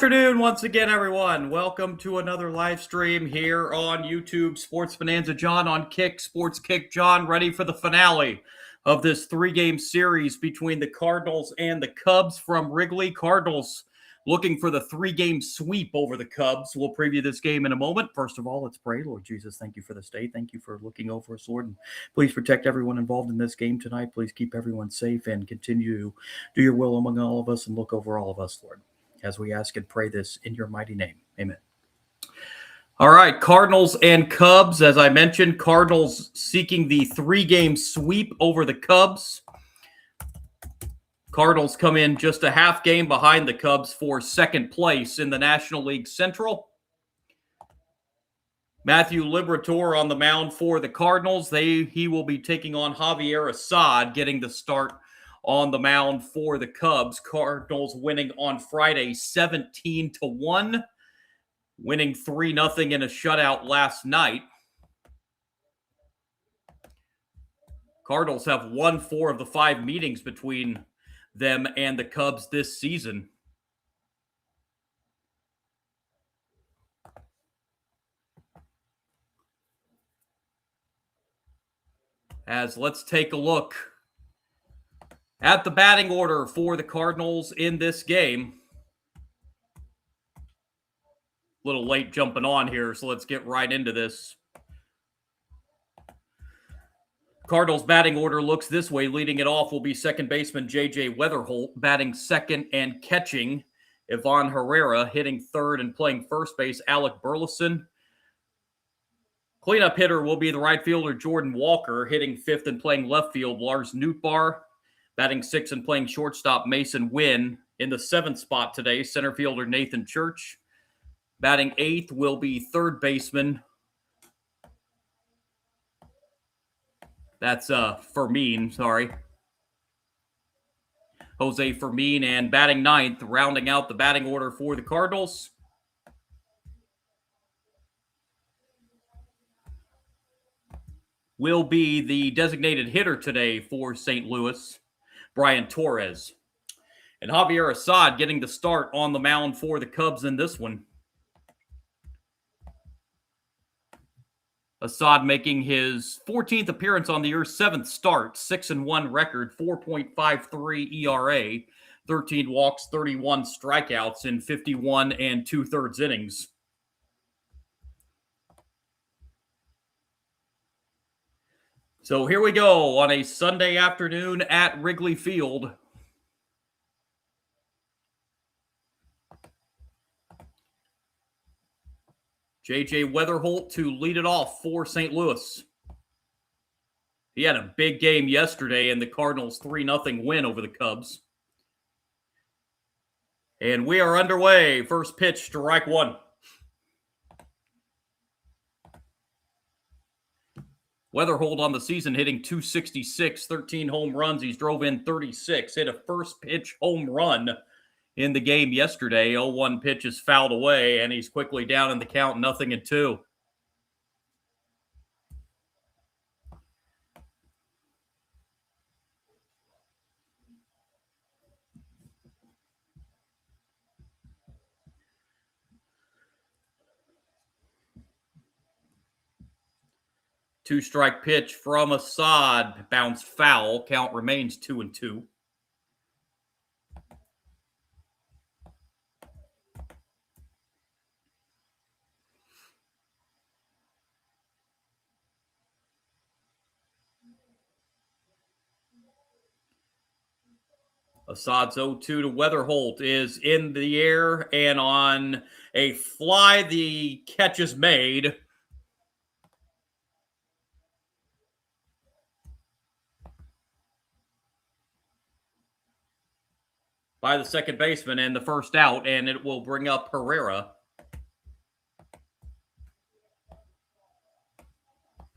afternoon once again, everyone. Welcome to another live stream here on YouTube. Sports Bonanza John on Kick, Sports Kick John, ready for the finale of this three-game series between the Cardinals and the Cubs from Wrigley. Cardinals looking for the three-game sweep over the Cubs. We'll preview this game in a moment. First of all, let's pray. Lord Jesus, thank you for this day. Thank you for looking over us, Lord. And please protect everyone involved in this game tonight. Please keep everyone safe and continue to do your will among all of us and look over all of us, Lord, as we ask and pray this in your mighty name. Amen. All right, Cardinals and Cubs. As I mentioned, Cardinals seeking the three-game sweep over the Cubs. Cardinals come in just a half game behind the Cubs for second place in the National League Central. Matthew Liberatore on the mound for the Cardinals. He will be taking on Javier Assad, getting the start on the mound for the Cubs. Cardinals winning on Friday 17-1, winning 3-0 in a shutout last night. Cardinals have won 4 of the 5 meetings between them and the Cubs this season. As let's take a look at the batting order for the Cardinals in this game. A little late jumping on here, so let's get right into this. Cardinals batting order looks this way. Leading it off will be second baseman J.J. Weatherholt, batting second and catching Ivan Herrera, hitting third and playing first base Alec Burleson. Cleanup hitter will be the right fielder Jordan Walker, hitting fifth and playing left field Lars Nootbaar. Batting sixth and playing shortstop Mason Wynn. In the seventh spot today, center fielder Nathan Church. Batting eighth will be third baseman. That's Fermin, sorry. Jose Fermin. And batting ninth, rounding out the batting order for the Cardinals, will be the designated hitter today for St. Louis, Brian Torres. And Javier Assad getting the start on the mound for the Cubs in this one. Assad making his 14th appearance on the year's 7th start, 6-1 record, 4.53 ERA, 13 walks, 31 strikeouts in 51 2/3 innings. So here we go on a Sunday afternoon at Wrigley Field. J.J. Weatherholt to lead it off for St. Louis. He had a big game yesterday in the Cardinals' 3-0 win over the Cubs. And we are underway. First pitch, strike one. Weatherholt on the season hitting .266, 13 home runs. He's drove in 36, hit a first pitch home run in the game yesterday. 0-1 pitch is fouled away, and he's quickly down in the count, 0-2. Two-strike pitch from Assad, bounced foul. Count remains 2-2. Assad's 0-2 to Weatherholt is in the air, and on a fly, the catch is made. By the second baseman and the first out, and it will bring up Herrera.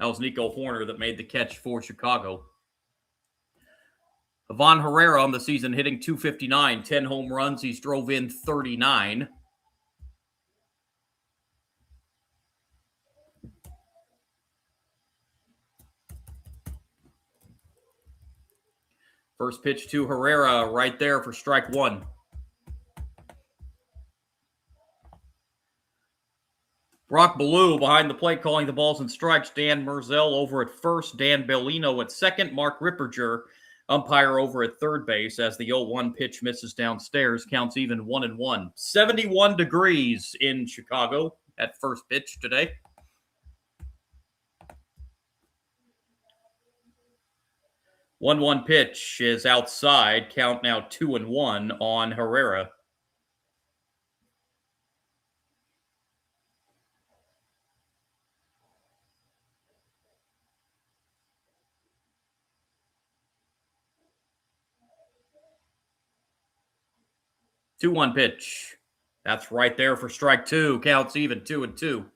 That was Nico Horner that made the catch for Chicago. Ivan Herrera on the season hitting .259, 10 home runs. He's drove in 39. First pitch to Herrera right there for strike one. Brock Ballou behind the plate calling the balls and strikes. Dan Merzel over at first. Dan Bellino at second. Mark Ripperger, umpire over at third base as the 0-1 pitch misses downstairs. Counts even 1-1. 71 degrees in Chicago at first pitch today. 1-1 pitch is outside. Count now 2-1 on Herrera. Two one pitch. That's right there for strike two. Counts even 2-2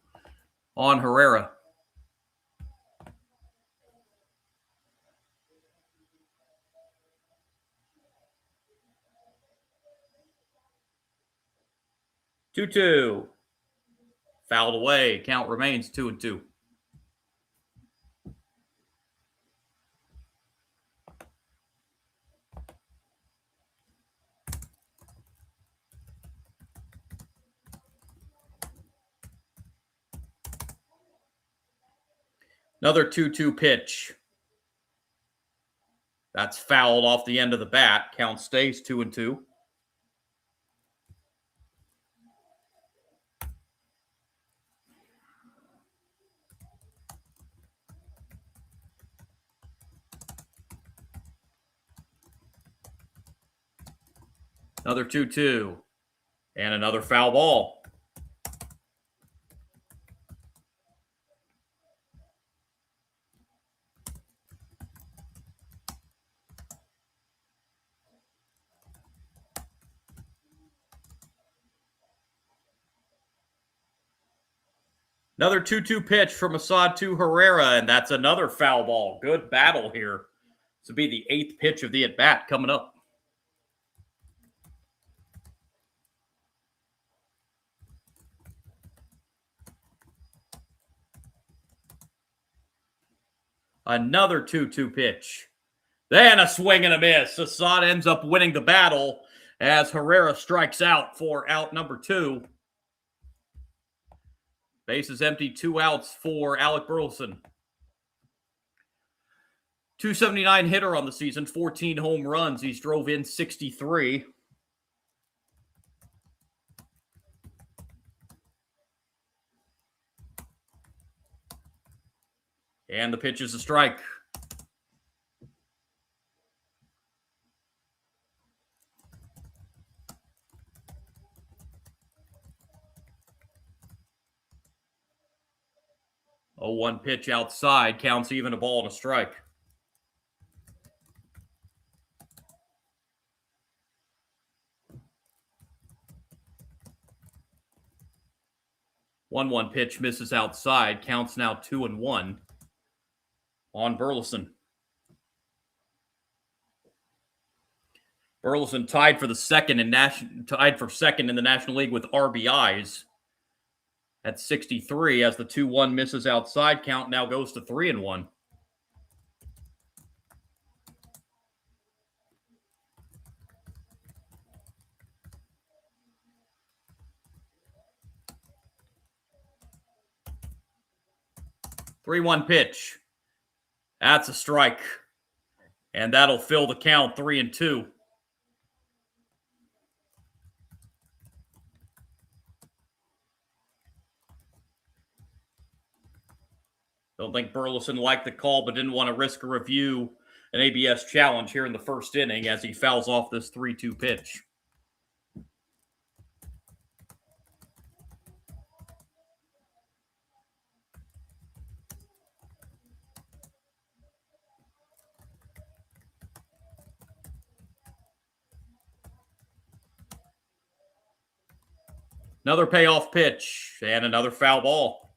on Herrera. Two. Fouled away. Count remains 2-2. Another 2-2 pitch. That's fouled off the end of the bat. Count stays 2-2. Another 2-2. And another foul ball. Another 2-2 pitch from Assad to Herrera, and that's another foul ball. Good battle here. This will be the 8th pitch of the at-bat coming up. Another 2-2 pitch. Then a swing and a miss. Assad ends up winning the battle as Herrera strikes out for out number 2. Base is empty, 2 outs for Alec Burleson. 279 hitter on the season, 14 home runs. He's drove in 63. And the pitch is a strike. Oh, 1 pitch outside. Counts even, a ball and a strike. One pitch misses outside. Counts now 2-1 on Burleson. Burleson tied for second in the National League with RBIs at 63 as the 2-1 misses outside. Count now goes to 3-1. Three-one pitch. That's a strike. And that'll fill the count 3-2. Don't think Burleson liked the call, but didn't want to risk a review, an ABS challenge here in the first inning as he fouls off this 3-2 pitch. Another payoff pitch and another foul ball.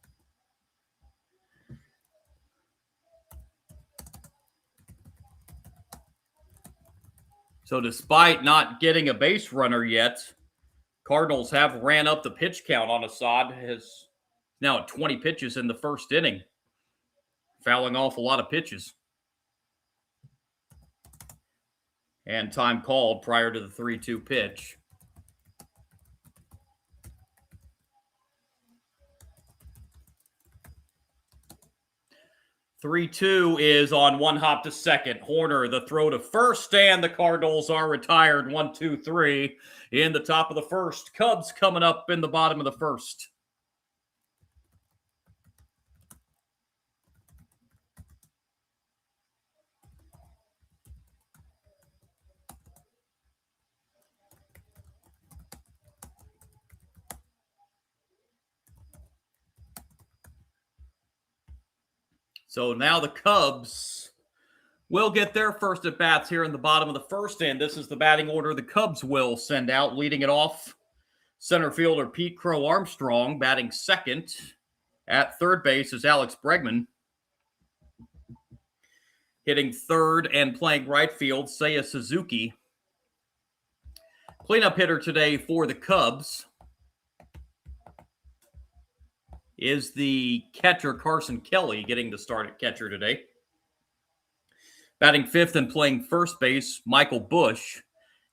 So despite not getting a base runner yet, Cardinals have ran up the pitch count on Assad. Has now at 20 pitches in the first inning, fouling off a lot of pitches. And time called prior to the 3-2 pitch. 3-2 is on one hop to second. Horner, the throw to first, and the Cardinals are retired. 1-2-3 in the top of the first. Cubs coming up in the bottom of the first. So now the Cubs will get their first at bats here in the bottom of the first, and this is the batting order the Cubs will send out. Leading it off, center fielder Pete Crow Armstrong. Batting second at third base is Alex Bregman. Hitting third and playing right field, Seiya Suzuki. Cleanup hitter today for the Cubs is the catcher Carson Kelly, getting the start at catcher today. Batting fifth and playing first base, Michael Busch.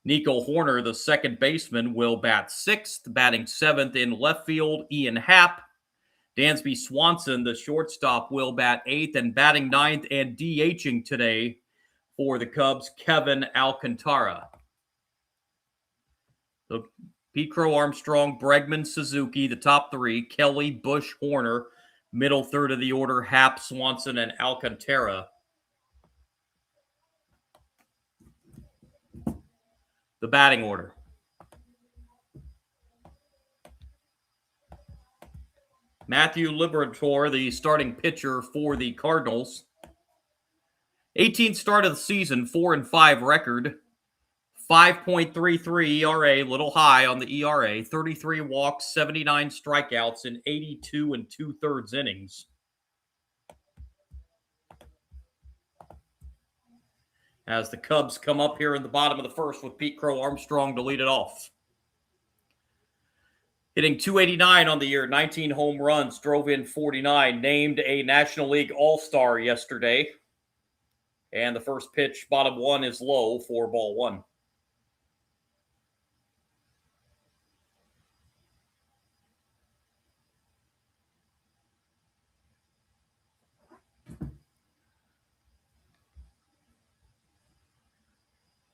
Nico Horner, the second baseman, will bat sixth. Batting seventh in left field, Ian Happ. Dansby Swanson, the shortstop, will bat eighth, and batting ninth and DHing today for the Cubs, Kevin Alcantara. So Pete Crow Armstrong, Bregman, Suzuki, the top three, Kelly, Busch, Horner, middle third of the order, Happ, Swanson, and Alcantara. The batting order. Matthew Liberatore, the starting pitcher for the Cardinals. 18th start of the season, 4-5 record. 5.33 ERA, little high on the ERA. 33 walks, 79 strikeouts in 82 2/3 innings. As the Cubs come up here in the bottom of the first with Pete Crow Armstrong to lead it off. Hitting .289 on the year, 19 home runs, drove in 49, named a National League All-Star yesterday. And the first pitch, bottom one, is low for ball one.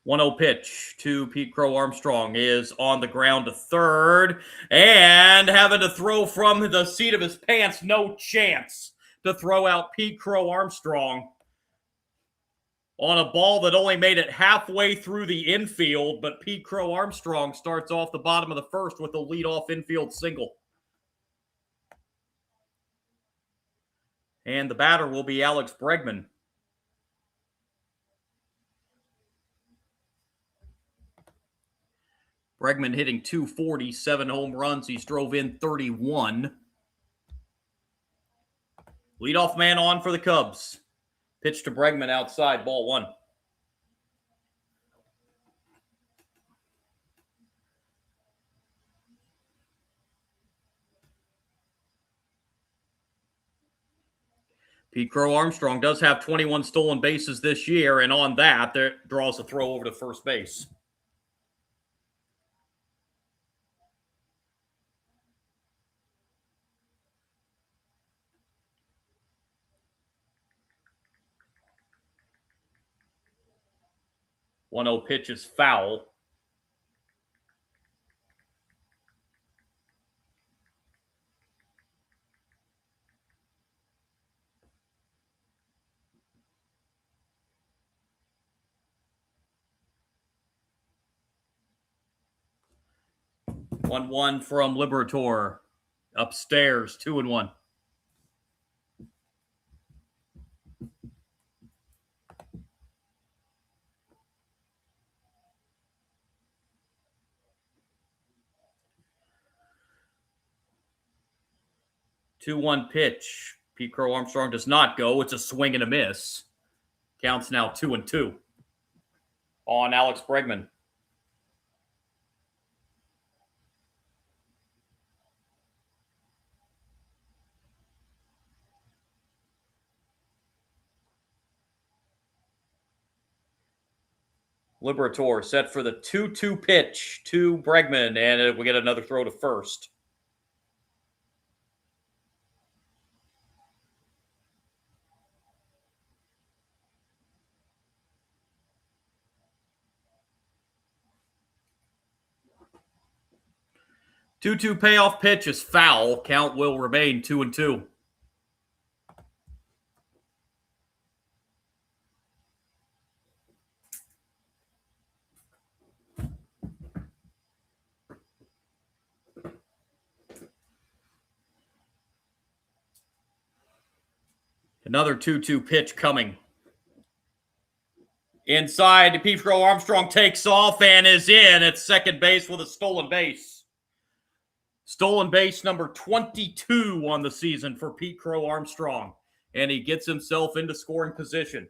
.1-0 pitch to Pete Crow Armstrong is on the ground to third and having to throw from the seat of his pants. No chance to throw out Pete Crow Armstrong on a ball that only made it halfway through the infield, but Pete Crow Armstrong starts off the bottom of the first with a leadoff infield single. And the batter will be Alex Bregman. Bregman hitting .240, 7 home runs. He's drove in 31. Leadoff man on for the Cubs. Pitch to Bregman outside, ball one. Pete Crow Armstrong does have 21 stolen bases this year, and on that, there draws a throw over to first base. .1-0 pitch is foul. .1-1 from Liberatore. Upstairs, 2-1. .2-1 pitch. Pete Crow Armstrong does not go. It's a swing and a miss. Counts now 2-2 on Alex Bregman. Liberatore set for the 2-2 pitch to Bregman, and we get another throw to first. 2-2 payoff pitch is foul. Count will remain 2-2. Another 2-2 pitch coming. Inside, Pete Crow Armstrong takes off and is in at second base with a stolen base. Stolen base number 22 on the season for Pete Crow Armstrong. And he gets himself into scoring position.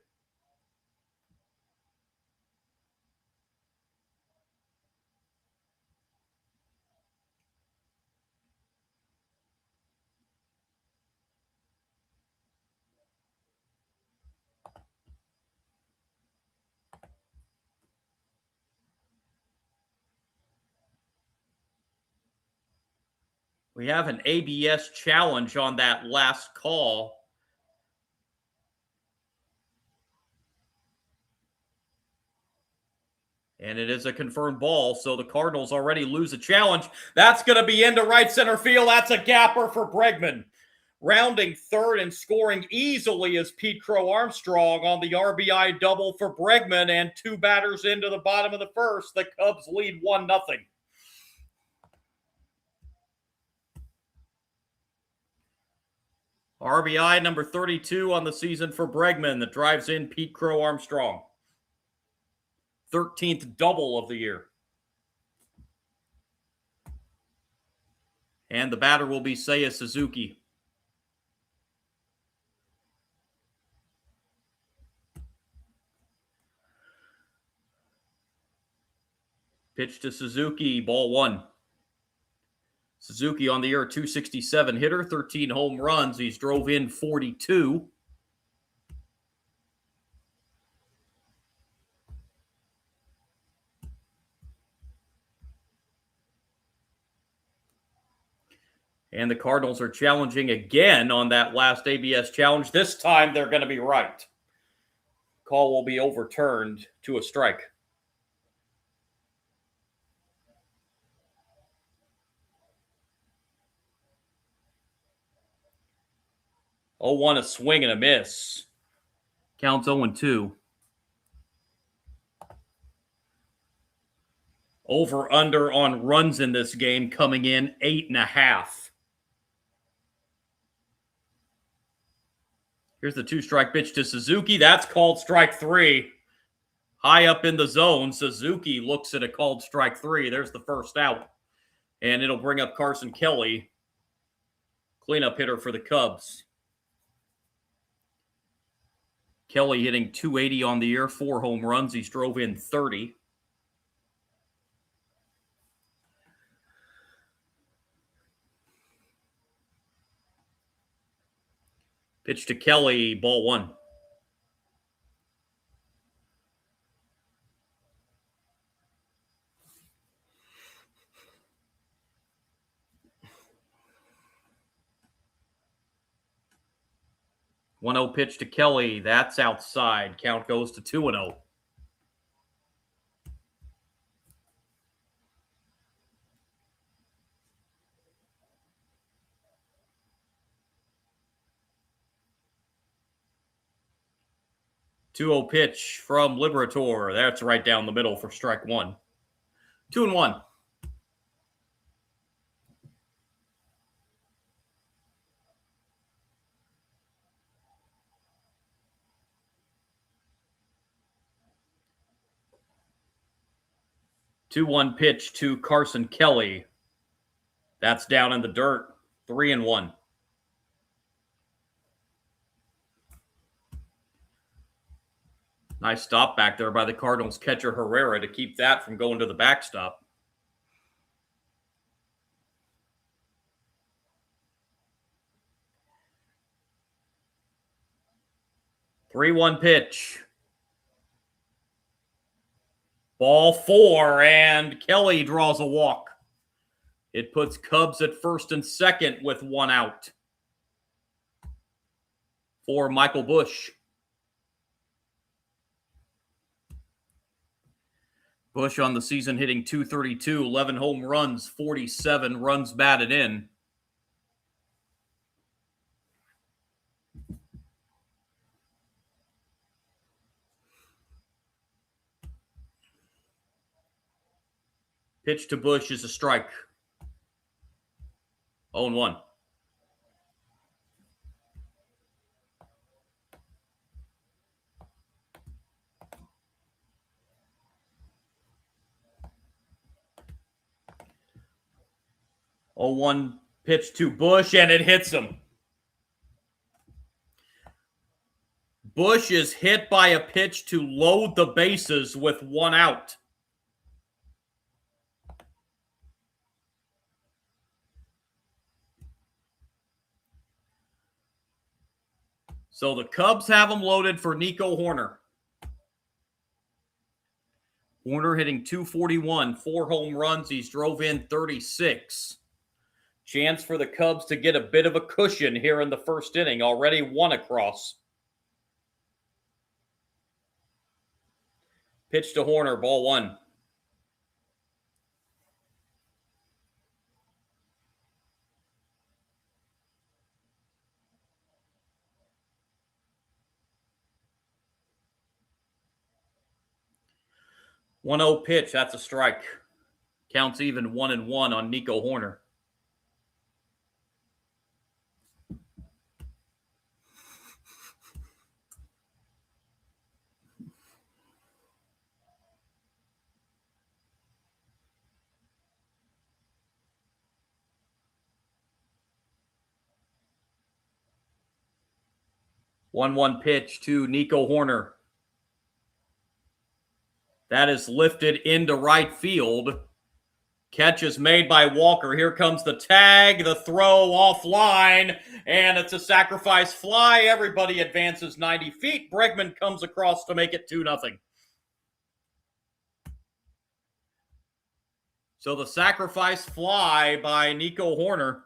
We have an ABS challenge on that last call. And it is a confirmed ball, so the Cardinals already lose a challenge. That's going to be into right center field. That's a gapper for Bregman. Rounding third and scoring easily is Pete Crow Armstrong on the RBI double for Bregman, and 2 batters into the bottom of the first. The Cubs lead 1-0. RBI number 32 on the season for Bregman that drives in Pete Crow Armstrong. 13th double of the year. And the batter will be Seiya Suzuki. Pitch to Suzuki, ball 1. Suzuki on the year, 267 hitter, 13 home runs. He's drove in 42. And the Cardinals are challenging again on that last ABS challenge. This time they're going to be right. Call will be overturned to a strike. 0-1, a swing and a miss. Counts 0-2. Over-under on runs in this game coming in 8.5. Here's the 2-strike pitch to Suzuki. That's called strike 3. High up in the zone, Suzuki looks at a called strike 3. There's the first out. And it'll bring up Carson Kelly, cleanup hitter for the Cubs. Kelly hitting .280 on the year, 4 home runs. He's drove in 30. Pitch to Kelly, ball 1. One-zero pitch to Kelly. That's outside. Count goes to 2-0. Two-zero pitch from Liberator. That's right down the middle for strike 1. 2-1. Two-one pitch to Carson Kelly. That's down in the dirt. 3-1. Nice stop back there by the Cardinals catcher Herrera to keep that from going to the backstop. Three-one pitch. Ball 4, and Kelly draws a walk. It puts Cubs at first and second with 1 out for Michael Busch. Bush on the season hitting .232, 11 home runs, 47 runs batted in. Pitch to Bush is a strike. 0-1. Oh, 1 pitch to Bush, and it hits him. Bush is hit by a pitch to load the bases with 1 out. So the Cubs have him loaded for Nico Hoerner. Hoerner hitting .241, 4 home runs. He's drove in 36. Chance for the Cubs to get a bit of a cushion here in the first inning. Already 1 across. Pitch to Hoerner, ball 1. One 0 pitch, that's a strike. Counts even 1-1 on Nico Hoerner. One pitch to Nico Hoerner. That is lifted into right field. Catch is made by Walker. Here comes the tag, the throw offline, and it's a sacrifice fly. Everybody advances 90 feet. Bregman comes across to make it 2-0. So the sacrifice fly by Nico Hoerner.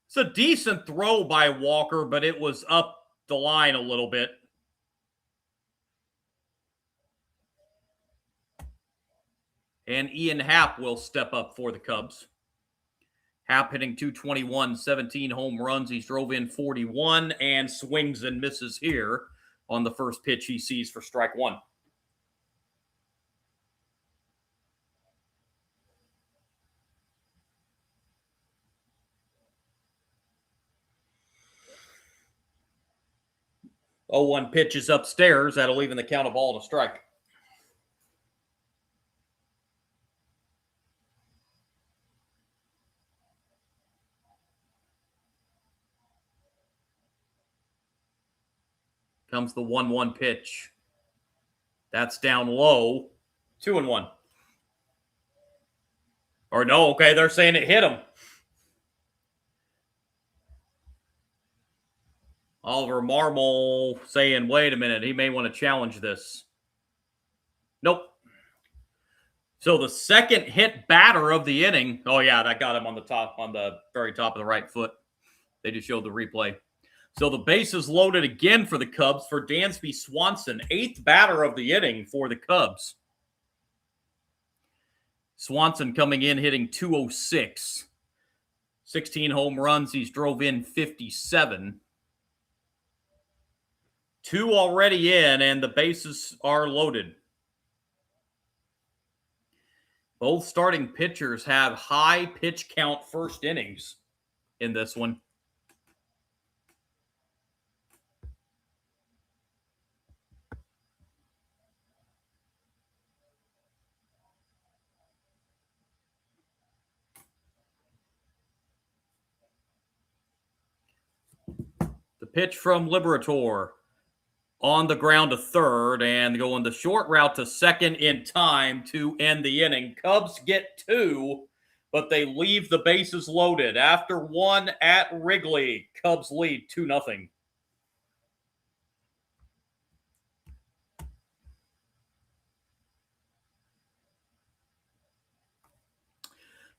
It's a decent throw by Walker, but it was up the line a little bit. And Ian Happ will step up for the Cubs. Happ hitting .221, 17 home runs. He's drove in 41 and swings and misses here on the first pitch he sees for strike 1. Oh, 1 pitch is upstairs. That'll even the count of ball to strike. Comes the 1-1 pitch. That's down low. 2-1. Or no, okay, they're saying it hit him. Oliver Marmol saying, wait a minute, he may want to challenge this. Nope. So the second hit batter of the inning. Oh, yeah, that got him on the very top of the right foot. They just showed the replay. So the bases loaded again for the Cubs for Dansby Swanson, 8th batter of the inning for the Cubs. Swanson coming in hitting .206. 16 home runs. He's drove in 57. 2 already in, and the bases are loaded. Both starting pitchers have high pitch count first innings in this one. The pitch from Liberator on the ground to third and going the short route to second in time to end the inning. Cubs get 2, but they leave the bases loaded. After 1 at Wrigley, Cubs lead 2-0.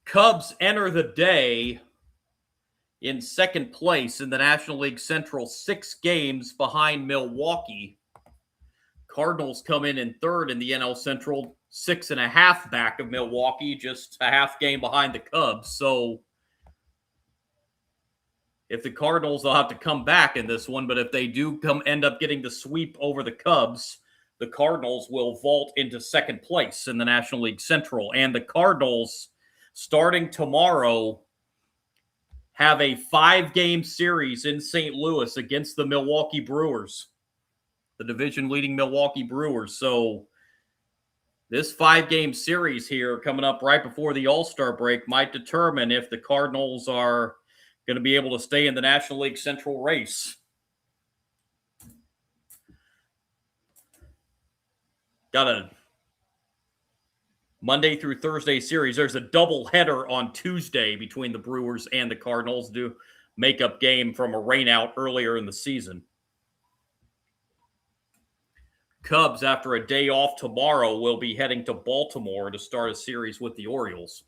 Cubs enter the day in second place in the National League Central, 6 games behind Milwaukee. Cardinals come in third in the NL Central, 6.5 back of Milwaukee, just a half game behind the Cubs. So if the Cardinals, they'll have to come back in this one, but if they do end up getting the sweep over the Cubs, the Cardinals will vault into second place in the National League Central. And the Cardinals, starting tomorrow, have a 5-game series in St. Louis against the Milwaukee Brewers, the division-leading Milwaukee Brewers. So this 5-game series here coming up right before the All-Star break might determine if the Cardinals are going to be able to stay in the National League Central race. Got a Monday through Thursday series. There's a doubleheader on Tuesday between the Brewers and the Cardinals to make-up game from a rainout earlier in the season. Cubs, after a day off tomorrow, will be heading to Baltimore to start a series with the Orioles.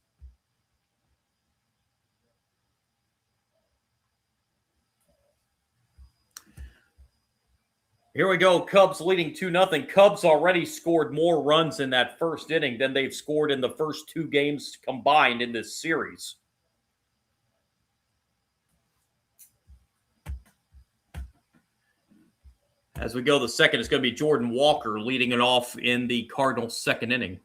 Here we go. Cubs leading 2-0. Cubs already scored more runs in that first inning than they've scored in the first 2 games combined in this series. As we go, the second is going to be Jordan Walker leading it off in the Cardinals' second inning.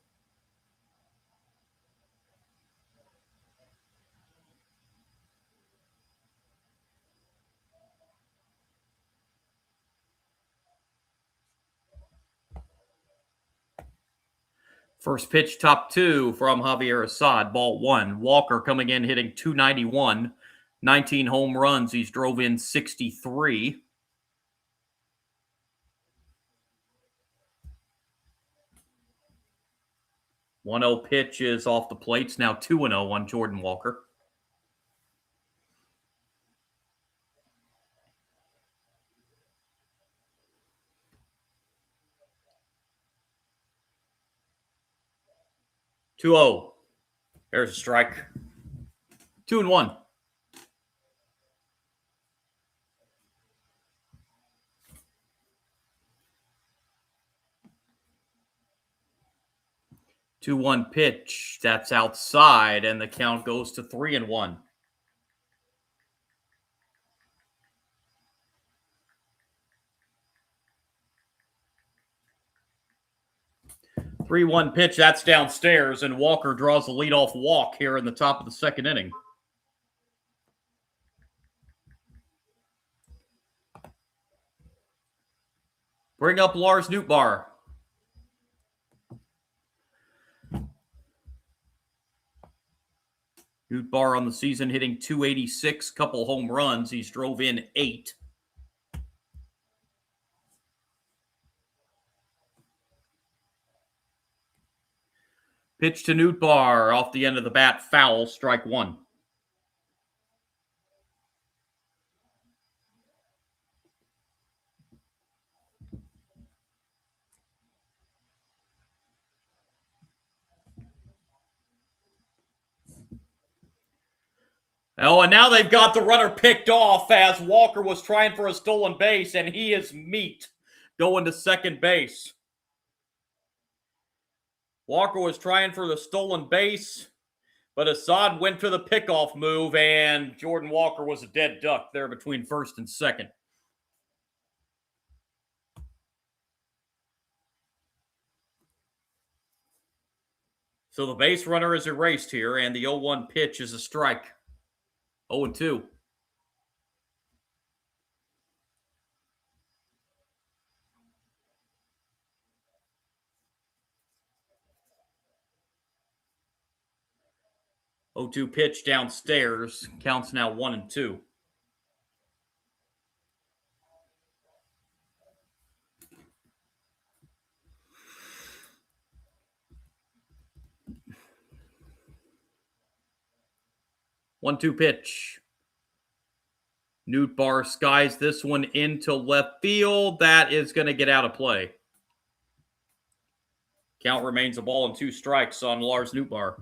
First pitch, top 2 from Javier Assad, ball 1. Walker coming in hitting .291, 19 home runs. He's drove in 63. .1-0 pitch is off the plates. Now 2-0 on Jordan Walker. .2-0. There's a strike. 2-1. Two-one pitch. That's outside, and the count goes to 3-1. Three-one pitch. That's downstairs, and Walker draws the leadoff walk here in the top of the second inning. Bring up Lars Nootbaar. Nootbaar on the season hitting .286, couple home runs. He's drove in 8. Pitch to Nootbaar off the end of the bat, foul, strike 1. Oh, and now they've got the runner picked off as Walker was trying for a stolen base, and he is meat going to second base. Walker was trying for the stolen base, but Assad went for the pickoff move, and Jordan Walker was a dead duck there between first and second. So the base runner is erased here, and the 0-1 pitch is a strike. 0-2. .0-2 pitch downstairs. Counts now 1-2. One-two pitch. Nootbaar skies this one into left field. That is going to get out of play. Count remains a ball and 2 strikes on Lars Nootbaar.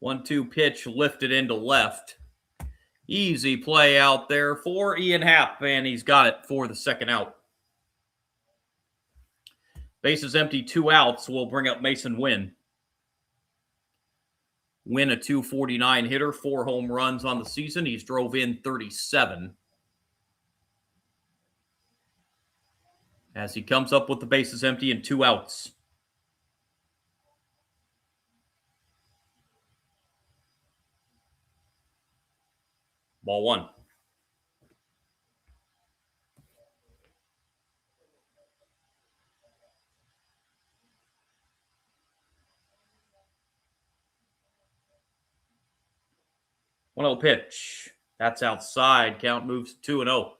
1-2 pitch lifted into left. Easy play out there for Ian Happ, and he's got it for the second out. Bases empty, 2 outs. Will bring up Mason Wynn. Wynn, a .249 hitter, 4 home runs on the season. He's drove in 37. As he comes up with the bases empty and 2 outs. Ball 1. One 0 pitch. That's outside. Count moves to 2-0.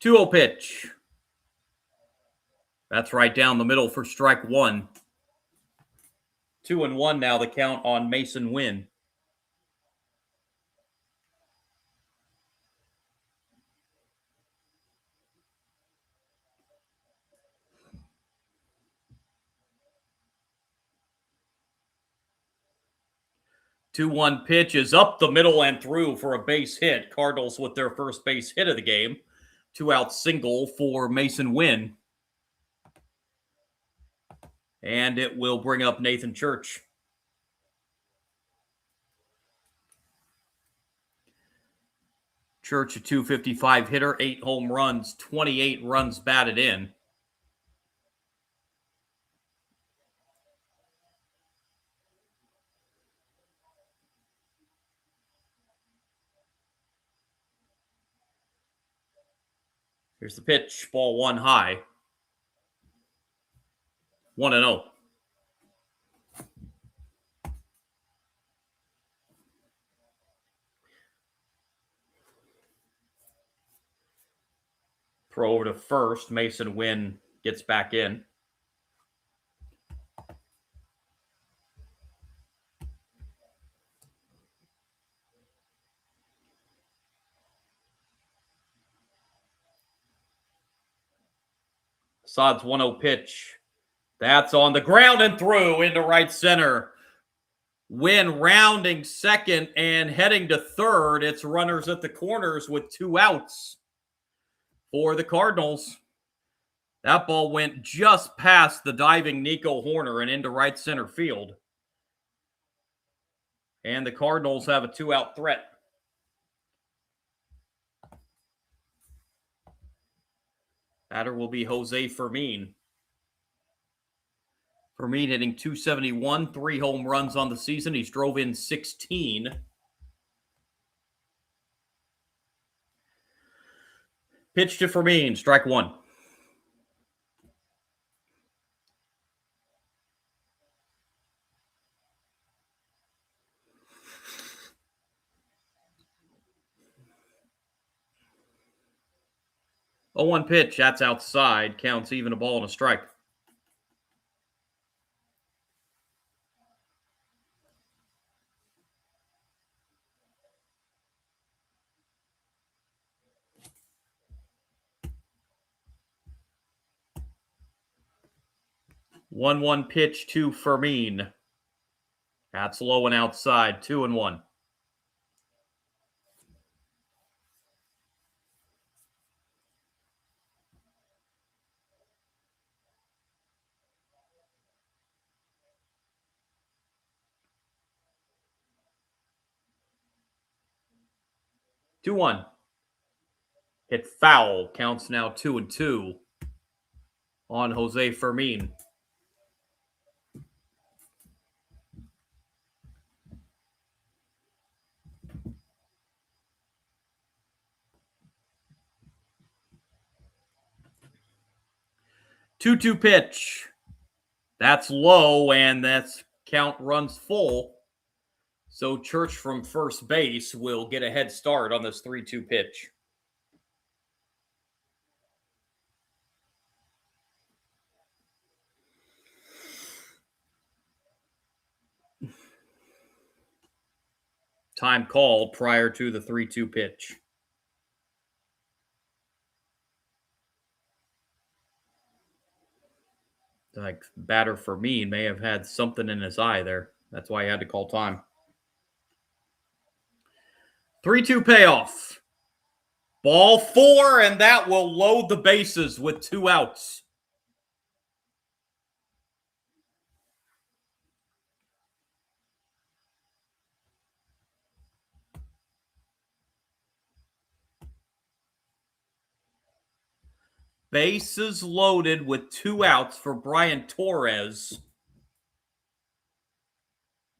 Two 0 pitch. That's right down the middle for strike 1. 2-1 now, the count on Mason Wynn. Two 2-1 pitch is up the middle and through for a base hit. Cardinals with their first base hit of the game. 2-out single for Mason Wynn. And it will bring up Nathan Church. Church, a .255 hitter, 8 home runs, 28 runs batted in. Here's the pitch. Ball 1 high. 1-0. Throw over to first. Mason Wynn gets back in. Sod's 1-0 pitch. That's on the ground and through into right center. Wynn rounding second and heading to third. It's runners at the corners with 2 outs for the Cardinals. That ball went just past the diving Nico Horner and into right center field. And the Cardinals have a 2-out threat. Batter will be Jose Fermin. Fermin hitting .271, 3 home runs on the season. He's drove in 16. Pitch to Fermin, strike 1. Oh, 1 pitch, that's outside. Counts even, a ball and a strike. One pitch to Fermin. That's low and outside. 2-1. Two 1. Hit foul. Counts now 2-2 on Jose Fermin. Two pitch. That's low, and that's count runs full. So Church from first base will get a head start on this 3-2 pitch. Time called prior to the 3-2 pitch. Like batter for me may have had something in his eye there. That's why he had to call time. 3-2 payoff. Ball 4, and that will load the bases with 2 outs. Bases loaded with 2 outs for Brian Torres.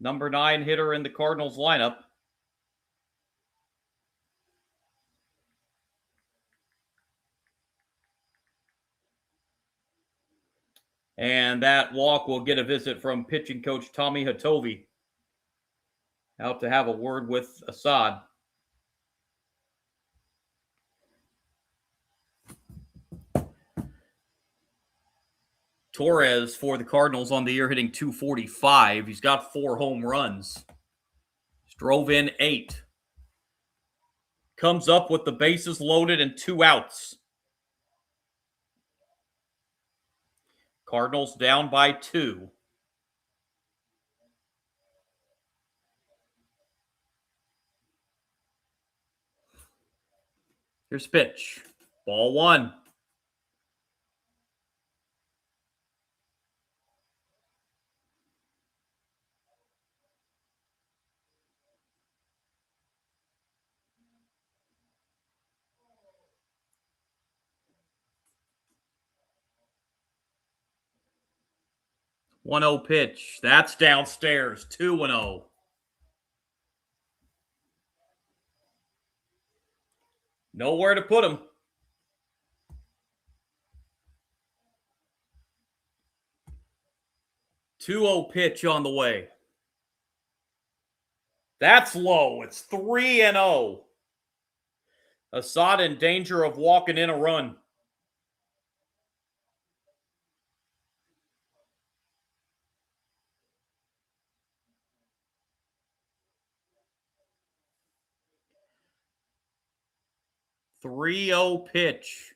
Number 9 hitter in the Cardinals lineup. And that walk will get a visit from pitching coach Tommy Hatovi. Out to have a word with Assad. Torres for the Cardinals on the year hitting .245. He's got 4 home runs. He's drove in 8. Comes up with the bases loaded and 2 outs. Cardinals down by 2. Here's pitch. Ball 1. One 0 pitch. That's downstairs. 2-0. Nowhere to put him. 2-0 pitch on the way. That's low. It's 3-0. Assad in danger of walking in a run. .30 pitch.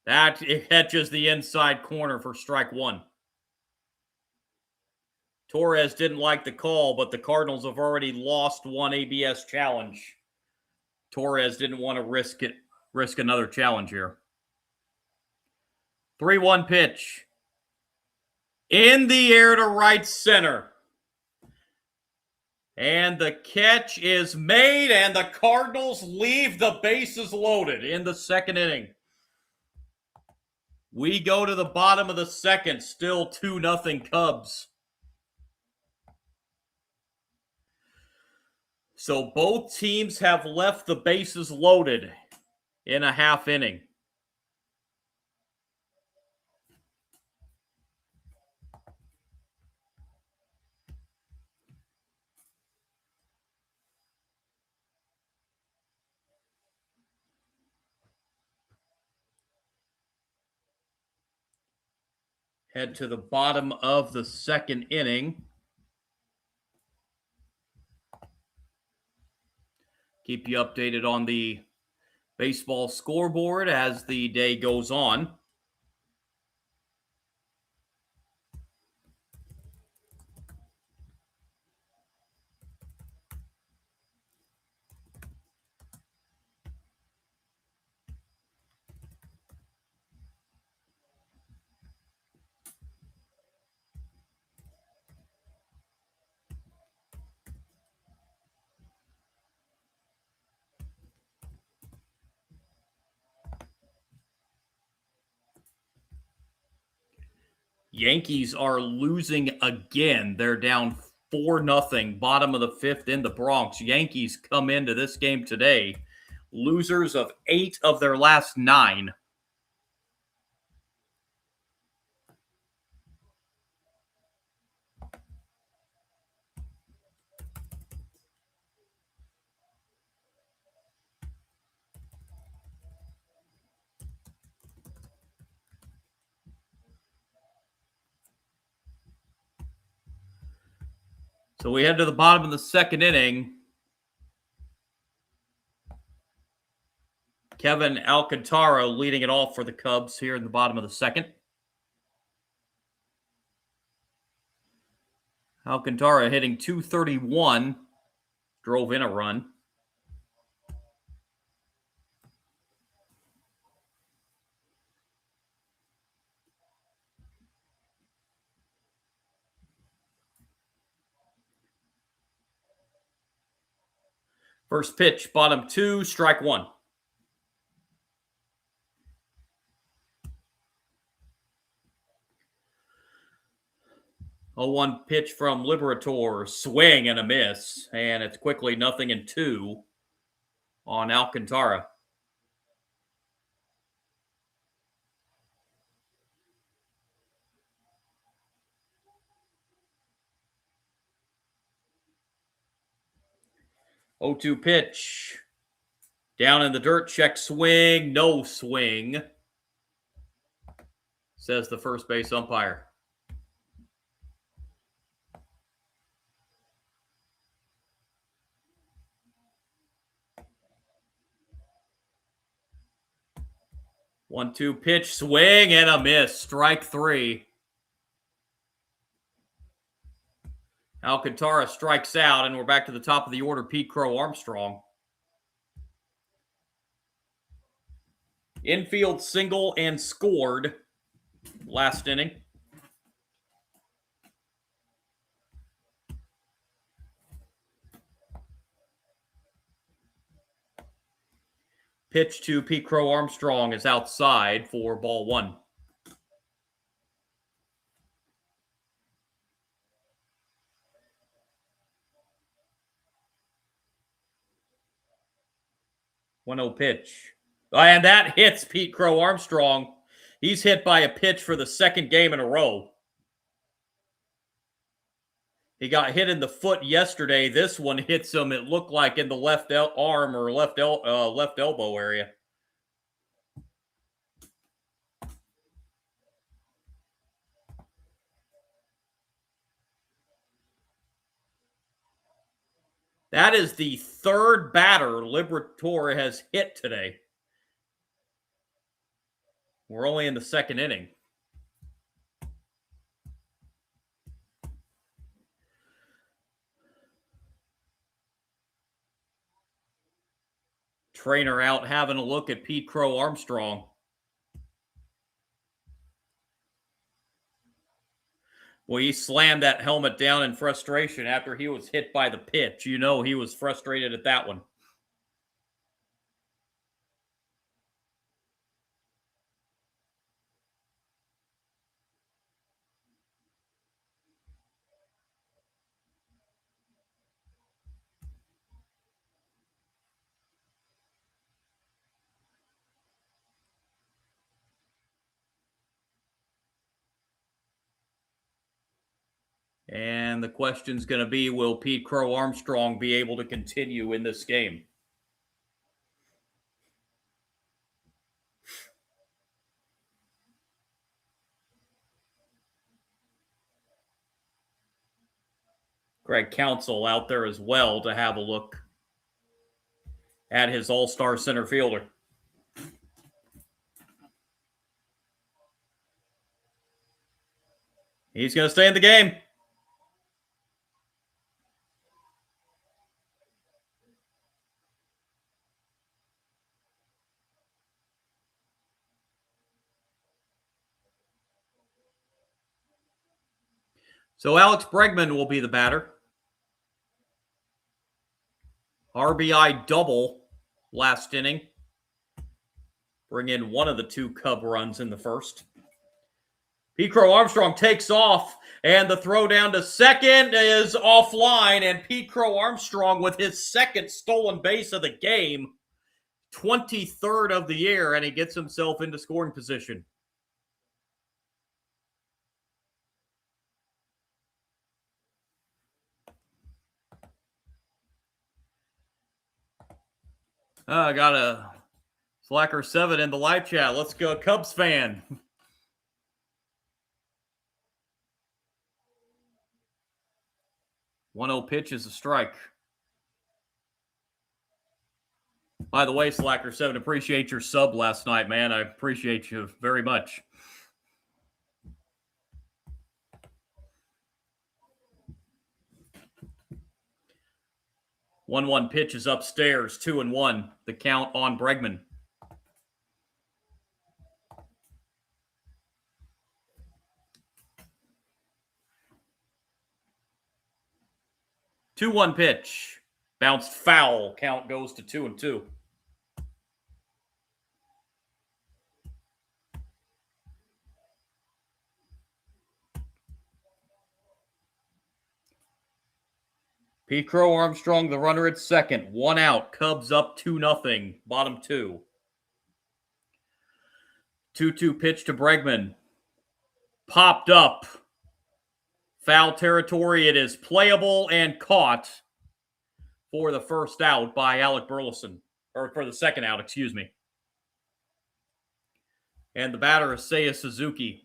That catches the inside corner for strike 1. Torres didn't like the call, but the Cardinals have already lost one ABS challenge. Torres didn't want to risk another challenge here. 3-1 pitch. In the air to right center. And the catch is made, and the Cardinals leave the bases loaded in the second inning. We go to the bottom of the second, still 2-0 Cubs. So both teams have left the bases loaded in a half inning. Head to the bottom of the second inning. Keep you updated on the baseball scoreboard as the day goes on. Yankees are losing again. They're down 4-0, bottom of the 5th in the Bronx. Yankees come into this game today, losers of 8 of their last 9. So we head to the bottom of the second inning. Kevin Alcantara leading it off for the Cubs here in the bottom of the second. Alcantara hitting .231, drove in a run. First pitch, bottom 2, strike 1. 0-1 pitch from Liberator, swing and a miss, and it's quickly 0-2 on Alcantara. .0-2 pitch, down in the dirt, check swing, no swing, says the first base umpire. One-two pitch, swing and a miss. Strike 3. Alcantara strikes out, and we're back to the top of the order. Pete Crow Armstrong. Infield single and scored last inning. Pitch to Pete Crow Armstrong is outside for ball 1. One-zero pitch. And that hits Pete Crow Armstrong. He's hit by a pitch for the second game in a row. He got hit in the foot yesterday. This one hits him, it looked like, in the left arm or left elbow area. That is the third batter Liberator has hit today. We're only in the second inning. Trainer out having a look at Pete Crow Armstrong. Well, he slammed that helmet down in frustration after he was hit by the pitch. You know he was frustrated at that one. And the question's going to be, will Pete Crow Armstrong be able to continue in this game? Greg Counsell out there as well to have a look at his all-star center fielder. He's going to stay in the game. So Alex Bregman will be the batter. RBI double last inning. Bring in one of the 2 Cub runs in the first. Pete Crow Armstrong takes off, and the throw down to second is offline, and Pete Crow Armstrong with his second stolen base of the game, 23rd of the year, and he gets himself into scoring position. I got a Slacker7 in the live chat. Let's go, Cubs fan. 1-0 pitch is a strike. By the way, Slacker7, appreciate your sub last night, man. I appreciate you very much. 1-1 pitch is upstairs, 2-1. The count on Bregman. Two-one pitch. Bounced foul. Count goes to 2-2. Pete Crow Armstrong, the runner at second. 1 out. Cubs up 2-0. Bottom 2. 2-2 pitch to Bregman. Popped up. Foul territory. It is playable and caught for the first out by Alec Burleson. Or for the second out, excuse me. And the batter is Seiya Suzuki.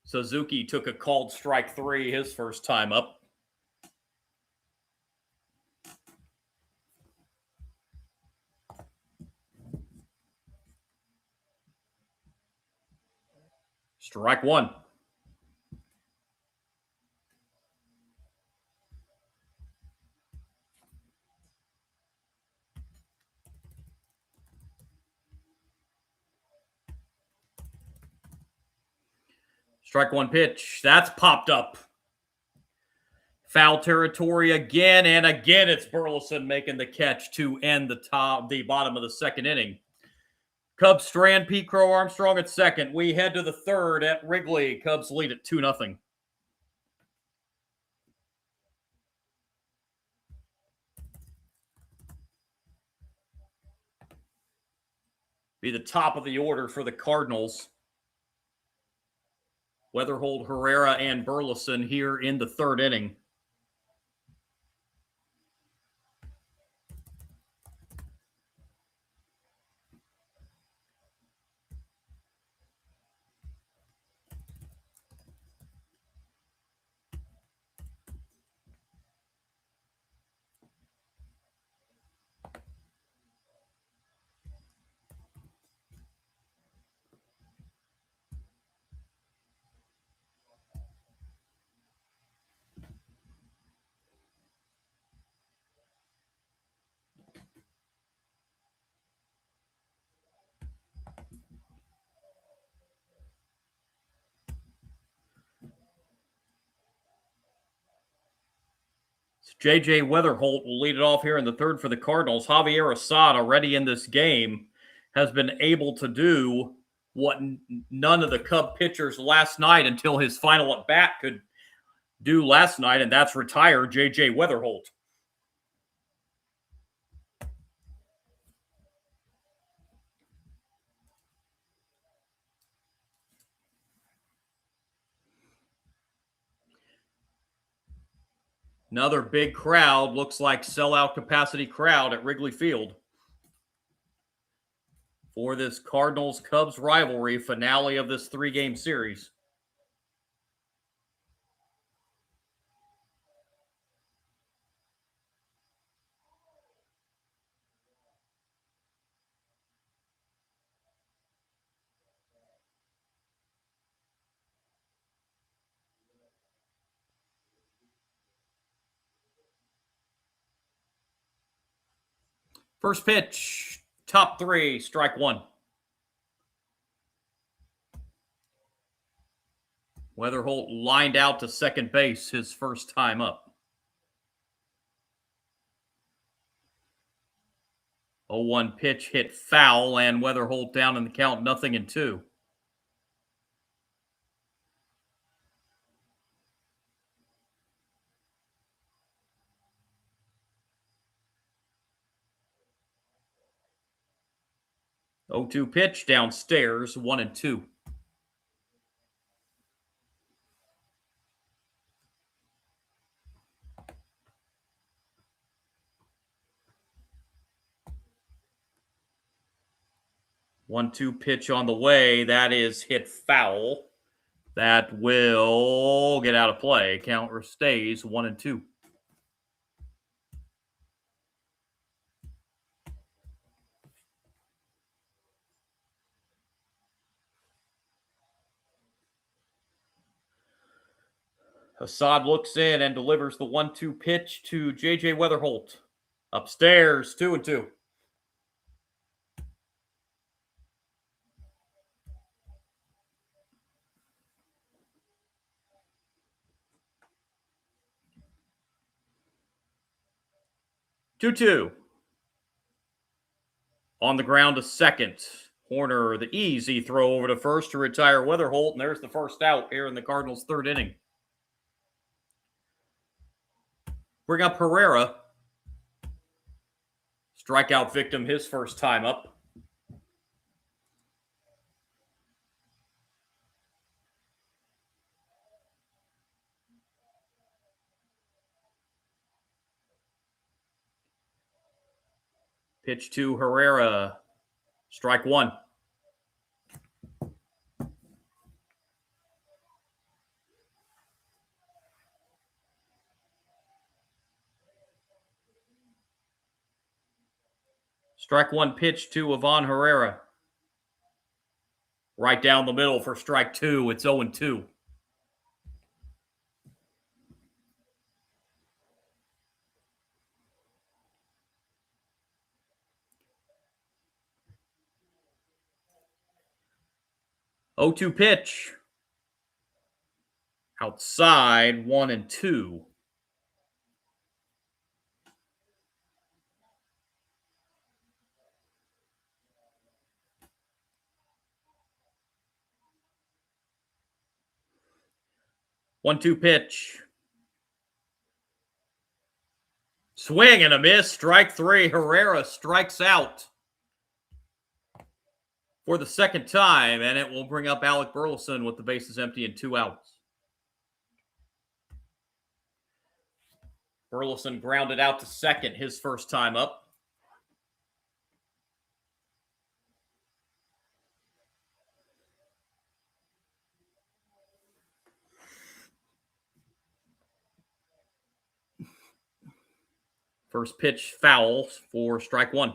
Suzuki took a called strike 3 his first time up. Strike 1. Strike 1 pitch. That's popped up. Foul territory again, and again it's Burleson making the catch to end the bottom of the second inning. Cubs strand Pete Crow Armstrong at second. We head to the third at Wrigley. Cubs lead at 2-0. Be the top of the order for the Cardinals. Weatherholt, Herrera, and Burleson here in the third inning. J.J. Weatherholt will lead it off here in the third for the Cardinals. Javier Assad, already in this game, has been able to do what none of the Cub pitchers last night until his final at bat could do last night, and that's retire J.J. Weatherholt. Another big crowd, looks like sellout capacity crowd at Wrigley Field for this Cardinals-Cubs rivalry finale of this 3-game series. First pitch, top 3, strike 1. Weatherholt lined out to second base his first time up. 0-1 pitch hit foul, and Weatherholt down in the count 0-2. Oh, 2 pitch downstairs, 1-2. One-two pitch on the way. That is hit foul. That will get out of play. Counter stays 1-2. Assad looks in and delivers the 1-2 pitch to J.J. Weatherholt. Upstairs, 2-2. Two. On the ground to second. Horner, the easy throw over to first to retire Weatherholt, and there's the first out here in the Cardinals' third inning. Bring up Herrera. Strikeout victim his first time up. Pitch to Herrera. Strike one. Strike one pitch to Ivan Herrera. Right down the middle for strike two. It's 0-2. Oh-2 pitch. Outside, 1-2. One-two pitch. Swing and a miss. Strike three. Herrera strikes out for the second time, and it will bring up Alec Burleson with the bases empty and 2 outs. Burleson grounded out to second his first time up. First pitch foul for strike one.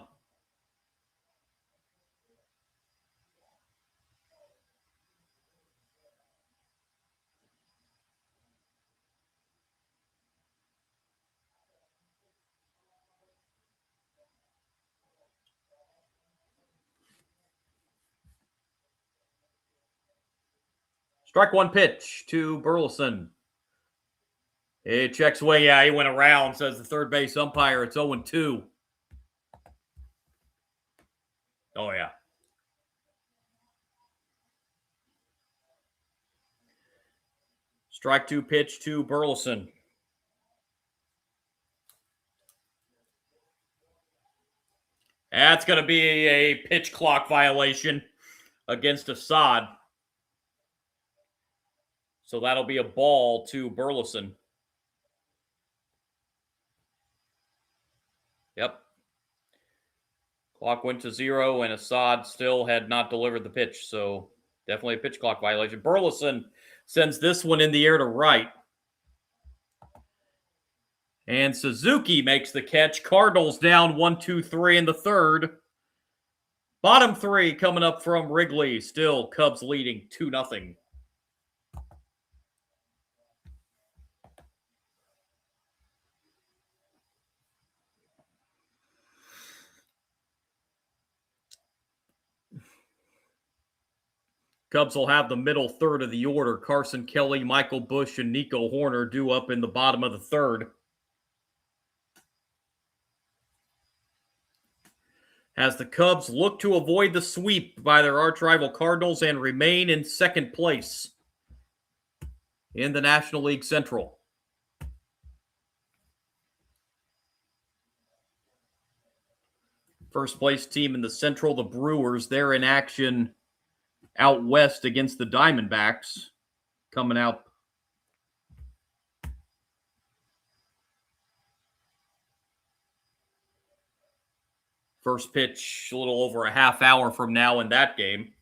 Strike one pitch to Burleson. It checks away. Yeah, he went around, says the third base umpire. It's 0-2. Oh, yeah. Strike two pitch to Burleson. That's going to be a pitch clock violation against Assad. So that'll be a ball to Burleson. Yep. Clock went to 0, and Assad still had not delivered the pitch. So definitely a pitch clock violation. Burleson sends this one in the air to right. And Suzuki makes the catch. Cardinals down 1-2-3 in the third. Bottom three coming up from Wrigley. Still Cubs leading 2-0. Cubs will have the middle third of the order. Carson Kelly, Michael Busch, and Nico Horner due up in the bottom of the third. As the Cubs look to avoid the sweep by their arch-rival Cardinals and remain in second place in the National League Central. First place team in the Central, the Brewers. They're in action out west against the Diamondbacks coming out. First pitch a little over a half hour from now in that game.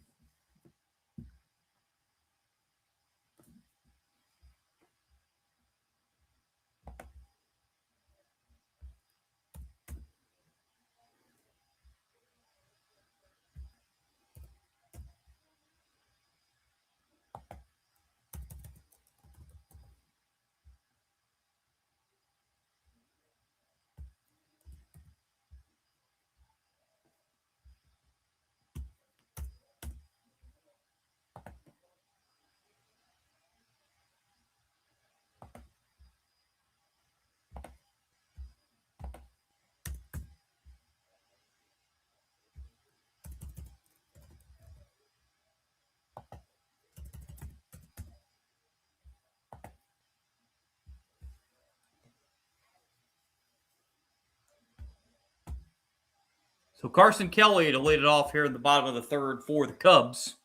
So Carson Kelly to lead it off here in the bottom of the third for the Cubs.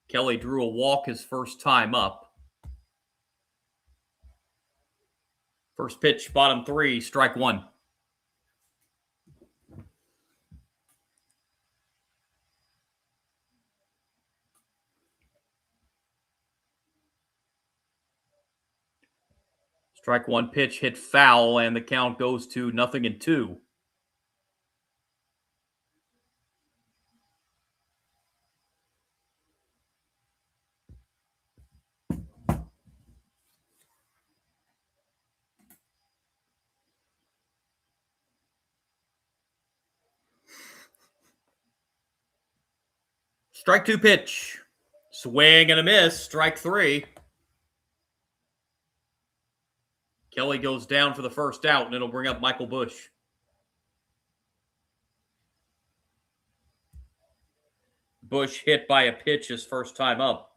Kelly drew a walk his first time up. First pitch, bottom three, strike one. Strike one pitch hit foul, and the count goes to 0-2. Strike two pitch. Swing and a miss. Strike three. Kelly goes down for the first out, and it'll bring up Michael Busch. Busch hit by a pitch his first time up.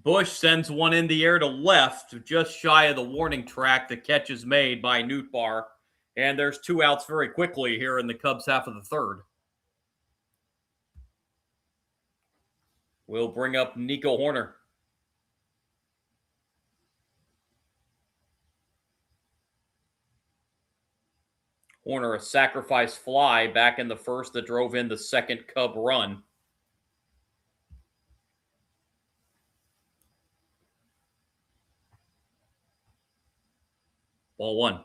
Busch sends one in the air to left, just shy of the warning track. The catch is made by Nootbaar. And there's two outs very quickly here in the Cubs half of the third. We'll bring up Nico Hoerner. Hoerner, a sacrifice fly back in the first that drove in the second Cub run. Ball one.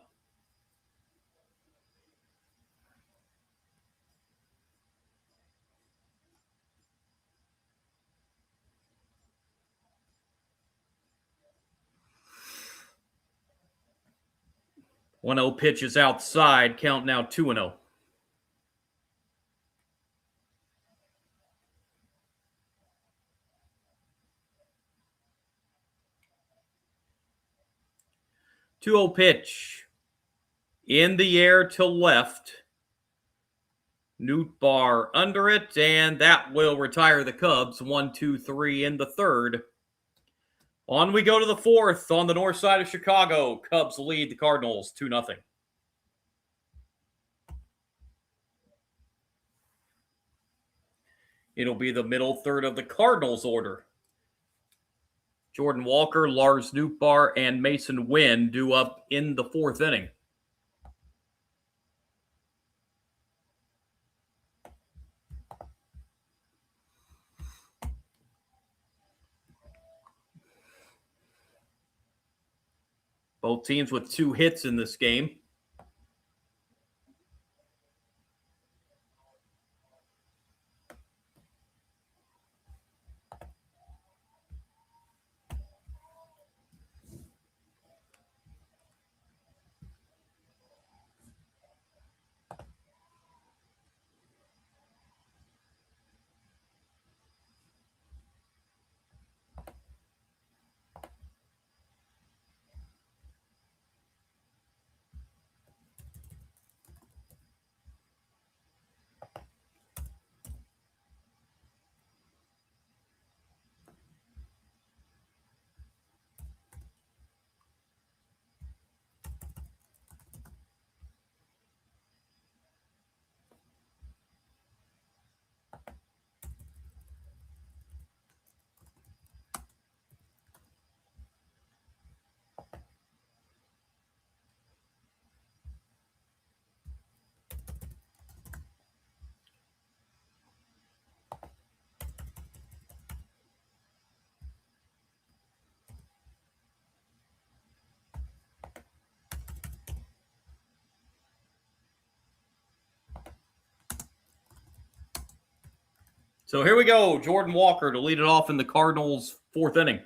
One 0 pitch is outside. Count now 2-0. Two 0 pitch. In the air to left. Nootbaar under it, and that will retire the Cubs. 1-2-3 in the third. On we go to the fourth on the north side of Chicago. Cubs lead the Cardinals 2-0. It'll be the middle third of the Cardinals order. Jordan Walker, Lars Nootbaar, and Mason Wynn due up in the fourth inning. Both teams with two hits in this game. So here we go. Jordan Walker to lead it off in the Cardinals' fourth inning.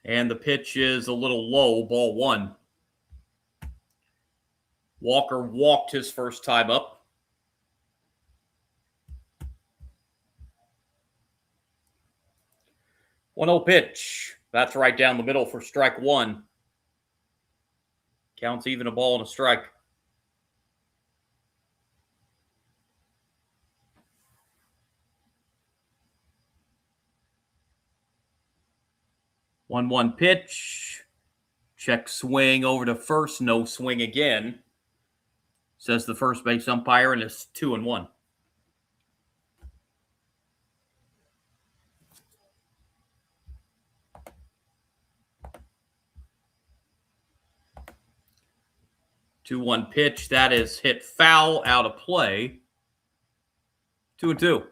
And the pitch is a little low, ball one. Walker walked his first time up. 1-0 pitch. That's right down the middle for strike one. Counts even, a ball and a strike. One pitch. Check swing over to first. No swing again, says the first base umpire, and it's 2-1. Two-one pitch. That is hit foul, out of play. 2-2.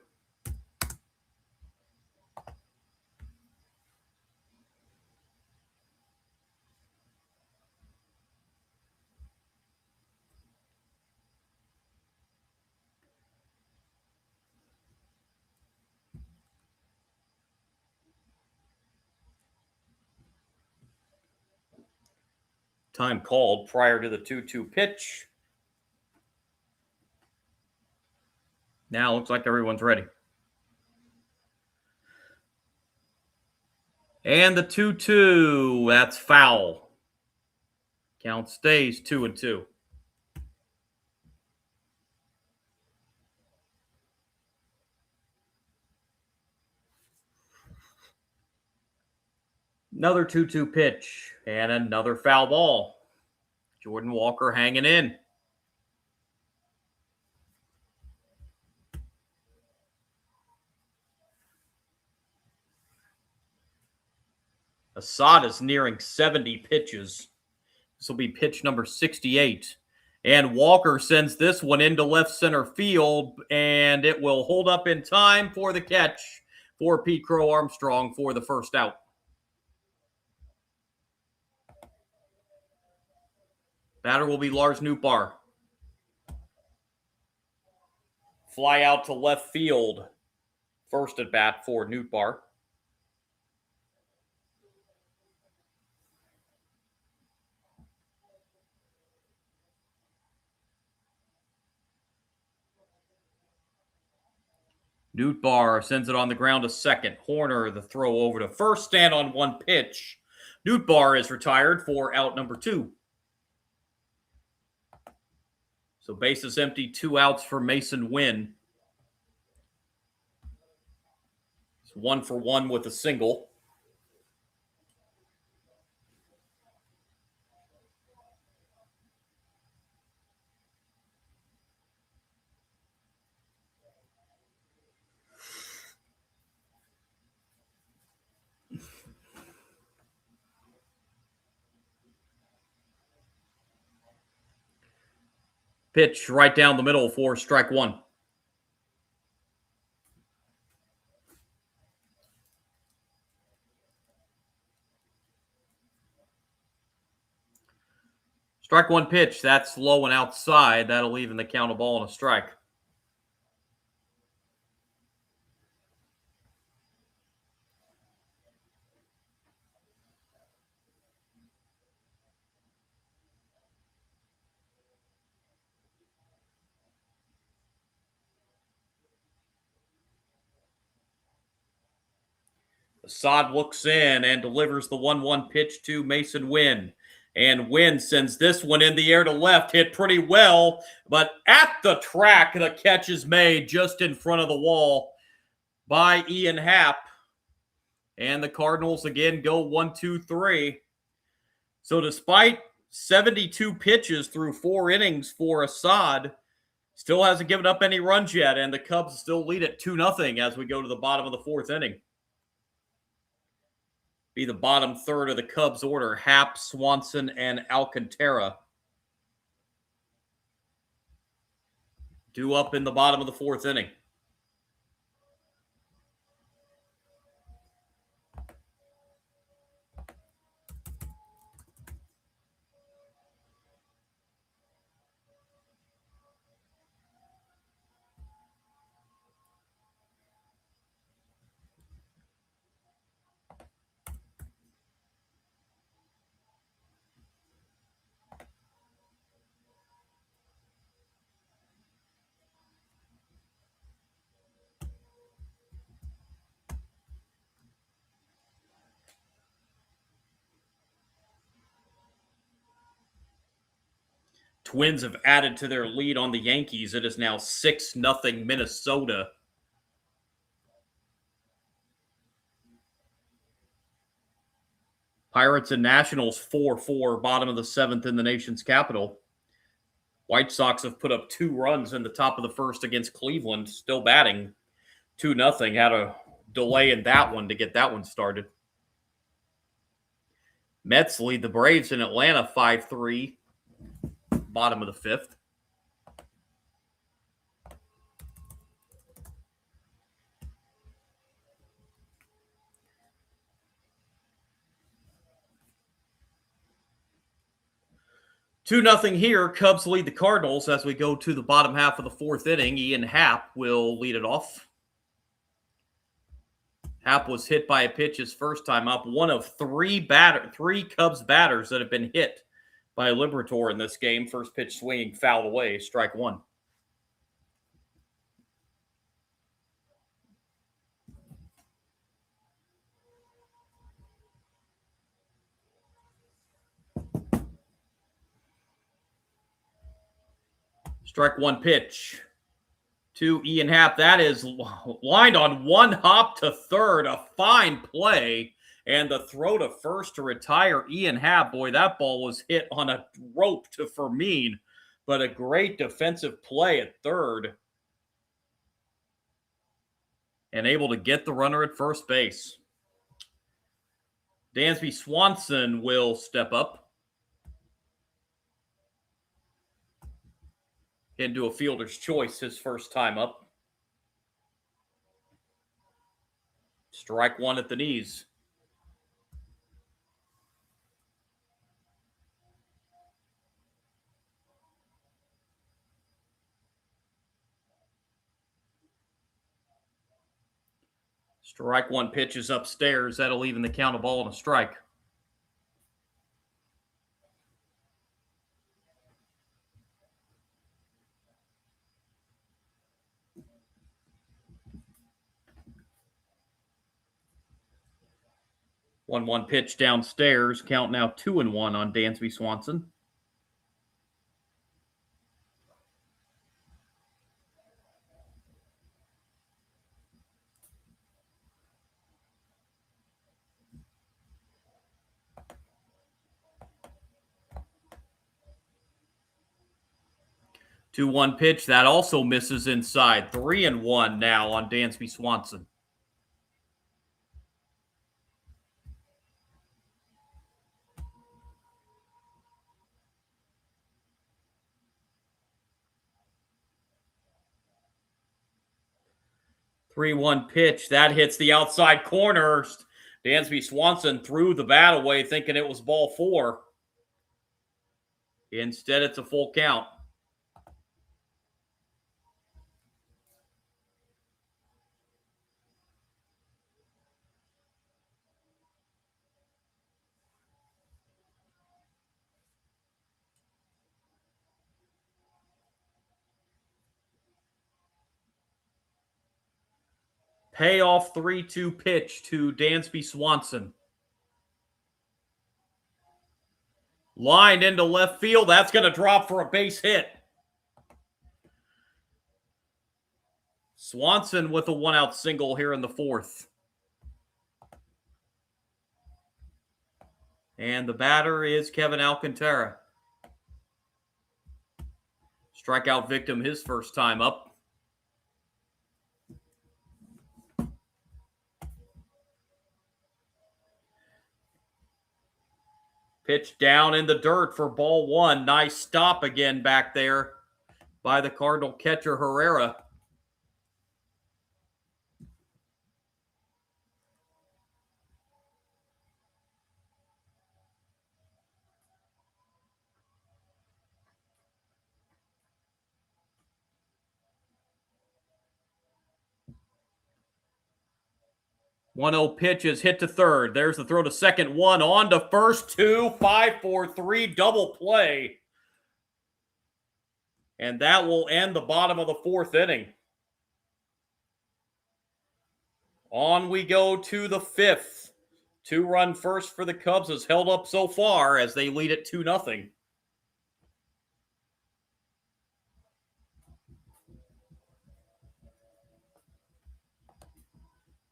Time called prior to the 2-2 pitch. Now looks like everyone's ready. And the 2-2, that's foul. Count stays 2-2. Another 2-2 pitch and another foul ball. Jordan Walker hanging in. Assad is nearing 70 pitches. This will be pitch number 68. And Walker sends this one into left center field, and it will hold up in time for the catch for Pete Crow Armstrong for the first out. Batter will be Lars Nootbaar. Fly out to left field. First at bat for Nootbaar. Nootbaar sends it on the ground to second. Horner, the throw over to first, stand on one pitch. Nootbaar is retired for out number 2. So bases empty, 2 outs for Mason Wynn. It's 1 for 1 with a single. Pitch right down the middle for strike one. Strike one pitch. That's low and outside. That'll even the count, a ball and a strike. Assad looks in and delivers the 1-1 pitch to Mason Wynn. And Wynn sends this one in the air to left, hit pretty well, but at the track, the catch is made just in front of the wall by Ian Happ. And the Cardinals again go 1-2-3. So despite 72 pitches through 4 innings for Assad, still hasn't given up any runs yet, and the Cubs still lead at 2-0 as we go to the bottom of the 4th inning. Be the bottom third of the Cubs order: Happ, Swanson, and Alcantara. Due up in the bottom of the 4th inning. Twins have added to their lead on the Yankees. It is now 6-0 Minnesota. Pirates and Nationals 4-4, bottom of the 7th in the nation's capital. White Sox have put up 2 runs in the top of the first against Cleveland, still batting 2-0. Had a delay in that one to get that one started. Mets lead the Braves in Atlanta 5-3, bottom of the 5th. Two nothing here. Cubs lead the Cardinals as we go to the bottom half of the 4th inning. Ian Happ will lead it off. Happ was hit by a pitch his first time up. One of 3 Cubs batters that have been hit by Liberatore in this game. First pitch swinging, fouled away, strike 1. Strike 1 pitch to Ian Happ. That is lined on one hop to third. A fine play. And the throw to first to retire Ian Happ. Boy, that ball was hit on a rope to Fermin. But a great defensive play at third. And able to get the runner at first base. Dansby Swanson will step up. Into a fielder's choice his first time up. Strike 1 at the knees. Strike 1 pitch is upstairs. That'll even the count of ball and a strike. One pitch downstairs. Count now 2-1 on Dansby Swanson. Two one pitch that also misses inside. 3-1 now on Dansby Swanson. Three-one pitch that hits the outside corner. Dansby Swanson threw the bat away, thinking it was ball 4. Instead, it's a full count. Payoff 3-2 pitch to Dansby Swanson. Lined into left field. That's going to drop for a base hit. Swanson with a 1-out single here in the 4th. And the batter is Kevin Alcantara. Strikeout victim his first time up. Pitch down in the dirt for ball 1. Nice stop again back there by the Cardinal catcher Herrera. One-zero pitch is hit to third. There's the throw to second. 1 on to first. 2, 5-4-3 double play. And that will end the bottom of the 4th inning. On we go to the 5th. 2-run first for the Cubs has held up so far as they lead at 2-0.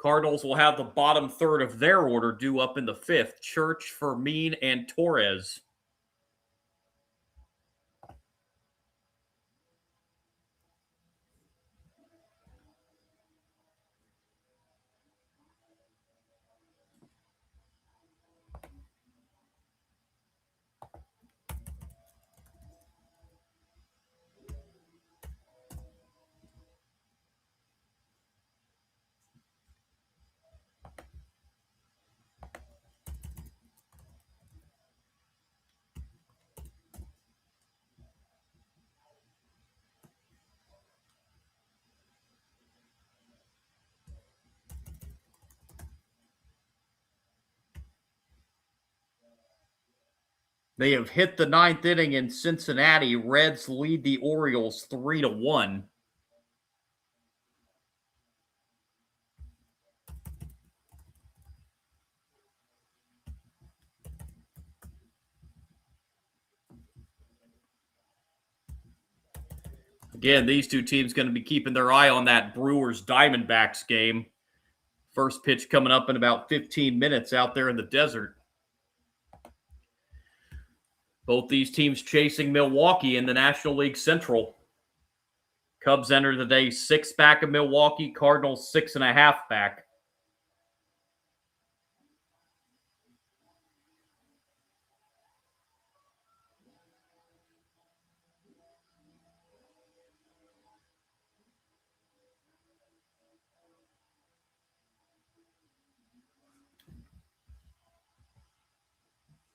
Cardinals will have the bottom third of their order due up in the fifth. Church, Fermin, and Torres. They have hit the ninth inning in Cincinnati. Reds lead the Orioles 3-1. Again, these two teams going to be keeping their eye on that Brewers-Diamondbacks game. First pitch coming up in about 15 minutes out there in the desert. Both these teams chasing Milwaukee in the National League Central. Cubs enter the day 6 back of Milwaukee, Cardinals 6.5 back.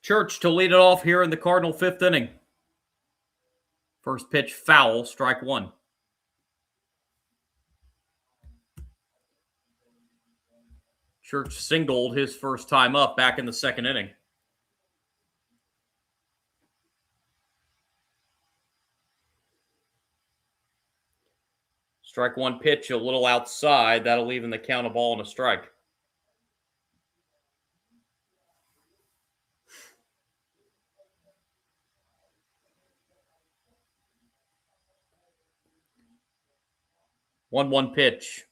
Church to lead it off here in the Cardinal fifth inning. First pitch foul, strike one. Church singled his first time up back in the second inning. Strike one pitch, a little outside. That'll even the count a ball and a strike. One pitch.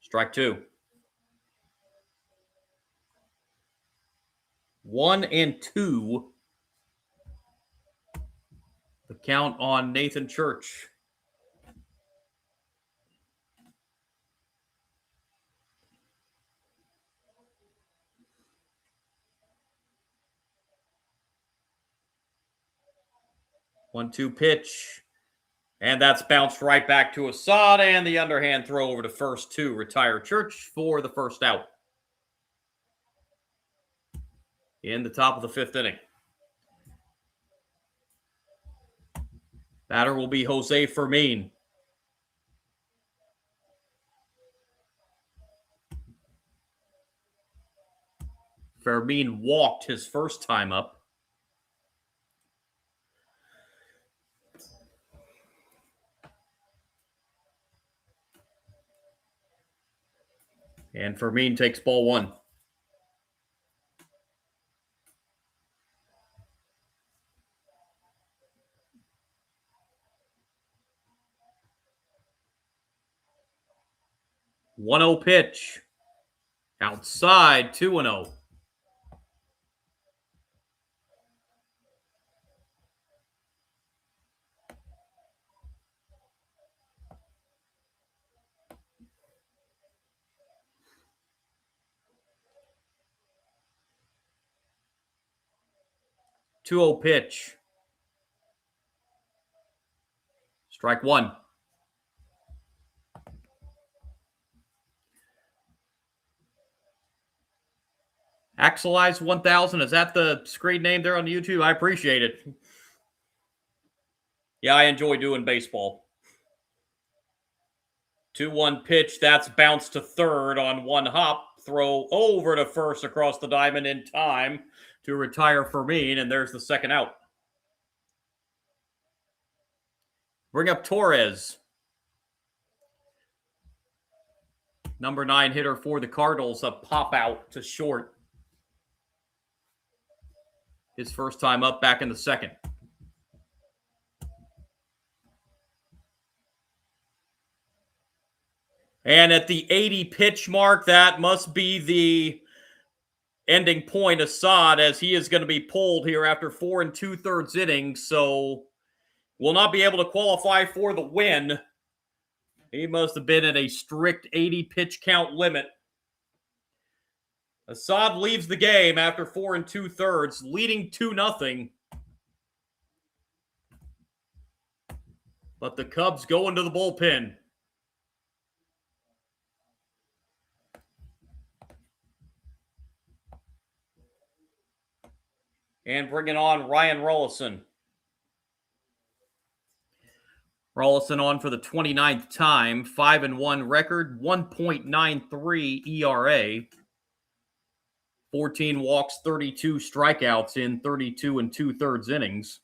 Strike two. 1-2. The count on Nathan Church. One-two pitch. And that's bounced right back to Assad, and the underhand throw over to first to retire Church for the first out. In the top of the fifth inning. Batter will be Jose Fermin. Fermin walked his first time up. And Fermin takes ball one. One-zero pitch. Outside, 2-0. Two-zero pitch. Strike one. Axelize 1000. Is that the screen name there on YouTube? I appreciate it. Yeah, I enjoy doing baseball. 2-1 pitch. That's bounced to third on one hop. Throw over to first across the diamond in time to retire Fermin, and there's the second out. Bring up Torres. Number 9 hitter for the Cardinals, a pop out to short. His first time up back in the second. And at the 80 pitch mark, that must be the ending point. Assad, as he is going to be pulled here after 4 2/3 innings, so will not be able to qualify for the win. He must have been at a strict 80 pitch count limit. Assad leaves the game after 4 2/3, leading 2-0. But the Cubs go into the bullpen. And bringing on Ryan Rollison. Rollison on for the 29th time, 5-1 record, 1.93 ERA, 14 walks, 32 strikeouts in 32 2/3 innings.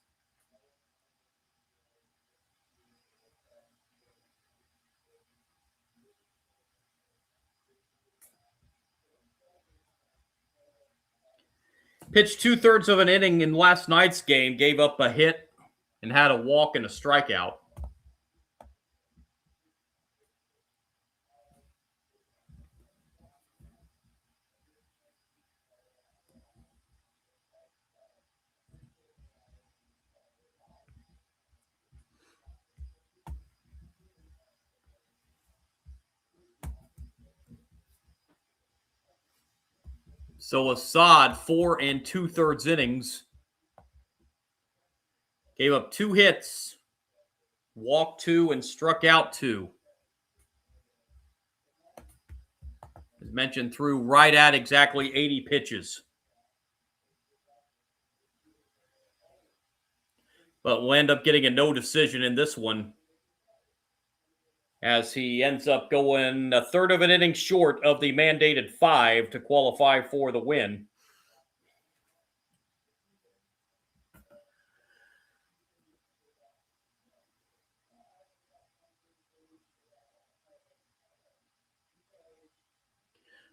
Pitched 2/3 of an inning in last night's game, gave up a hit and had a walk and a strikeout. So Assad, 4 2/3 innings, gave up 2 hits, walked 2, and struck out 2. As mentioned, threw right at exactly 80 pitches. But will end up getting a no decision in this one, as he ends up going a third of an inning short of the mandated 5 to qualify for the win.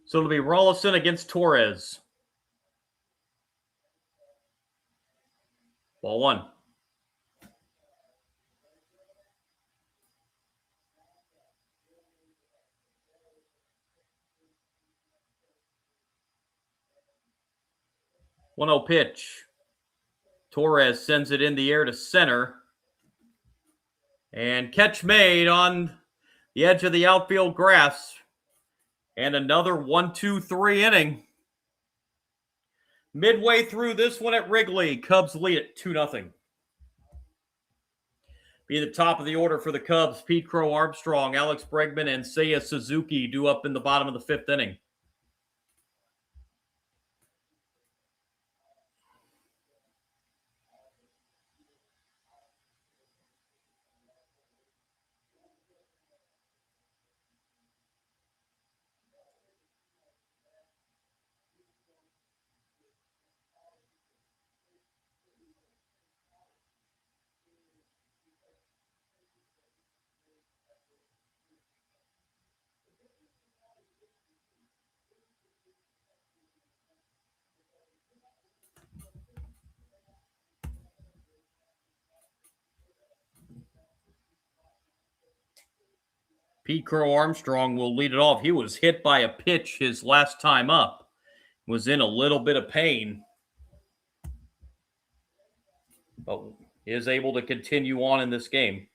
So it'll be Rollison against Torres. Ball 1. One 0 pitch. Torres sends it in the air to center. And catch made on the edge of the outfield grass. And another 1-2-3 inning. Midway through this one at Wrigley, Cubs lead it 2-0. Be the top of the order for the Cubs, Pete Crow Armstrong, Alex Bregman, and Seiya Suzuki due up in the bottom of the 5th inning. Pete Crow Armstrong will lead it off. He was hit by a pitch his last time up. Was in a little bit of pain, but is able to continue on in this game.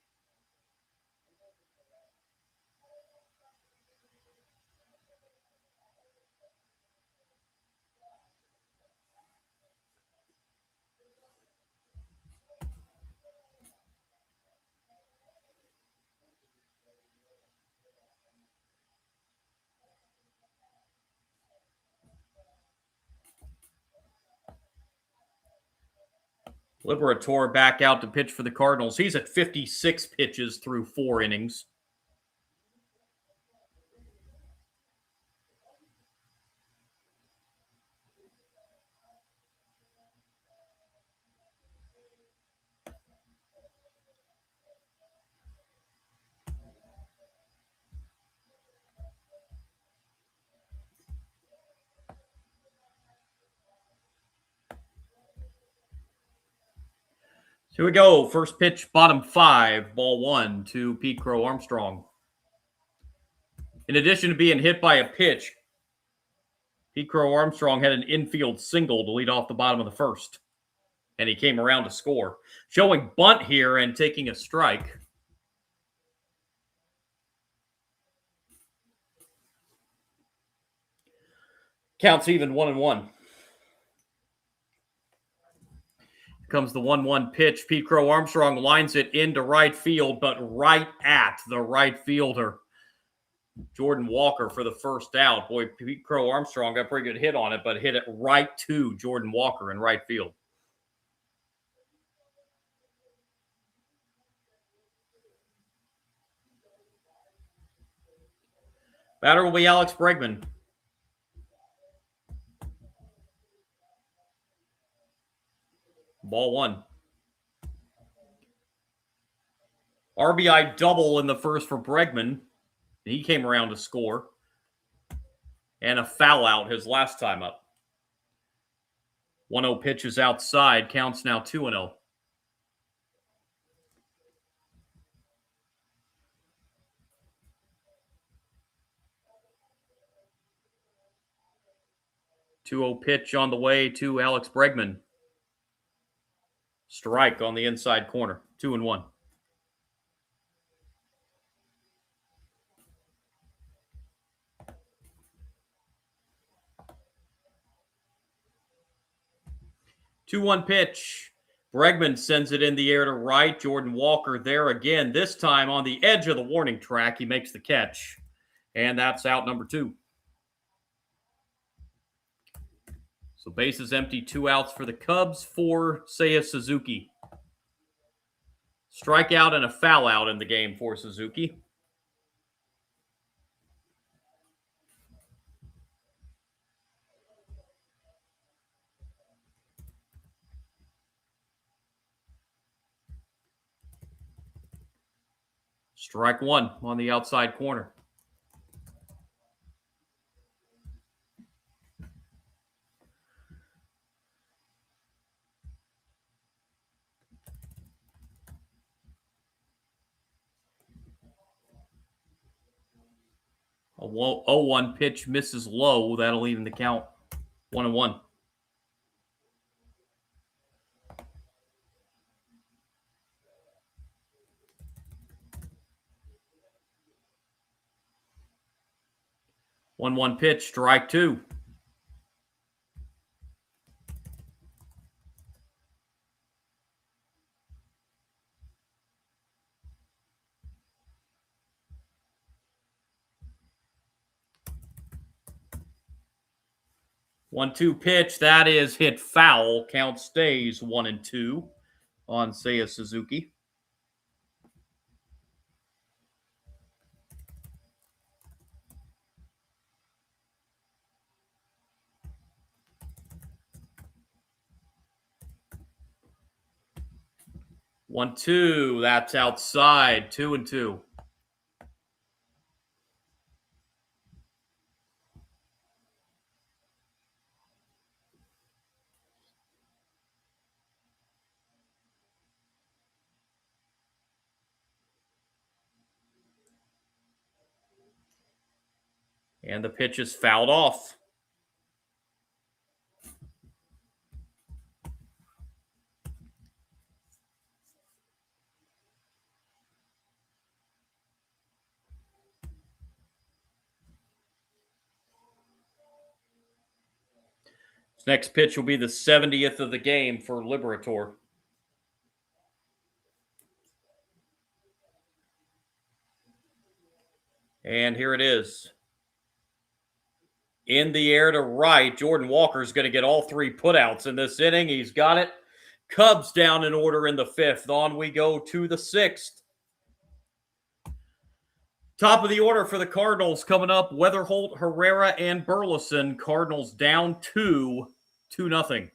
Liberator back out to pitch for the Cardinals. He's at 56 pitches through 4 innings. Here we go. First pitch, bottom 5, ball 1 to Pete Crow Armstrong. In addition to being hit by a pitch, Pete Crow Armstrong had an infield single to lead off the bottom of the first, and he came around to score. Showing bunt here and taking a strike. Counts even 1-1. Comes the 1-1 pitch. Pete Crow Armstrong lines it into right field, but right at the right fielder, Jordan Walker, for the first out. Boy, Pete Crow Armstrong got a pretty good hit on it, but hit it right to Jordan Walker in right field. Batter will be Alex Bregman. Ball one. RBI double in the first for Bregman. He came around to score. And a foul out his last time up. 1-0 pitch is outside. Counts now 2-0. Two-0 pitch on the way to Alex Bregman. Strike on the inside corner. 2-1. Two-one pitch. Bregman sends it in the air to right. Jordan Walker there again. This time on the edge of the warning track. He makes the catch. And that's out number 2. So bases empty, 2 outs for the Cubs for Seiya Suzuki. Strikeout and a foul out in the game for Suzuki. Strike one on the outside corner. A 0-1 pitch misses low. That'll even the count. 1-1. One pitch, strike 2. One-two pitch, that is hit foul. Count stays 1-2 on Seiya Suzuki. One-two, that's outside. 2-2. And the pitch is fouled off. This next pitch will be the 70th of the game for Liberator. And here it is. In the air to right, Jordan Walker's going to get all 3 putouts in this inning. He's got it. Cubs down in order in the 5th. On we go to the 6th. Top of the order for the Cardinals coming up, Weatherholt, Herrera, and Burleson. Cardinals down 2-0.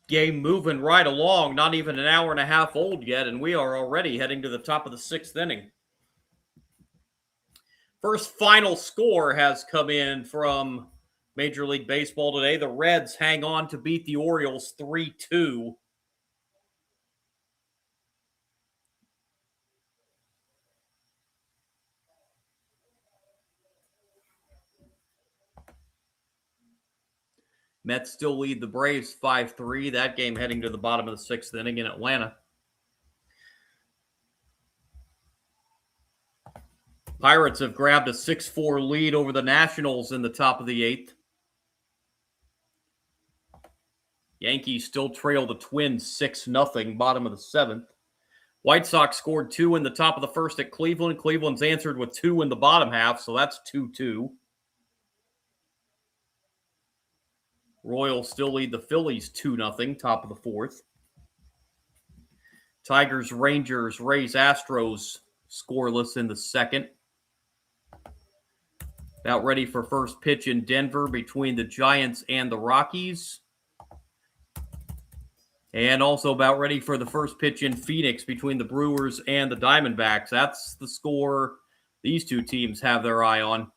Game moving right along, not even an hour and a half old yet, and we are already heading to the top of the 6th inning. First final score has come in from Major League Baseball today. The Reds hang on to beat the Orioles 3-2. Mets still lead the Braves 5-3. That game heading to the bottom of the sixth inning in Atlanta. Pirates have grabbed a 6-4 lead over the Nationals in the top of the eighth. Yankees still trail the Twins 6-0, bottom of the seventh. White Sox scored 2 in the top of the first at Cleveland. Cleveland's answered with 2 in the bottom half, so that's 2-2. Royals still lead the Phillies 2-0, top of the fourth. Tigers, Rangers, Rays, Astros scoreless in the second. About ready for first pitch in Denver between the Giants and the Rockies. And also about ready for the first pitch in Phoenix between the Brewers and the Diamondbacks. That's the score these two teams have their eye on.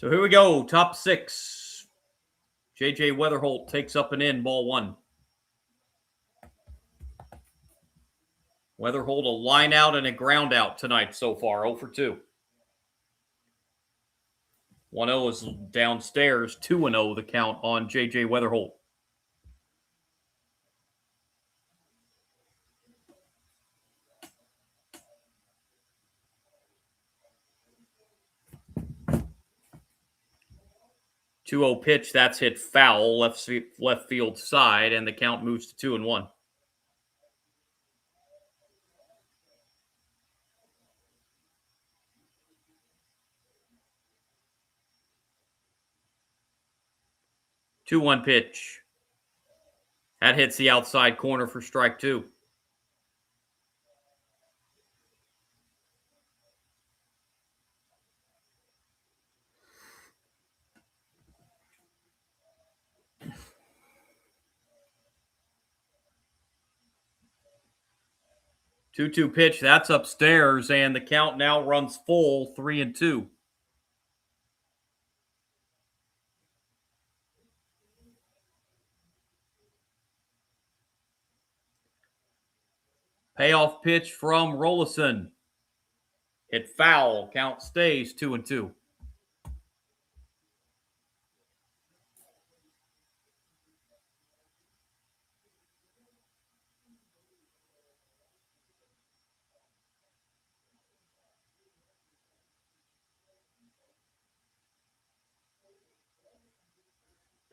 So here we go, top six. J.J. Weatherholt takes up and in, ball one. Weatherholt a line out and a ground out tonight so far, 0 for 2. 1-0 is downstairs, 2-0 the count on J.J. Weatherholt. Two-0 pitch, that's hit foul, left field side, and the count moves to 2-1. Two-one pitch. That hits the outside corner for strike 2. Two-two pitch, that's upstairs, and the count now runs full, 3-2. Payoff pitch from Rollison. Hit foul, count stays 2-2.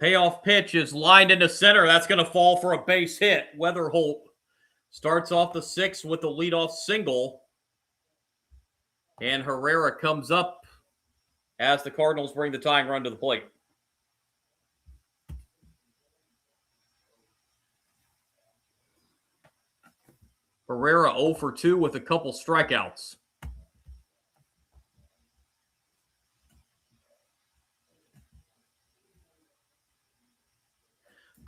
Payoff pitch is lined into center. That's going to fall for a base hit. Weatherholt starts off the sixth with a leadoff single. And Herrera comes up as the Cardinals bring the tying run to the plate. Herrera 0 for 2 with a couple strikeouts.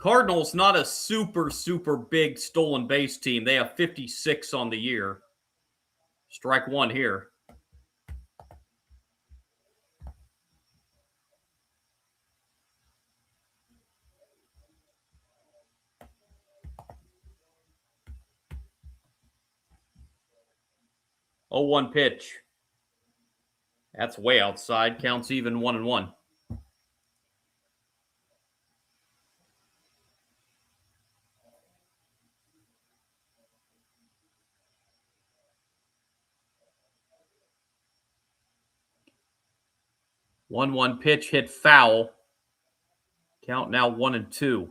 Cardinals, not a super big stolen base team. They have 56 on the year. Strike one here. Oh, 1 pitch. That's way outside. Counts even 1-1. One pitch hit foul. Count now 1-2.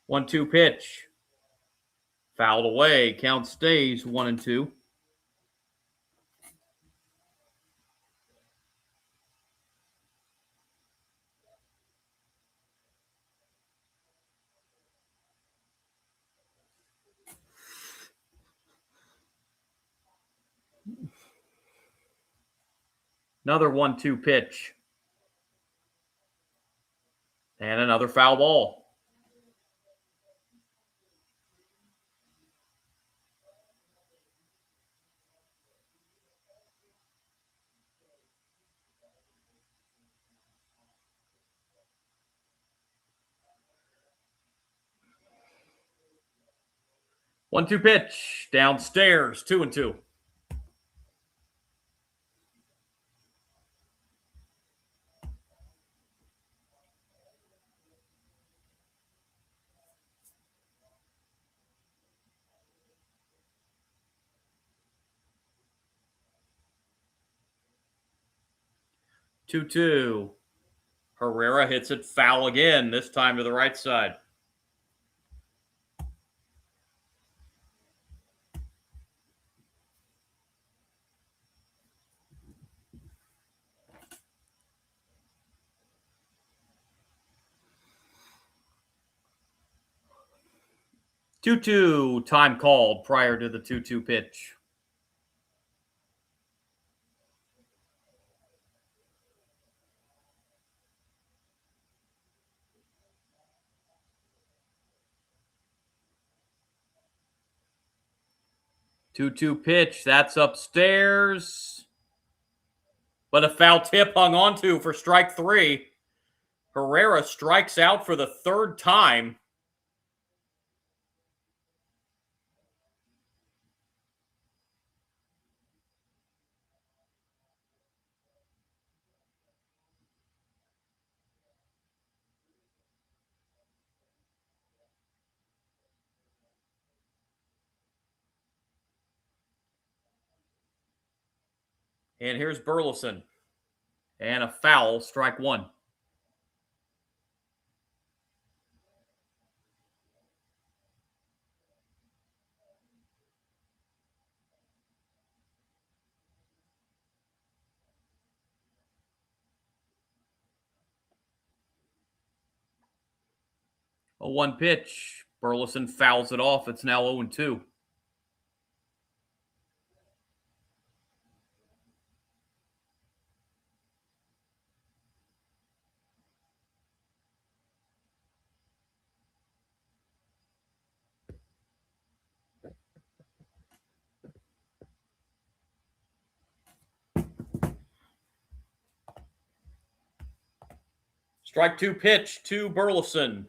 1-2 pitch. Fouled away. Count stays 1-2. Another 1-2 pitch. And another foul ball. One-two pitch. Downstairs. 2-2. Two-two. Herrera hits it foul again, this time to the right side. Two-two. Time called prior to the 2-2 pitch. Two-two pitch. That's upstairs. But a foul tip hung onto for strike 3. Herrera strikes out for the third time. And here's Burleson. And a foul, strike 1. A 1 pitch. Burleson fouls it off. It's now 0-2. Strike 2 pitch to Burleson.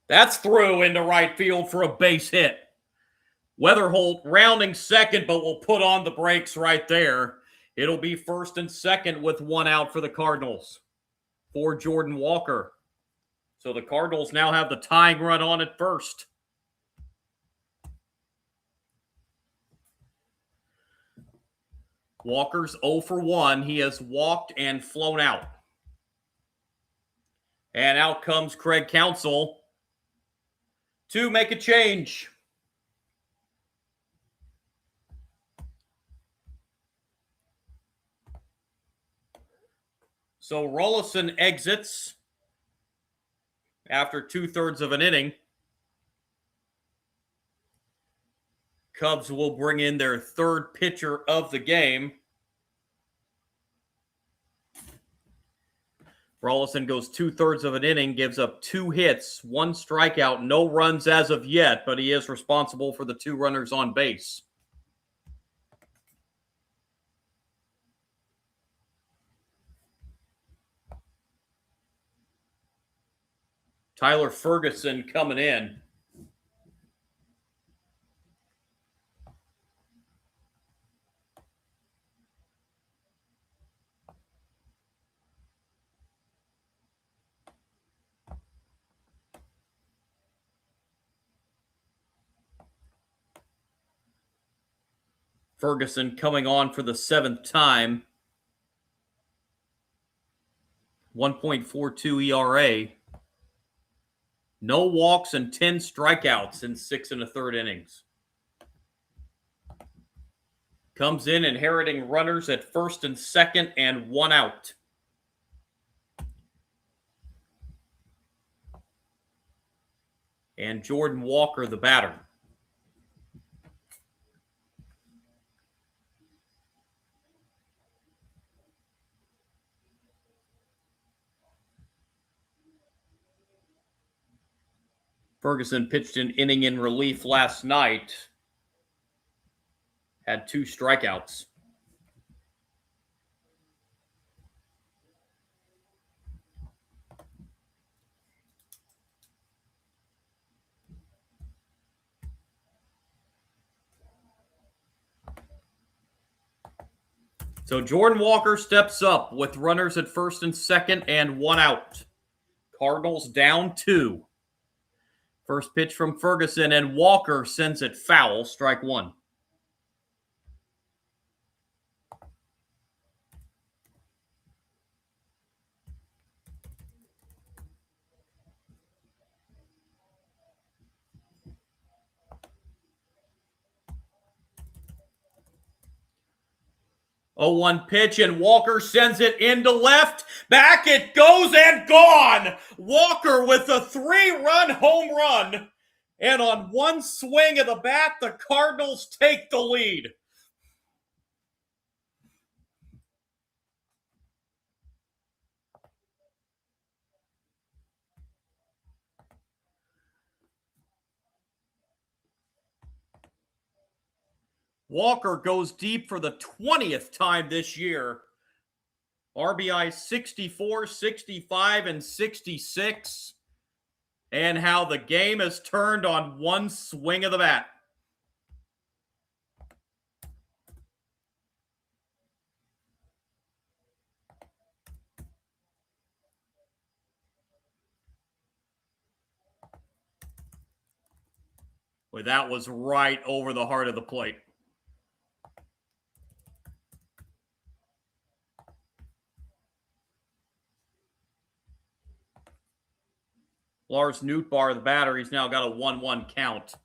That's through into right field for a base hit. Weatherholt rounding second, but will put on the brakes right there. It'll be first and second with 1 out for the Cardinals for Jordan Walker. So the Cardinals now have the tying run on at first. Walker's 0 for 1. He has walked and flown out. And out comes Craig Counsell to make a change. So Rollison exits after 2/3 of an inning. Cubs will bring in their third pitcher of the game. Rollison goes 2/3 of an inning, gives up 2 hits, 1 strikeout, no runs as of yet, but he is responsible for the 2 runners on base. Tyler Ferguson coming in. Ferguson coming on for the 7th time. 1.42 ERA. No walks and 10 strikeouts in 6 1/3 innings. Comes in inheriting runners at first and second and 1 out. And Jordan Walker, the batter. Ferguson pitched an inning in relief last night. Had 2 strikeouts. So Jordan Walker steps up with runners at first and second and 1 out. Cardinals down 2. First pitch from Ferguson, and Walker sends it foul, strike 1. Oh, 1 pitch, and Walker sends it into left. Back it goes and gone. Walker with a 3-run home run. And on 1 swing of the bat, the Cardinals take the lead. Walker goes deep for the 20th time this year. RBI 64, 65, and 66. And how the game has turned on 1 swing of the bat. Well, that was right over the heart of the plate. Lars Nootbaar, the batter, he's now got a 1-1 count.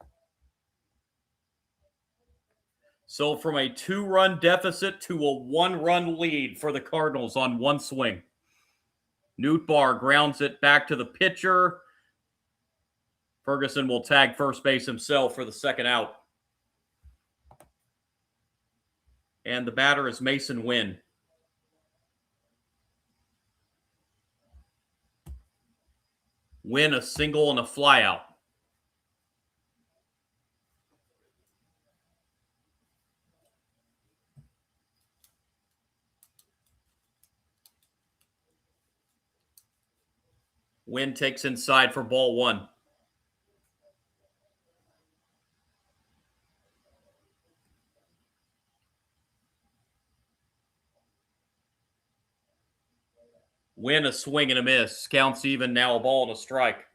So from a 2-run deficit to a 1-run lead for the Cardinals on 1 swing. Nootbaar grounds it back to the pitcher. Ferguson will tag first base himself for the 2nd out. And the batter is Mason Wynn. Win a single and a flyout. Wynn takes inside for ball 1. Win a swing and a miss. Counts even, now a ball and a strike.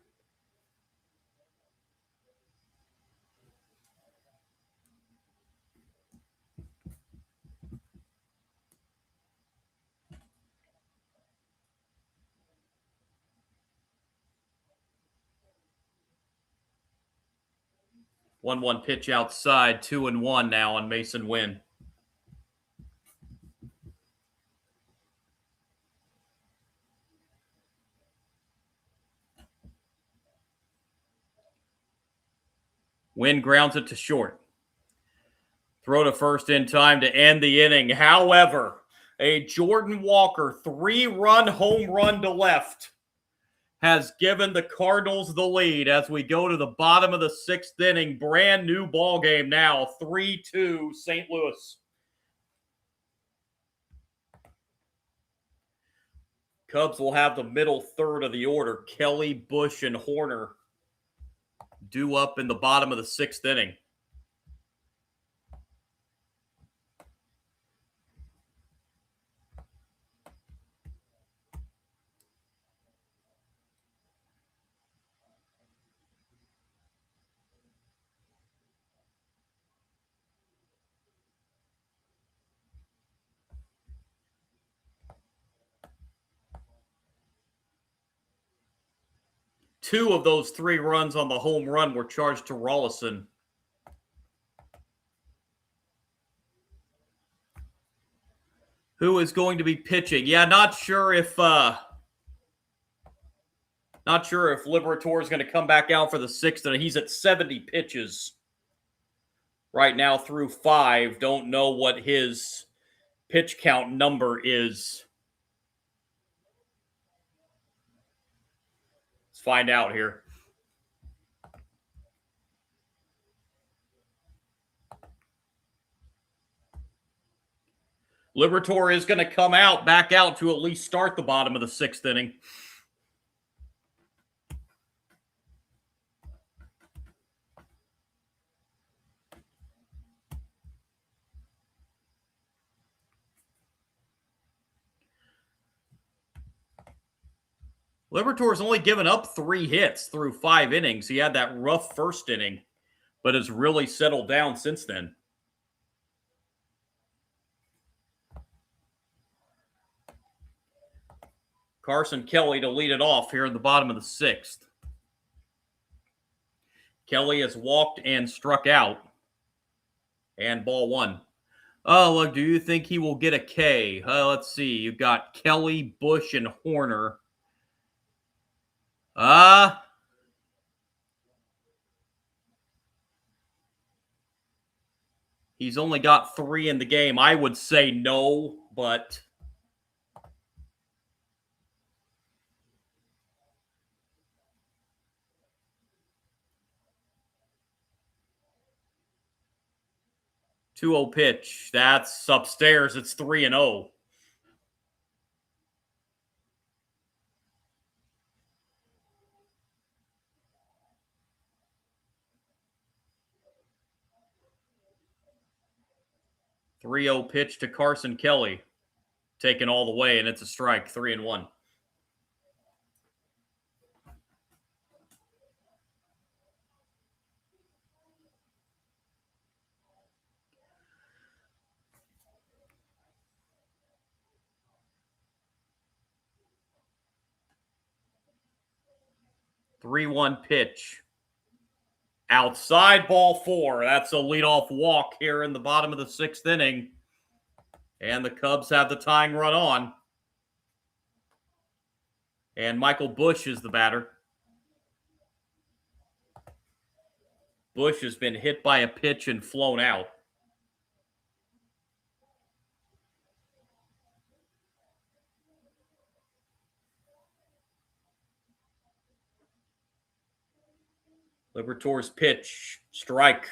One pitch outside, 2-1 now on Mason Wynn. Wynn grounds it to short. Throw to first in time to end the inning. However, a Jordan Walker 3-run home run to left has given the Cardinals the lead as we go to the bottom of the 6th inning. Brand new ball game now, 3-2 St. Louis. Cubs will have the middle third of the order. Kelly, Bush, and Horner due up in the bottom of the 6th inning. 2 of those 3 runs on the home run were charged to Rollison. Who is going to be pitching? Yeah, not sure if Liberatore is going to come back out for the 6th inning. He's at 70 pitches right now through 5. Don't know what his pitch count number is. Let's find out here. Liberatore is going to come back out to at least start the bottom of the 6th inning. Liberatore's only given up 3 hits through 5 innings. He had that rough first inning, but has really settled down since then. Carson Kelly to lead it off here in the bottom of the 6th. Kelly has walked and struck out. And ball 1. Oh, look, do you think he will get a K? Let's see. You've got Kelly, Bush, and Horner. He's only got 3 in the game. I would say no, but .20 pitch. That's upstairs. It's 3-0. .30 pitch to Carson Kelly. Taken all the way, and it's a strike. 3-1. .31 pitch. Outside, ball 4. That's a leadoff walk here in the bottom of the 6th inning. And the Cubs have the tying run on. And Michael Bush is the batter. Bush has been hit by a pitch and flown out. Liberatore's pitch, strike.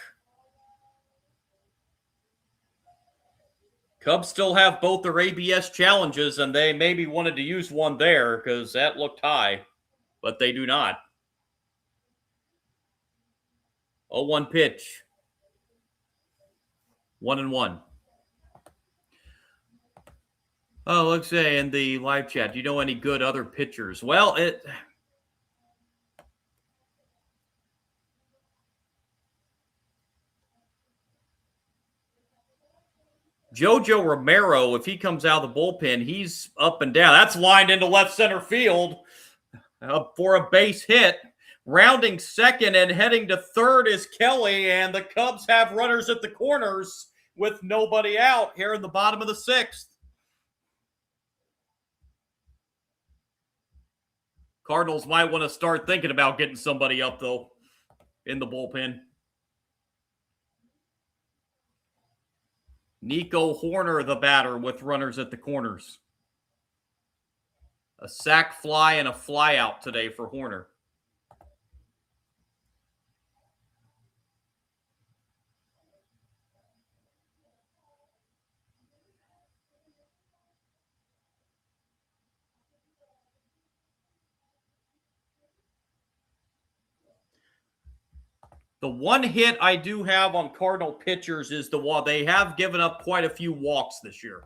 Cubs still have both their ABS challenges, and they maybe wanted to use one there because that looked high, but they do not. 0-1 pitch. 1-1. Oh, let's say in the live chat, do you know any good other pitchers? Well, Jojo Romero, if he comes out of the bullpen, he's up and down. That's lined into left center field for a base hit. Rounding second and heading to third is Kelly, and the Cubs have runners at the corners with nobody out here in the bottom of the 6th. Cardinals might want to start thinking about getting somebody up, though, in the bullpen. Nico Horner, the batter, with runners at the corners. A sac fly and a fly out today for Horner. The one hit I do have on Cardinal pitchers is the wall. They have given up quite a few walks this year.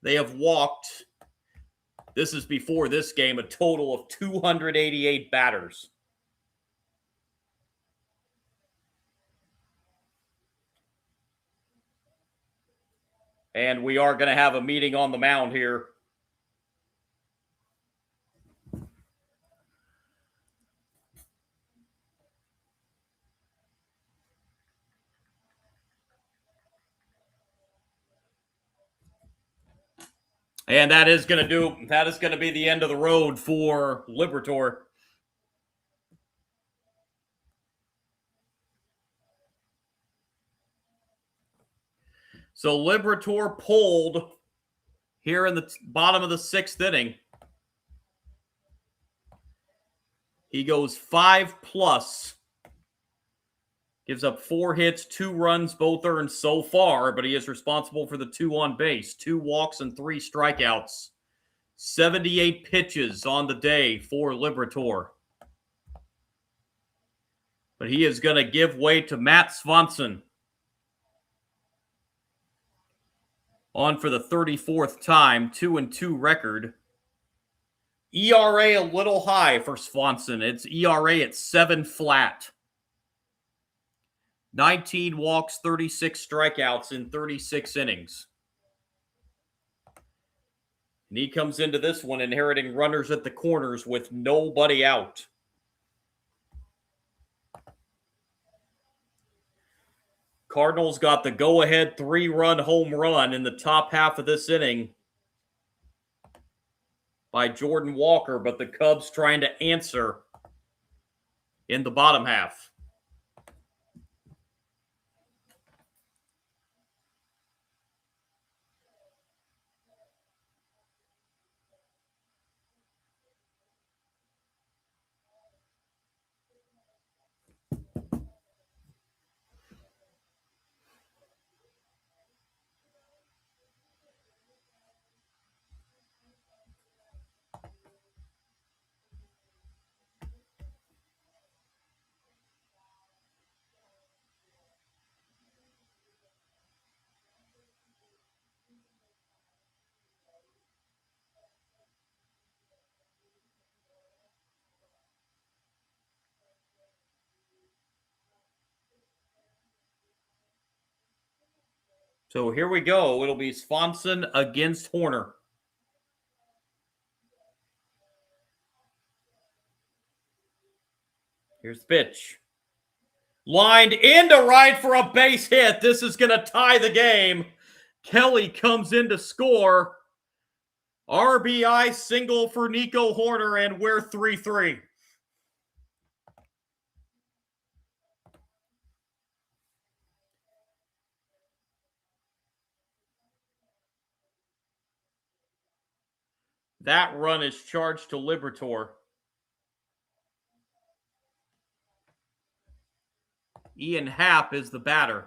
They have walked, this is before this game, a total of 288 batters. And we are going to have a meeting on the mound here. And that is going to be the end of the road for Liberatore. So Liberatore pulled here in the bottom of the 6th inning. He goes 5+, gives up 4 hits, 2 runs, both earned so far, but he is responsible for the 2 on base, 2 walks, and 3 strikeouts. 78 pitches on the day for Liberatore. But he is going to give way to Matt Swanson. On for the 34th time, 2-2 record. ERA a little high for Swanson. It's ERA at 7 flat. 19 walks, 36 strikeouts in 36 innings. And he comes into this one inheriting runners at the corners with nobody out. Cardinals got the go-ahead 3-run home run in the top half of this inning by Jordan Walker, but the Cubs trying to answer in the bottom half. So here we go. It'll be Swanson against Horner. Here's the pitch. Lined into right for a base hit. This is going to tie the game. Kelly comes in to score. RBI single for Nico Horner, and we're 3-3. That run is charged to Liberatore. Ian Happ is the batter.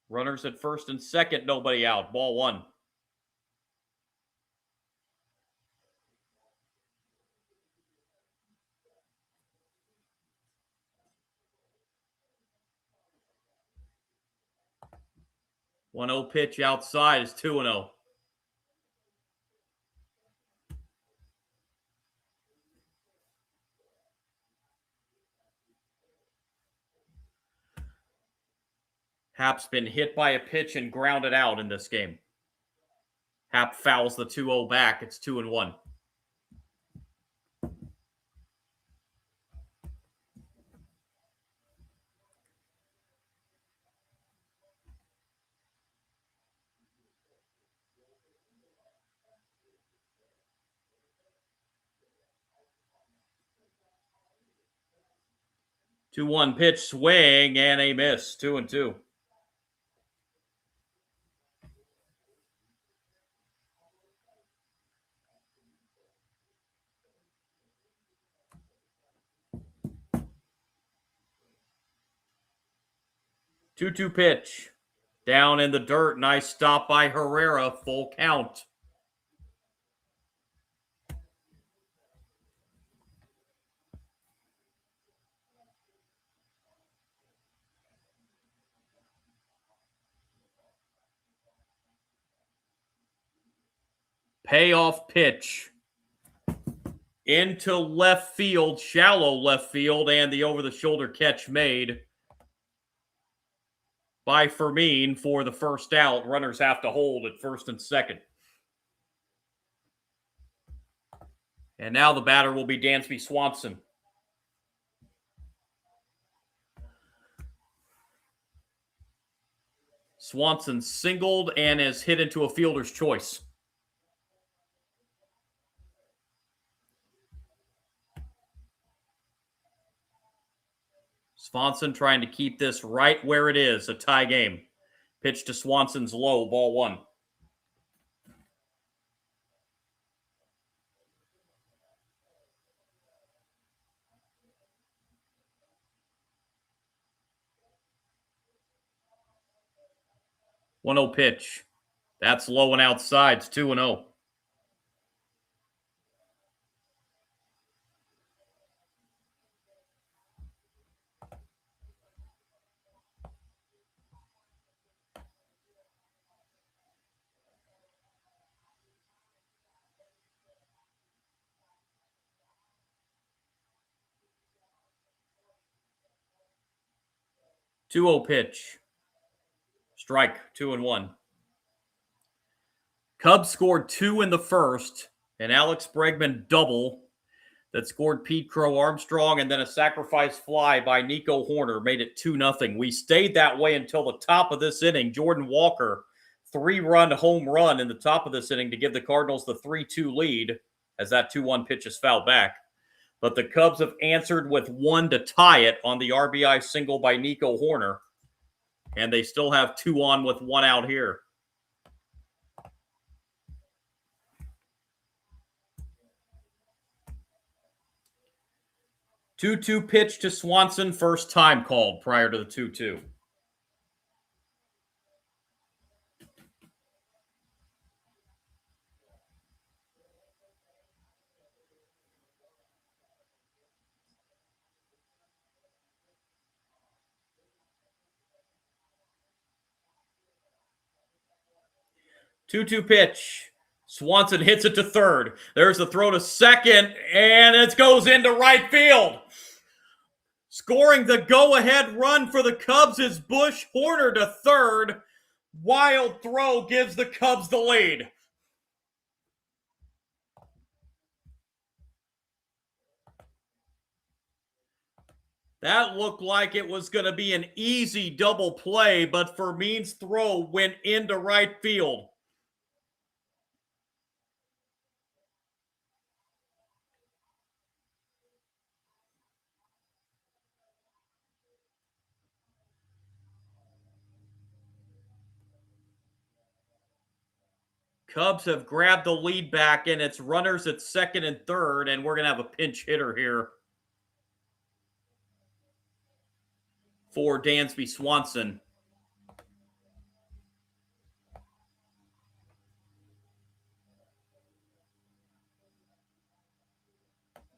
Runners at first and second, nobody out. Ball 1. One 0 pitch outside is 2-0. Happ's been hit by a pitch and grounded out in this game. Happ fouls the 2-0 back. It's 2-1. Two-one pitch swing and a miss. 2-2. Two-two pitch. Down in the dirt. Nice stop by Herrera. Full count. Payoff pitch. Into left field. Shallow left field. And the over-the-shoulder catch made by Fermin for the first out. Runners have to hold at first and second. And now the batter will be Dansby Swanson. Swanson singled and is hit into a fielder's choice. Swanson trying to keep this right where it is, a tie game. Pitch to Swanson's low, ball one. One 0 pitch. That's low and outside. It's 2-0. Two 0 pitch. Strike, 2-1. Cubs scored 2 in the first, an Alex Bregman double that scored Pete Crow Armstrong, and then a sacrifice fly by Nico Hoerner made it 2-0. We stayed that way until the top of this inning. Jordan Walker, 3-run home run in the top of this inning to give the Cardinals the 3-2 lead as that 2-1 pitch is fouled back. But the Cubs have answered with one to tie it on the RBI single by Nico Hoerner, and they still have 2 on with 1 out here. 2-2 pitch to Swanson, first time called prior to the 2-2. Two-two pitch. Swanson hits it to third. There's the throw to second, and it goes into right field. Scoring the go-ahead run for the Cubs is Bush. Hoerner to third. Wild throw gives the Cubs the lead. That looked like it was going to be an easy double play, but Fermin's throw went into right field. Cubs have grabbed the lead back, and it's runners at second and third, and we're going to have a pinch hitter here for Dansby Swanson.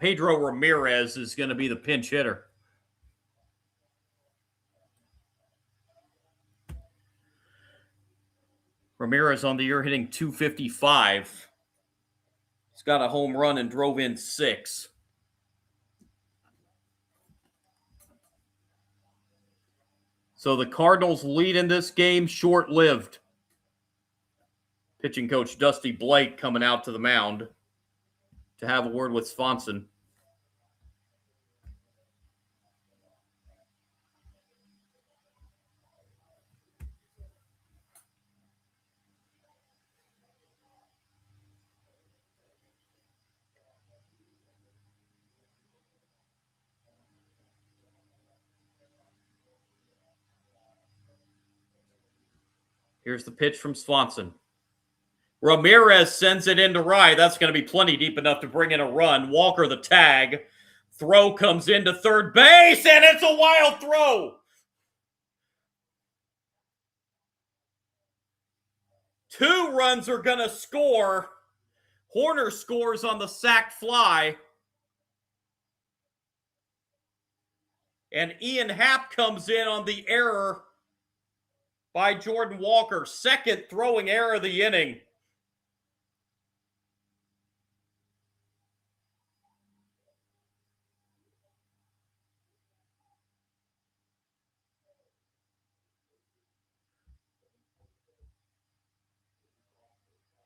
Pedro Ramirez is going to be the pinch hitter. Ramirez on the year hitting .255. He's got a home run and drove in 6. So the Cardinals' lead in this game, short-lived. Pitching coach Dusty Blake coming out to the mound to have a word with Swanson. Here's the pitch from Swanson. Ramirez sends it into right. That's going to be plenty deep enough to bring in a run. Walker the tag. Throw comes into third base, and it's a wild throw. 2 runs are going to score. Hoerner scores on the sac fly. And Ian Happ comes in on the error by Jordan Walker. Second throwing error of the inning.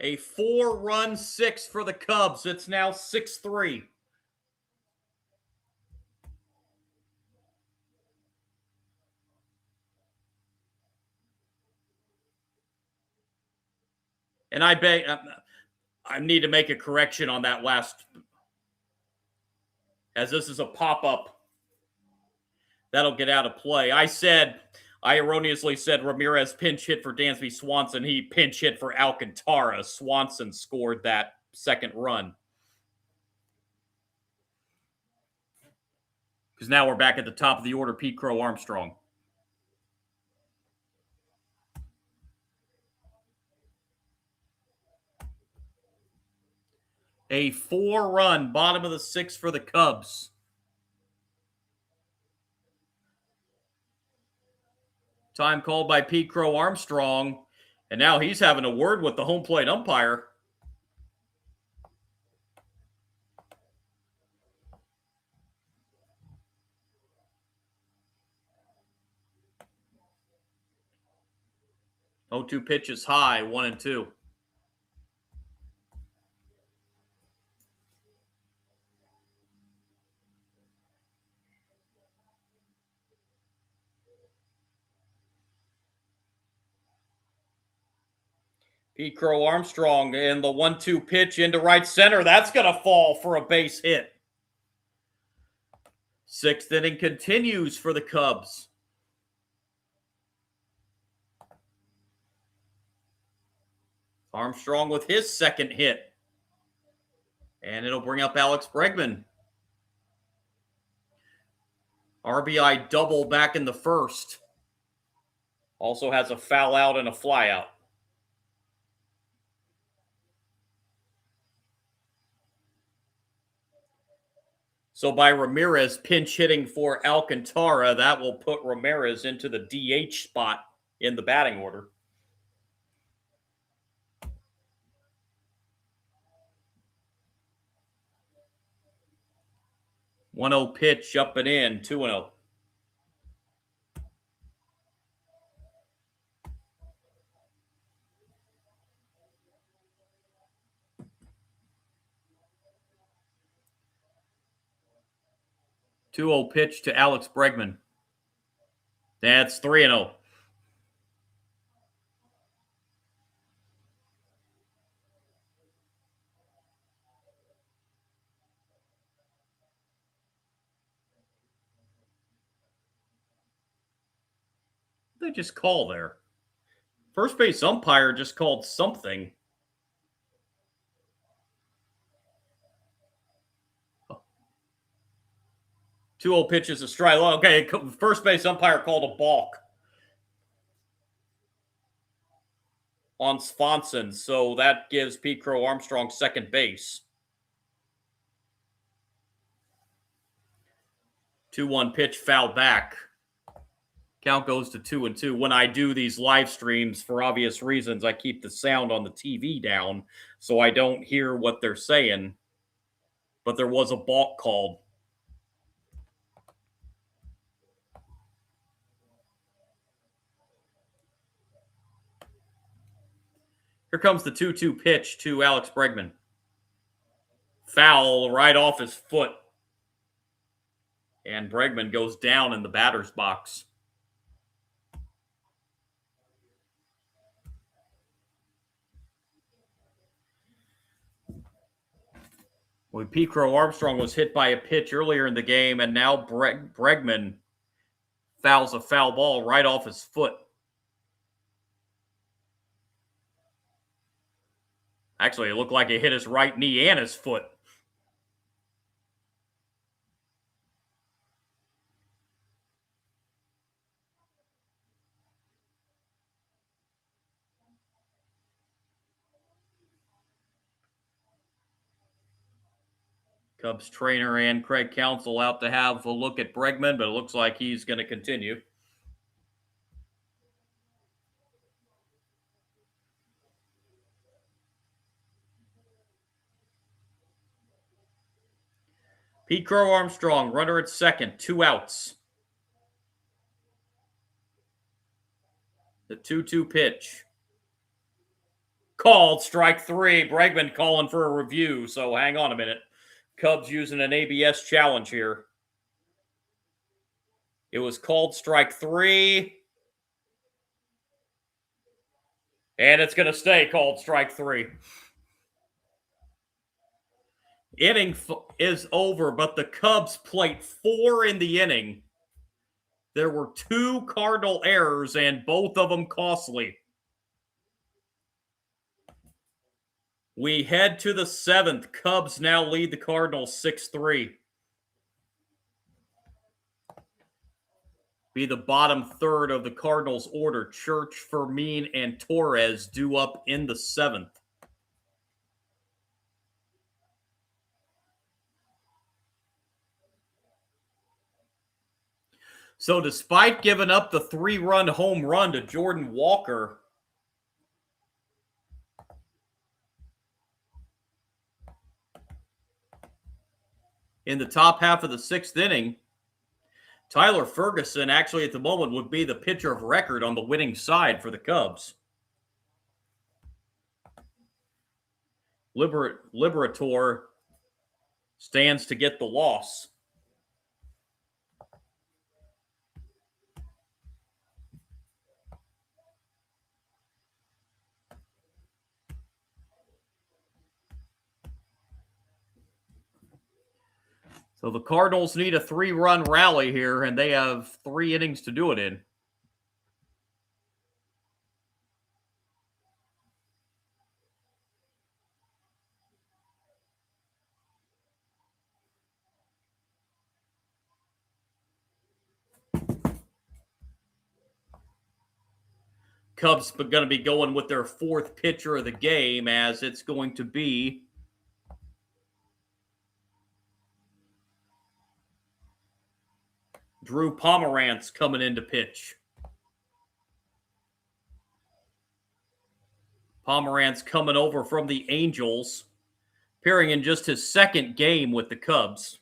A 4-run 6 for the Cubs. It's now 6-3. And I need to make a correction on that last, as this is a pop-up that'll get out of play. I erroneously said Ramirez pinch hit for Dansby Swanson. He pinch hit for Alcantara. Swanson scored that second run. Because now we're back at the top of the order, Pete Crow Armstrong. A 4-run, bottom of the 6th for the Cubs. Time called by Pete Crow Armstrong, and now he's having a word with the home plate umpire. Oh, 2 pitches high, 1-2. Pete Crow Armstrong in the 1-2 pitch into right center. That's going to fall for a base hit. 6th inning continues for the Cubs. Armstrong with his second hit. And it'll bring up Alex Bregman. RBI double back in the first. Also has a foul out and a fly out. So by Ramirez pinch hitting for Alcantara, that will put Ramirez into the DH spot in the batting order. One-zero pitch up and in, 2-0. Two-zero pitch to Alex Bregman. That's 3-0. They just call there. First base umpire just called something. Two-zero pitch is a strike. Okay, first base umpire called a balk on Swanson, so that gives Pete Crow Armstrong second base. 2-1 pitch, foul back. Count goes to 2-2. When I do these live streams, for obvious reasons, I keep the sound on the TV down so I don't hear what they're saying. But there was a balk called. Here comes the 2-2 pitch to Alex Bregman. Foul right off his foot. And Bregman goes down in the batter's box. Well, Pete Crow Armstrong was hit by a pitch earlier in the game, and now Bregman fouls a foul ball right off his foot. Actually, it looked like it hit his right knee and his foot. Cubs trainer and Craig Counsell out to have a look at Bregman, but it looks like he's going to continue. Pete Crow Armstrong, runner at second, 2 outs. The 2-2 pitch. Called, strike 3. Bregman calling for a review, so hang on a minute. Cubs using an ABS challenge here. It was called strike 3. And it's going to stay called strike 3. Inning is over, but the Cubs played 4 in the inning. There were 2 Cardinal errors, and both of them costly. We head to the 7th. Cubs now lead the Cardinals 6-3. Be the bottom third of the Cardinals' order. Church, Fermin, and Torres due up in the 7th. So despite giving up the 3-run home run to Jordan Walker, in the top half of the 6th inning, Tyler Ferguson actually at the moment would be the pitcher of record on the winning side for the Cubs. Liberator stands to get the loss. So the Cardinals need a 3-run rally here, and they have 3 innings to do it in. Cubs are going to be going with their 4th pitcher of the game, as it's going to be Drew Pomerantz coming in to pitch. Pomerantz coming over from the Angels, appearing in just his 2nd game with the Cubs.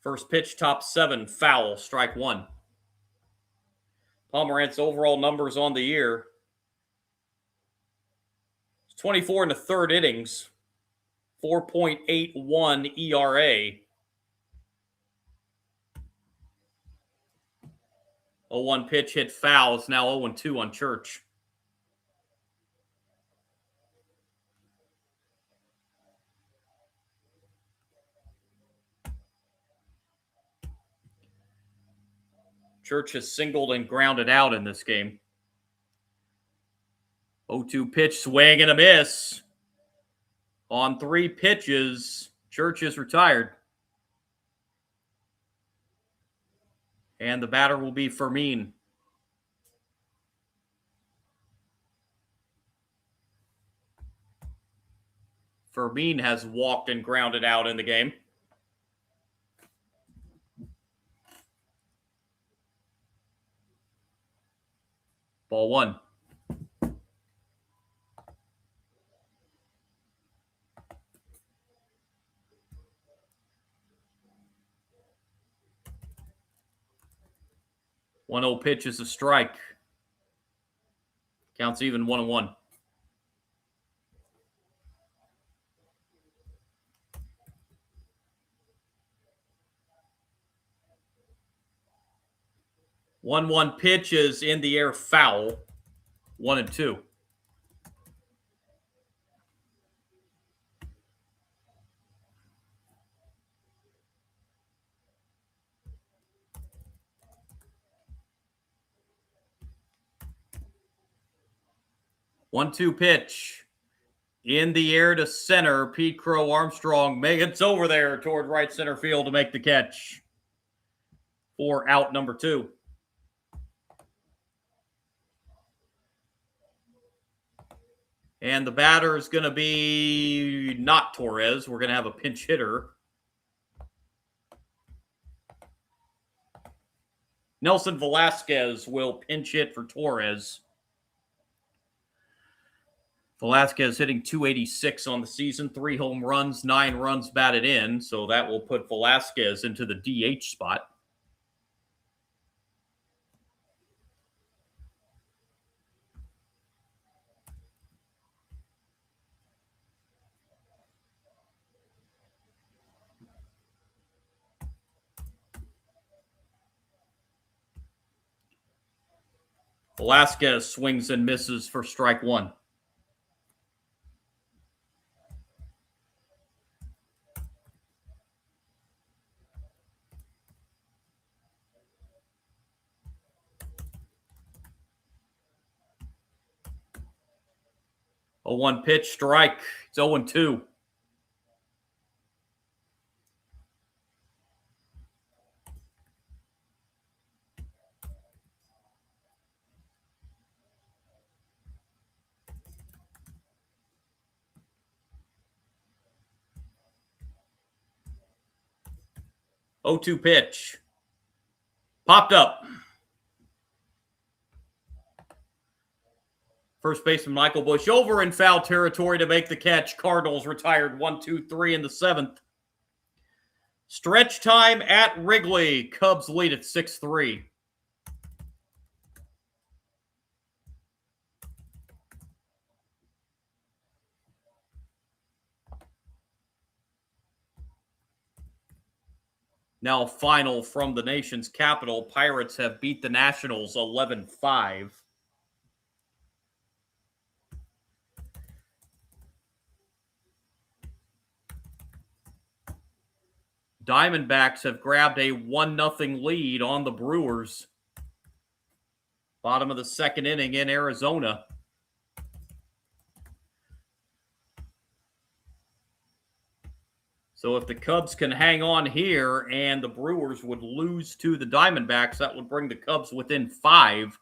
First pitch, top 7, foul, strike 1. Pomerantz overall numbers on the year: 24 in the 3rd innings, 4.81 ERA. 0-1 pitch hit foul. It's now 0-2 on Church. Church has singled and grounded out in this game. 0-2 pitch, swing and a miss. On 3 pitches, Church is retired. And the batter will be Fermin. Fermin has walked and grounded out in the game. Ball 1. One 0 pitch is a strike. Counts even 1-1. One pitch is in the air, foul. 1-2. One-two pitch in the air to center. Pete Crow Armstrong it's over there toward right center field to make the catch for out number 2. And the batter is going to be not Torres. We're going to have a pinch hitter. Nelson Velasquez will pinch hit for Torres. Velasquez hitting .286 on the season, 3 home runs, 9 runs batted in. So that will put Velasquez into the DH spot. Velasquez swings and misses for strike one. A 1 pitch strike. It's 0-2. Oh, 2 pitch. Popped up. First baseman Michael Busch over in foul territory to make the catch. Cardinals retired 1-2-3 in the 7th. Stretch time at Wrigley. Cubs lead at 6-3. Now final from the nation's capital. Pirates have beat the Nationals 11-5. Diamondbacks have grabbed a 1-0 lead on the Brewers. Bottom of the 2nd inning in Arizona. So if the Cubs can hang on here and the Brewers would lose to the Diamondbacks, that would bring the Cubs within 5.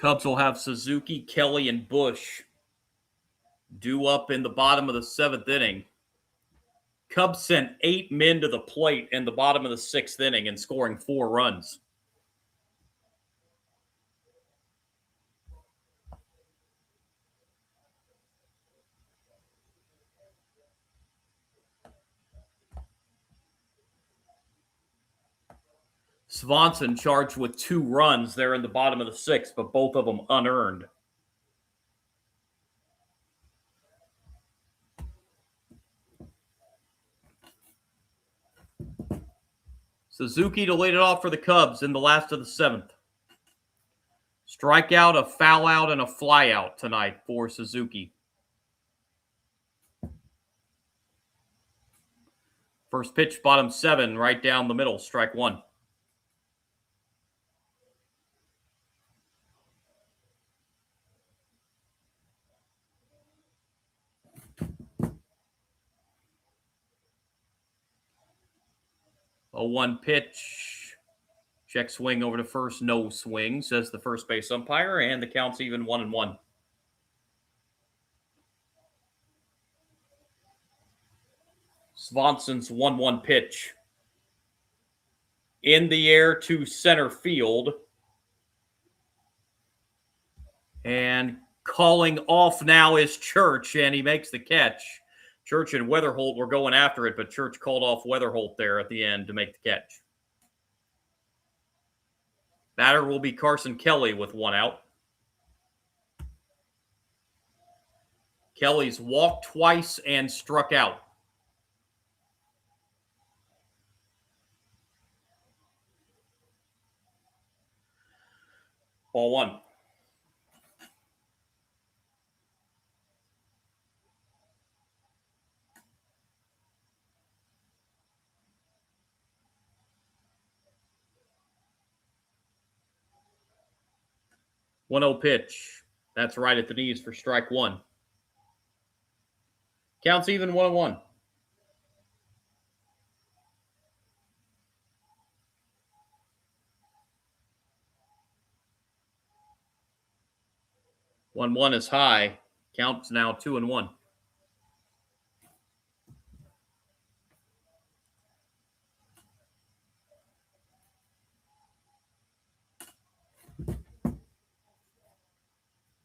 Cubs will have Suzuki, Kelly, and Busch due up in the bottom of the 7th inning. Cubs sent 8 men to the plate in the bottom of the 6th inning and scoring 4 runs. Swanson charged with 2 runs there in the bottom of the 6th, but both of them unearned. Suzuki to lead it off for the Cubs in the last of the 7th. Strikeout, a foul out, and a fly out tonight for Suzuki. First pitch, bottom 7, right down the middle, strike 1. A 1 pitch. Check swing over to first, no swing, says the first base umpire, and the count's even 1-1. Swanson's 1-1 pitch. In the air to center field. And calling off now is Church, and he makes the catch. Church and Weatherholt were going after it, but Church called off Weatherholt there at the end to make the catch. Batter will be Carson Kelly with 1 out. Kelly's walked twice and struck out. Ball 1. One 0 pitch. That's right at the knees for strike 1. Counts even 1-1. One is high. Counts now 2-1.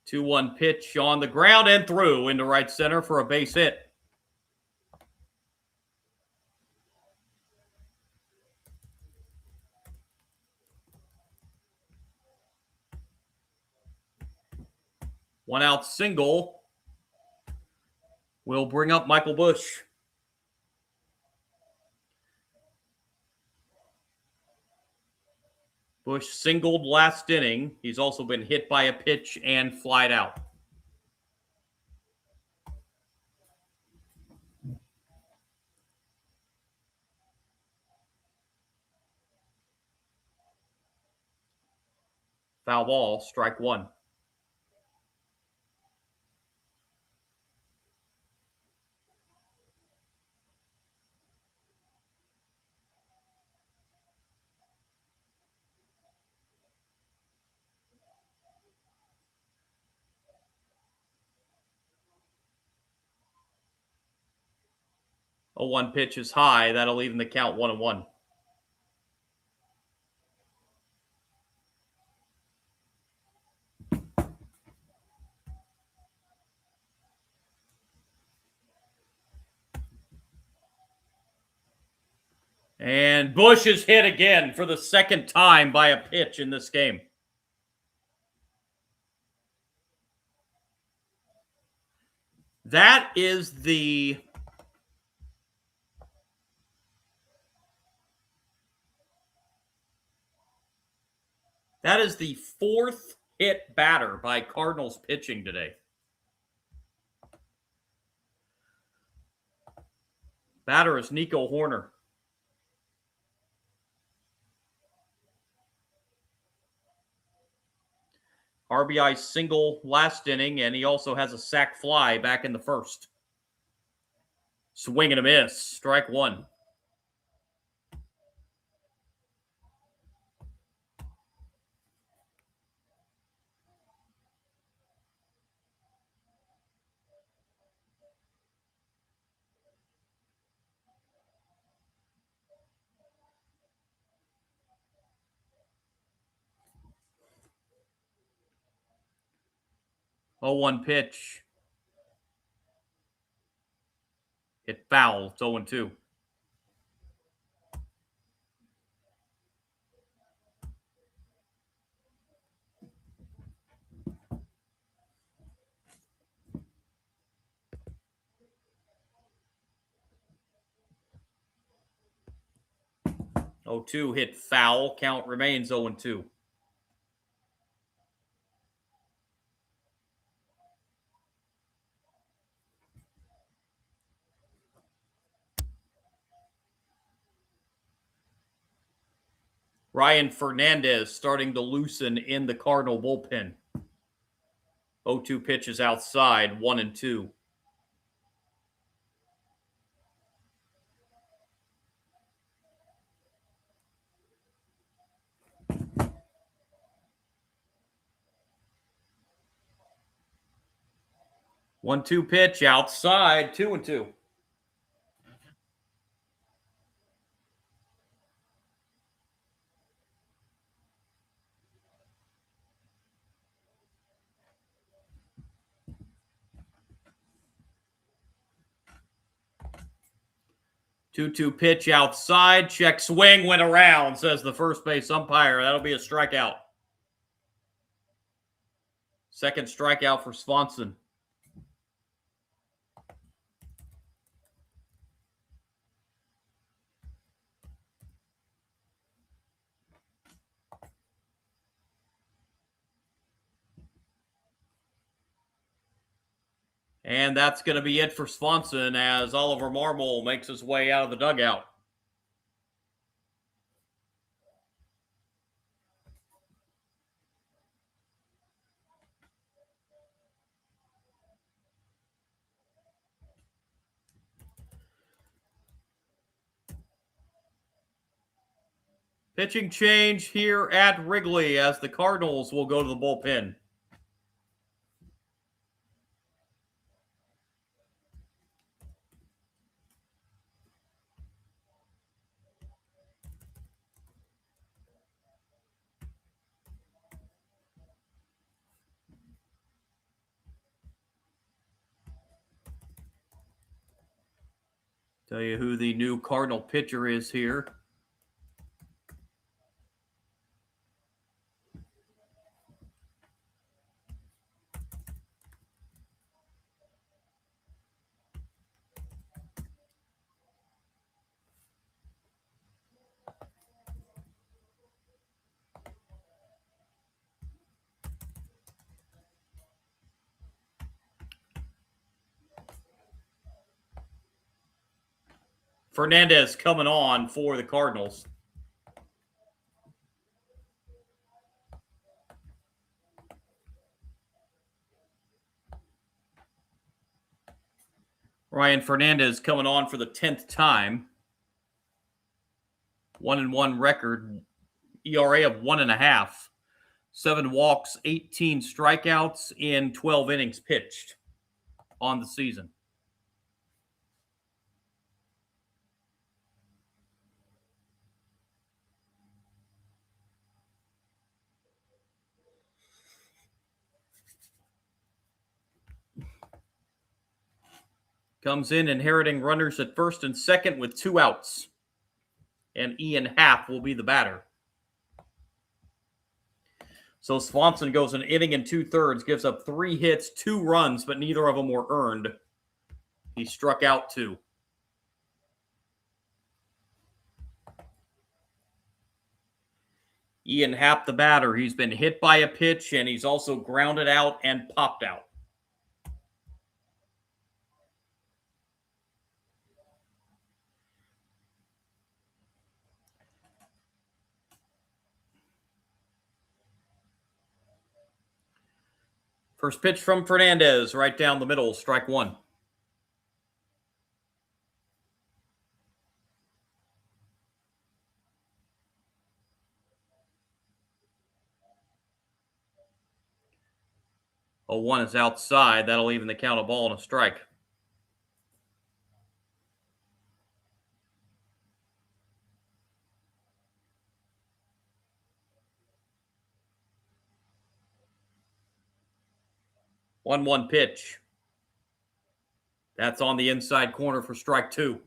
Two 1 pitch on the ground and through into right center for a base hit. One out single will bring up Michael Busch. Busch singled last inning. He's also been hit by a pitch and flied out. Foul ball, strike one. A 1 pitch is high. That'll even the count 1-1. And Busch is hit again for the second time by a pitch in this game. That is the fourth hit batter by Cardinals pitching today. Batter is Nico Horner. RBI single last inning, and he also has a sac fly back in the first. Swing and a miss. Strike one. Oh, 1 pitch. Hit foul. It's 0-2. Oh, 2 hit foul. Count remains 0-2. Ryan Fernandez starting to loosen in the Cardinal bullpen. 0-2 pitches outside, 1-2. One-two pitch outside, 2-2. Two-two pitch outside. Check swing went around, says the first base umpire. That'll be a strikeout. Second strikeout for Swanson. And that's going to be it for Swanson as Oliver Marmol makes his way out of the dugout. Pitching change here at Wrigley as the Cardinals will go to the bullpen. Tell you who the new Cardinal pitcher is here. Fernandez coming on for the Cardinals. Ryan Fernandez coming on for the 10th time. 1-1 record, ERA of 1.5. 7 walks, 18 strikeouts in 12 innings pitched on the season. Comes in inheriting runners at first and second with 2 outs. And Ian Happ will be the batter. So Swanson goes an inning and 2/3, gives up 3 hits, 2 runs, but neither of them were earned. He struck out 2. Ian Happ, the batter, he's been hit by a pitch, and he's also grounded out and popped out. First pitch from Fernandez, right down the middle, strike 1. A 1 is outside. That'll even the count, a ball and a strike. One pitch. That's on the inside corner for strike 2.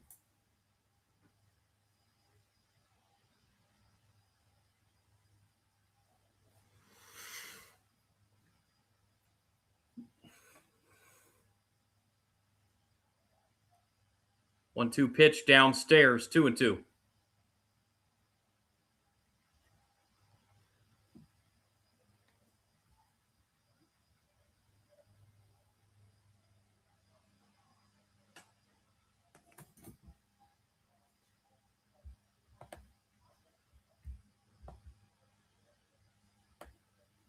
One-two pitch downstairs, 2-2.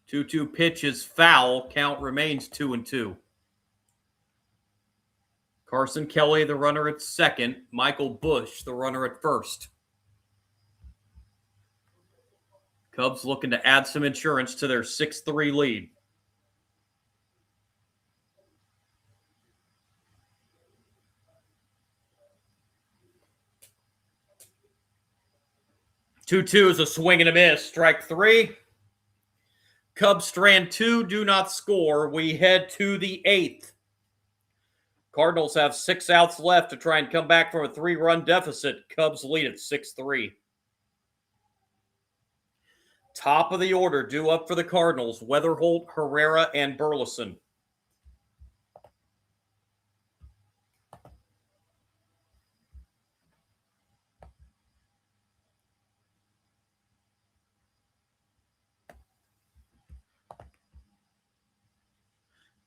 Two-two pitch is foul. Count remains 2-2. Carson Kelly, the runner at second. Michael Bush, the runner at first. Cubs looking to add some insurance to their 6-3 lead. Two-two is a swing and a miss. Strike 3. Cubs strand 2, do not score. We head to the 8th. Cardinals have 6 outs left to try and come back from a 3-run deficit. Cubs lead at 6-3. Top of the order due up for the Cardinals: Weatherholt, Herrera, and Burleson.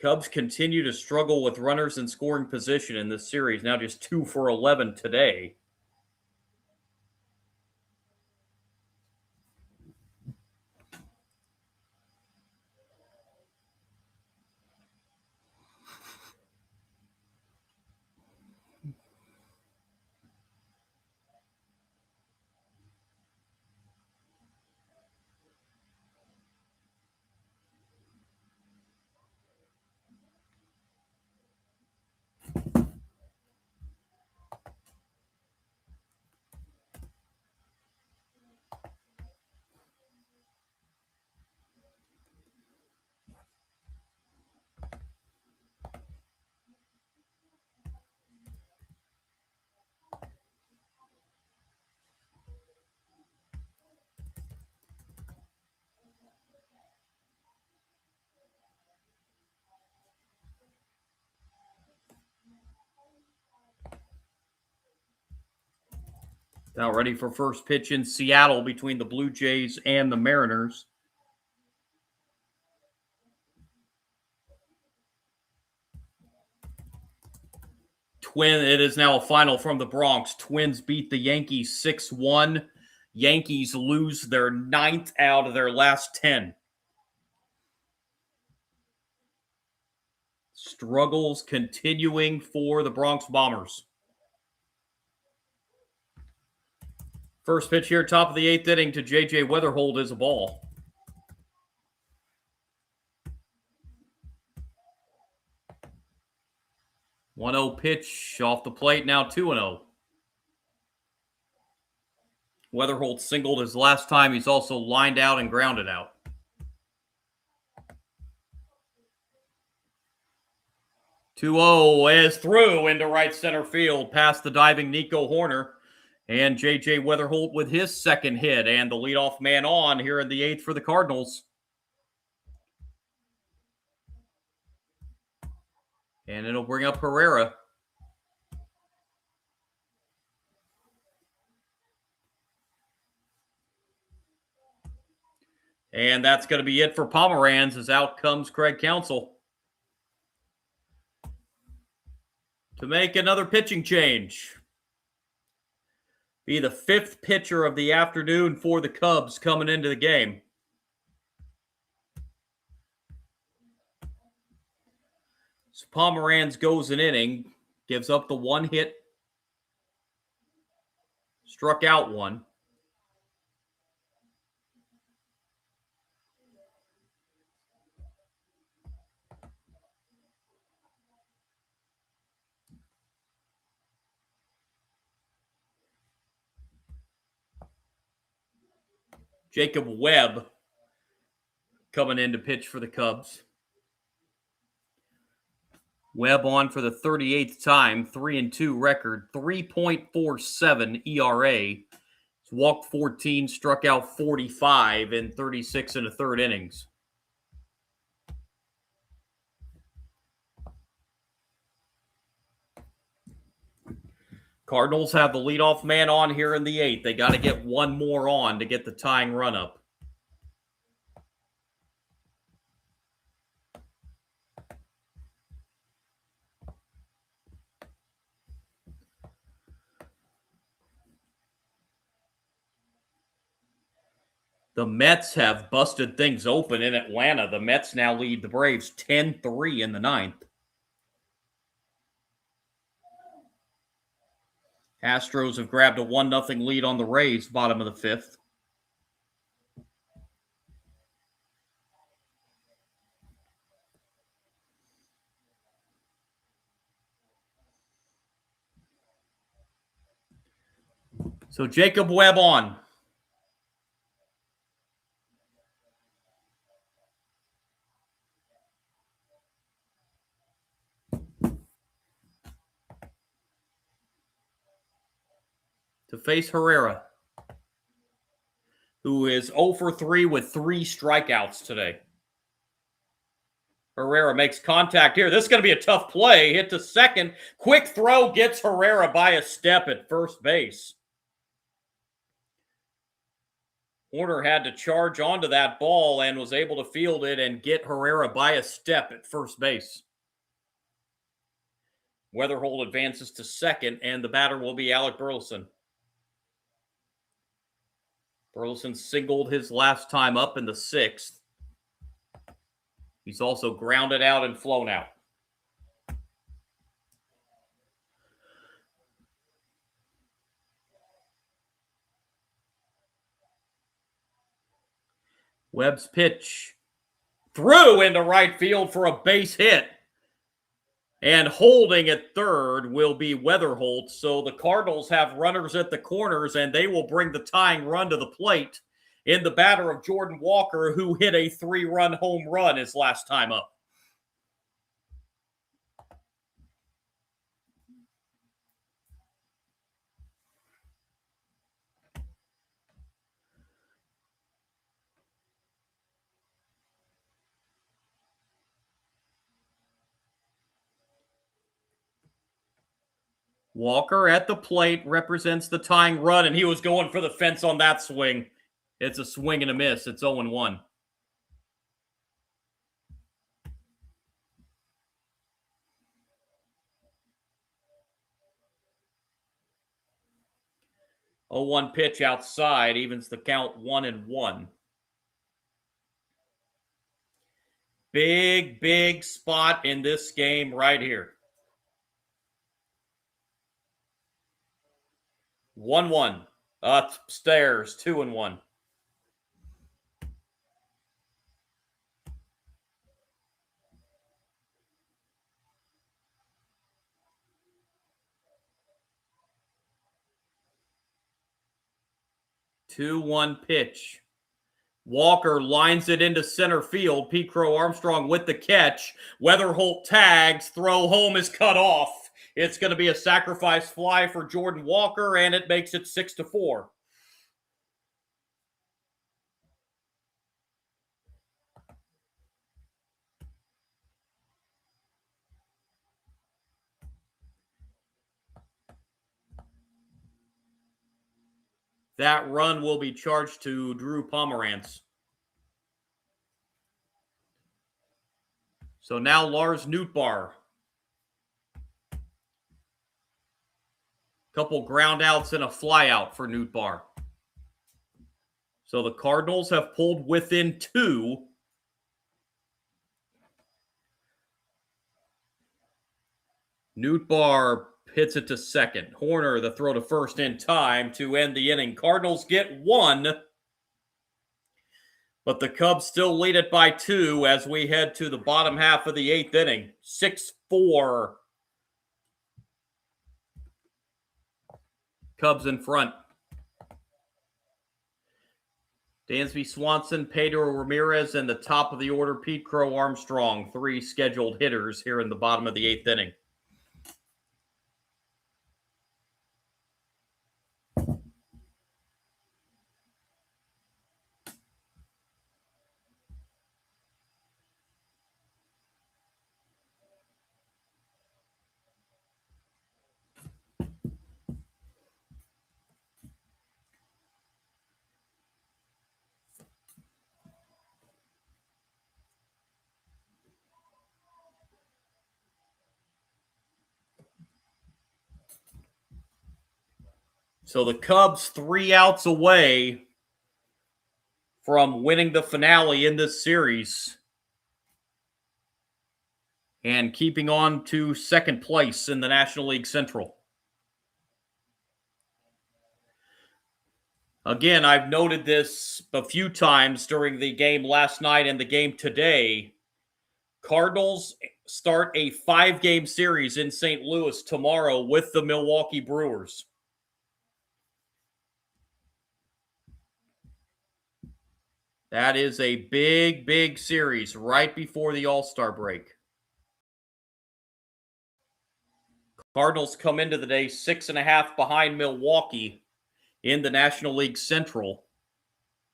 Cubs continue to struggle with runners in scoring position in this series, now just 2 for 11 today. Now ready for first pitch in Seattle between the Blue Jays and the Mariners. It is now a final from the Bronx. Twins beat the Yankees 6-1. Yankees lose their 9th out of their last 10. Struggles continuing for the Bronx Bombers. First pitch here, top of the 8th inning to J.J. Weatherhold is a ball. 1-0 pitch off the plate, now 2-0. Weatherhold singled his last time. He's also lined out and grounded out. Is through into right center field past the diving Nico Horner. And J.J. Weatherhold with his second hit and the leadoff man on here in the 8th for the Cardinals. And it'll bring up Herrera. And that's going to be it for Pomeranz as out comes Craig Counsell to make another pitching change. Be the 5th pitcher of the afternoon for the Cubs coming into the game. So Pomeranz goes an inning, gives up the 1 hit, struck out 1. Jacob Webb coming in to pitch for the Cubs. Webb on for the 38th time, 3-2 record, 3.47 ERA. He's walked 14, struck out 45 in 36 1/3 innings. Cardinals have the leadoff man on here in the 8th. They got to get one more on to get the tying run up. The Mets have busted things open in Atlanta. The Mets now lead the Braves 10-3 in the 9th. Astros have grabbed a 1-0 lead on the Rays, bottom of the 5th. So Jacob Webb on. To face Herrera, who is 0 for 3 with 3 strikeouts today. Herrera makes contact here. This is going to be a tough play. Hit to second. Quick throw gets Herrera by a step at first base. Horner had to charge onto that ball and was able to field it and get Herrera by a step at first base. Weatherhold advances to second, and the batter will be Alec Burleson. Burleson singled his last time up in the 6th. He's also grounded out and flown out. Webb's pitch through into right field for a base hit. And holding at third will be Weatherhold. So the Cardinals have runners at the corners, and they will bring the tying run to the plate in the batter of Jordan Walker, who hit a 3-run home run his last time up. Walker at the plate represents the tying run, and he was going for the fence on that swing. It's a swing and a miss. It's 0-1. 0-1 pitch outside, evens the count 1-1. Big spot in this game right here. 1-1. Upstairs, 2-1. Two-one pitch. Walker lines it into center field. Pete Crow Armstrong with the catch. Weatherholt tags. Throw home is cut off. It's going to be a sacrifice fly for Jordan Walker, and it makes it 6-4. That run will be charged to Drew Pomerantz. So now Lars Nootbaar. Couple ground outs and a flyout for Nootbaar. So the Cardinals have pulled within 2. Nootbaar hits it to second. Horner, the throw to first in time to end the inning. Cardinals get 1, but the Cubs still lead it by 2 as we head to the bottom half of the 8th inning. 6-4. Cubs in front. Dansby Swanson, Pedro Ramirez, and the top of the order, Pete Crow Armstrong. 3 scheduled hitters here in the bottom of the 8th inning. So the Cubs 3 outs away from winning the finale in this series and keeping on to second place in the National League Central. Again, I've noted this a few times during the game last night and the game today. Cardinals start a 5-game series in St. Louis tomorrow with the Milwaukee Brewers. That is a big series right before the All-Star break. Cardinals come into the day 6.5 behind Milwaukee in the National League Central.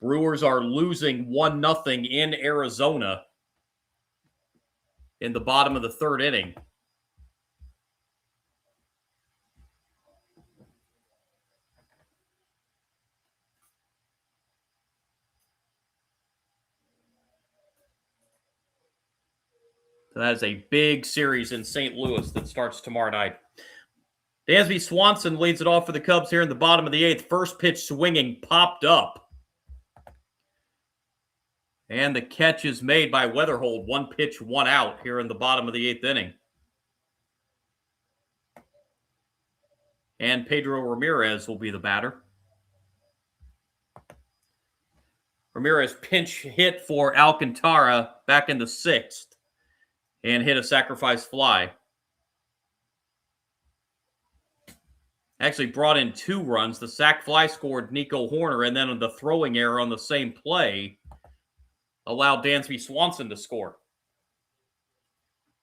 Brewers are losing 1-0 in Arizona in the bottom of the 3rd inning. So that is a big series in St. Louis that starts tomorrow night. Dansby Swanson leads it off for the Cubs here in the bottom of the 8th. First pitch swinging, popped up. And the catch is made by Weatherholt. 1 pitch, 1 out here in the bottom of the 8th inning. And Pedro Ramirez will be the batter. Ramirez pinch hit for Alcantara back in the 6th and hit a sacrifice fly. Actually brought in 2 runs. The sac fly scored Nico Horner, and then the throwing error on the same play allowed Dansby Swanson to score.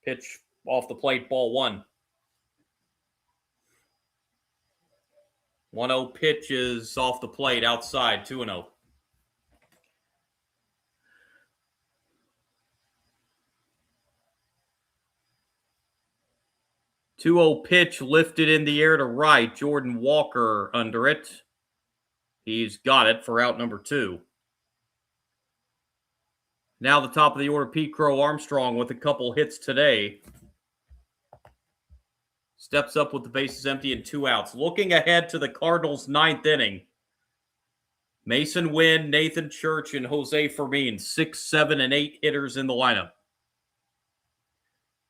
Pitch off the plate, ball 1. 1-0 pitch is off the plate, outside, 2-0. Two-0 pitch lifted in the air to right. Jordan Walker under it. He's got it for out number 2. Now the top of the order, Pete Crow Armstrong with a couple hits today. Steps up with the bases empty and 2 outs. Looking ahead to the Cardinals' 9th inning. Mason Wynn, Nathan Church, and Jose Fermin, 6, 7, and 8 hitters in the lineup.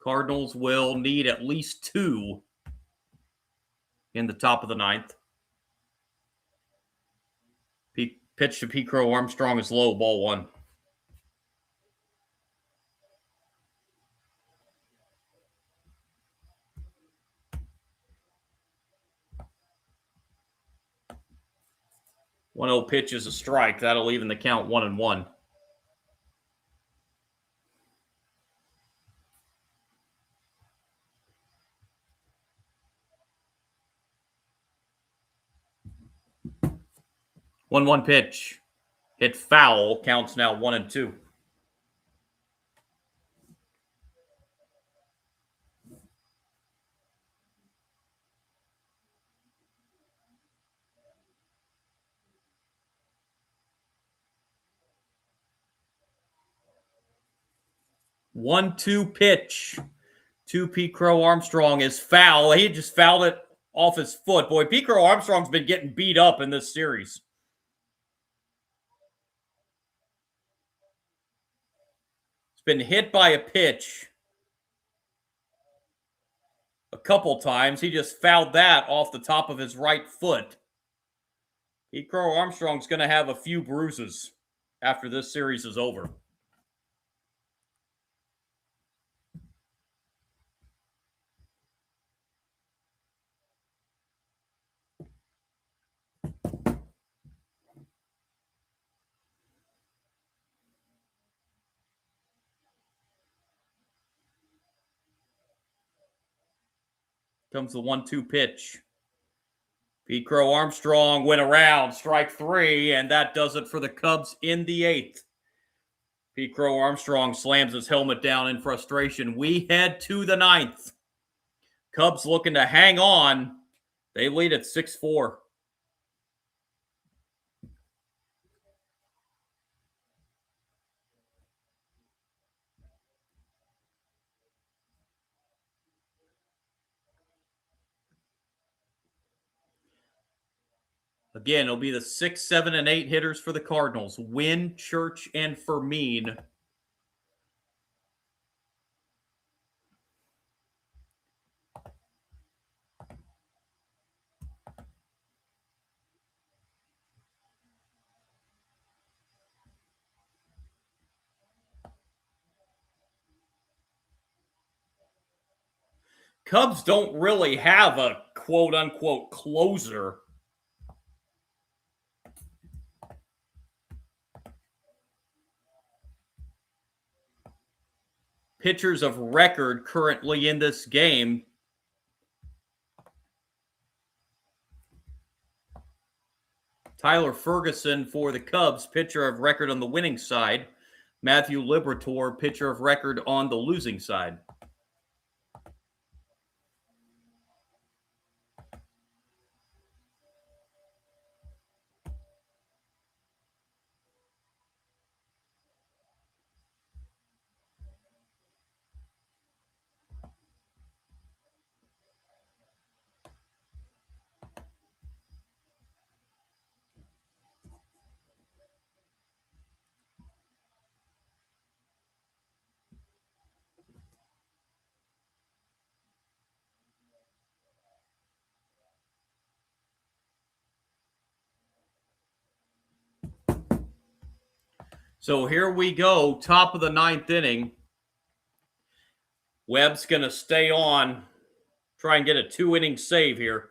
Cardinals will need at least 2 in the top of the 9th. Pitch to Pete Crow Armstrong is low, ball 1. One 0 pitch is a strike. That'll even the count 1-1. One pitch. Hit foul. Counts now 1-2. One-two pitch to Pete Crow Armstrong is foul. He just fouled it off his foot. Boy, Pete Crow Armstrong's been getting beat up in this series. He's been hit by a pitch a couple times. He just fouled that off the top of his right foot. Pete Crow Armstrong's going to have a few bruises after this series is over. Comes the 1-2 pitch. Pete Crow Armstrong went around, strike 3, and that does it for the Cubs in the 8th. Pete Crow Armstrong slams his helmet down in frustration. We head to the 9th. Cubs looking to hang on. They lead at 6-4. Again, it'll be the 6, 7, and 8 hitters for the Cardinals. Wynn, Church, and Fermin. Cubs don't really have a quote-unquote closer. Pitchers of record currently in this game. Tyler Ferguson for the Cubs, pitcher of record on the winning side. Matthew Liberatore, pitcher of record on the losing side. So here we go, top of the 9th inning. Webb's going to stay on, try and get a 2-inning save here.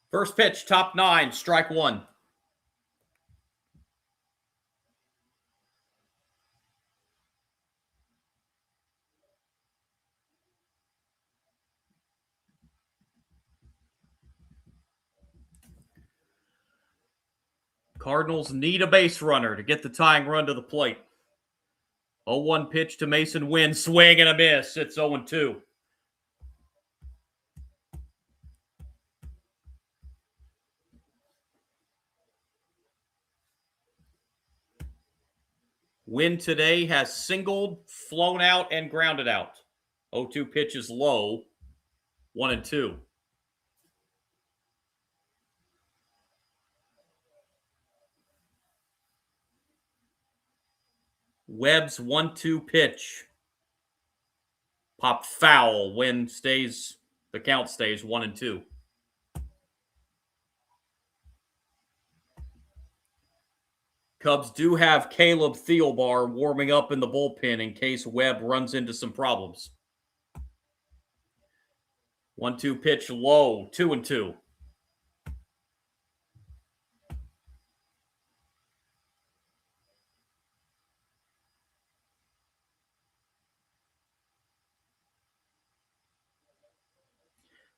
First pitch, top 9, strike 1. Cardinals need a base runner to get the tying run to the plate. 0-1 pitch to Mason Wynn. Swing and a miss. It's 0-2. Wynn today has singled, flown out, and grounded out. 0-2 pitch is low. 1-2. Webb's 1-2 pitch. Pop foul. Wynn stays. The count stays 1-2. Cubs do have Caleb Thielbar warming up in the bullpen in case Webb runs into some problems. 1-2 pitch low. 2-2.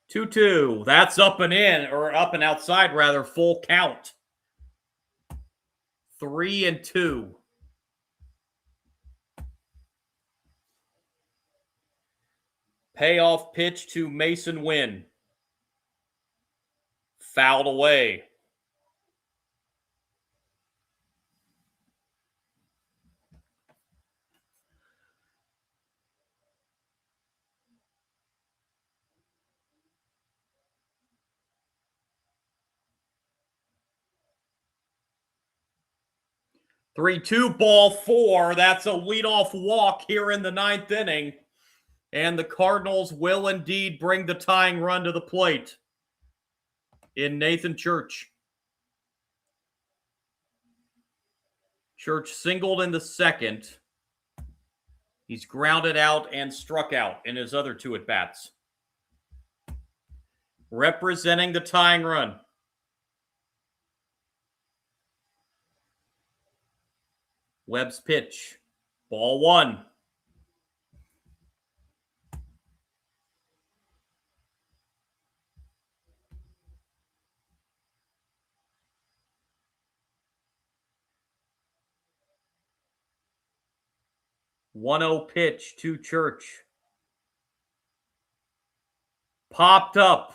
Two. That's up and in, or up and outside rather. Full count. 3-2. Payoff pitch to Mason Wynn. Fouled away. Three-two, ball four. That's a leadoff walk here in the ninth inning. And the Cardinals will indeed bring the tying run to the plate in Nathan Church. Church singled in the second. He's grounded out and struck out in his other two at-bats. Representing the tying run. Webb's pitch. Ball one. One-oh pitch to Church. Popped up.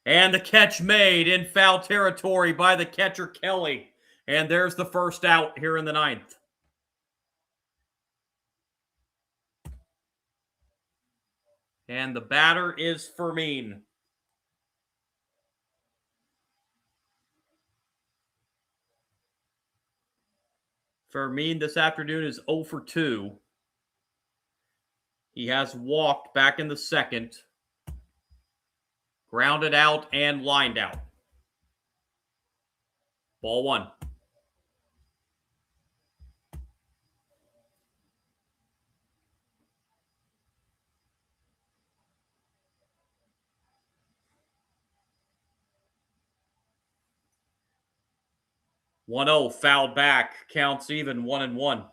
And the catch made in foul territory by the catcher, Kelly. And there's the first out here in the ninth. And the batter is Fermin. Fermin this afternoon is 0 for 2. He has walked back in the second. Grounded out and lined out. Ball one. One-oh, fouled back. Counts even 1-1.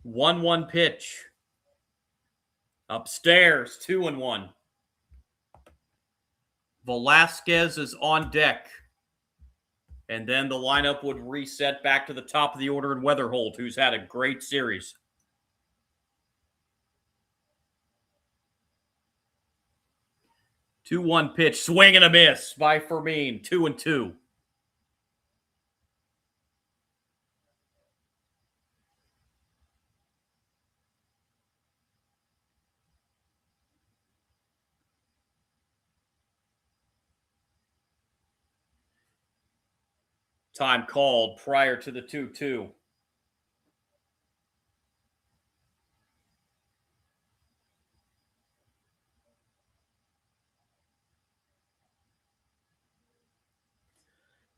One pitch. Upstairs, 2-1. Velasquez is on deck. And then the lineup would reset back to the top of the order in Weatherholt, who's had a great series. 2-1 pitch. Swing and a miss by Fermin. 2-2. Time called prior to the 2-2.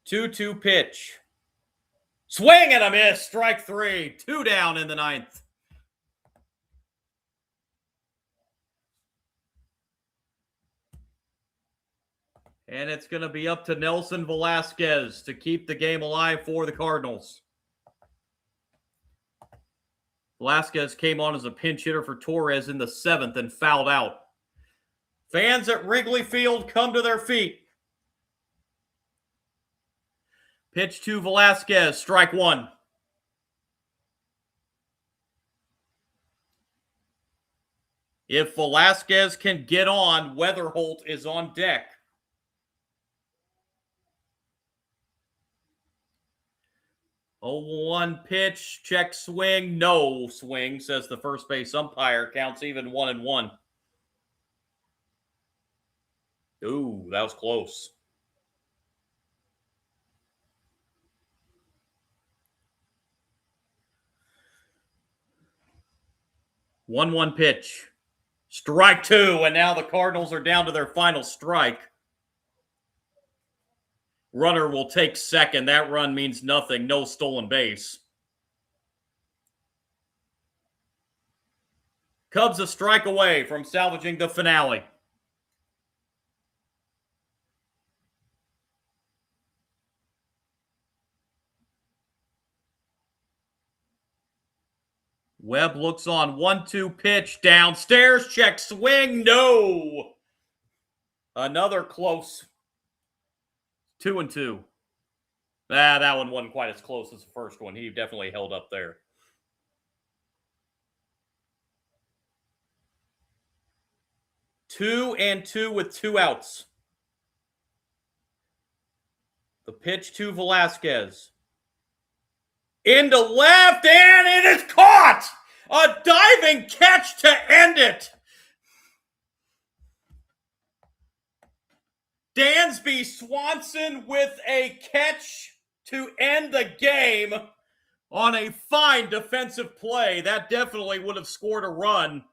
Two pitch. Swing and a miss. Strike three. 2 down in the ninth. And it's going to be up to Nelson Velasquez to keep the game alive for the Cardinals. Velasquez came on as a pinch hitter for Torres in the seventh and fouled out. Fans at Wrigley Field come to their feet. Pitch to Velasquez, strike one. If Velasquez can get on, Weatherholt is on deck. 0-1 pitch, check swing, no swing, says the first base umpire. Counts even 1-1. Ooh, that was close. One pitch. Strike two, and now the Cardinals are down to their final strike. Runner will take second. That run means nothing. No stolen base. Cubs a strike away from salvaging the finale. Webb looks on. 1-2 pitch. Downstairs. Check swing. No. Another close. 2-2. That one wasn't quite as close as the first one. He definitely held up there. 2-2 with 2 outs. The pitch to Velasquez. Into left, and it is caught! A diving catch to end it! Dansby Swanson with a catch to end the game on a fine defensive play. That definitely would have scored a run,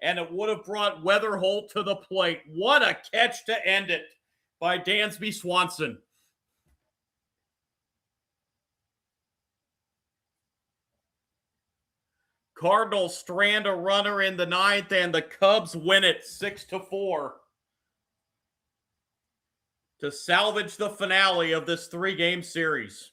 and it would have brought Weatherholt to the plate. What a catch to end it by Dansby Swanson. Cardinals strand a runner in the 9th, and the Cubs win it 6-4 to salvage the finale of this 3-game series.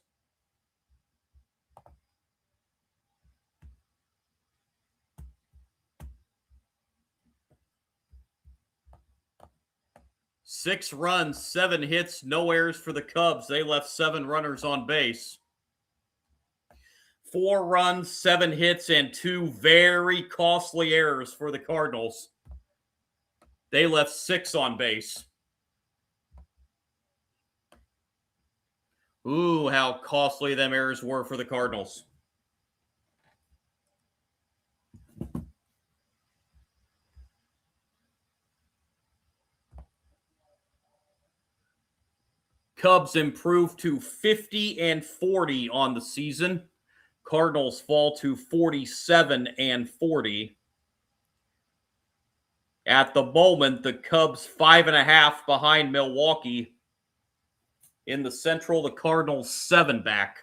Six runs, 7 hits, no errors for the Cubs. They left 7 runners on base. 4 runs, 7 hits, and 2 very costly errors for the Cardinals. They left 6 on base. Ooh, how costly them errors were for the Cardinals. Cubs improve to 50-40 on the season. Cardinals fall to 47-40. At the moment, the Cubs 5.5 behind Milwaukee. In the Central, the Cardinals 7 back.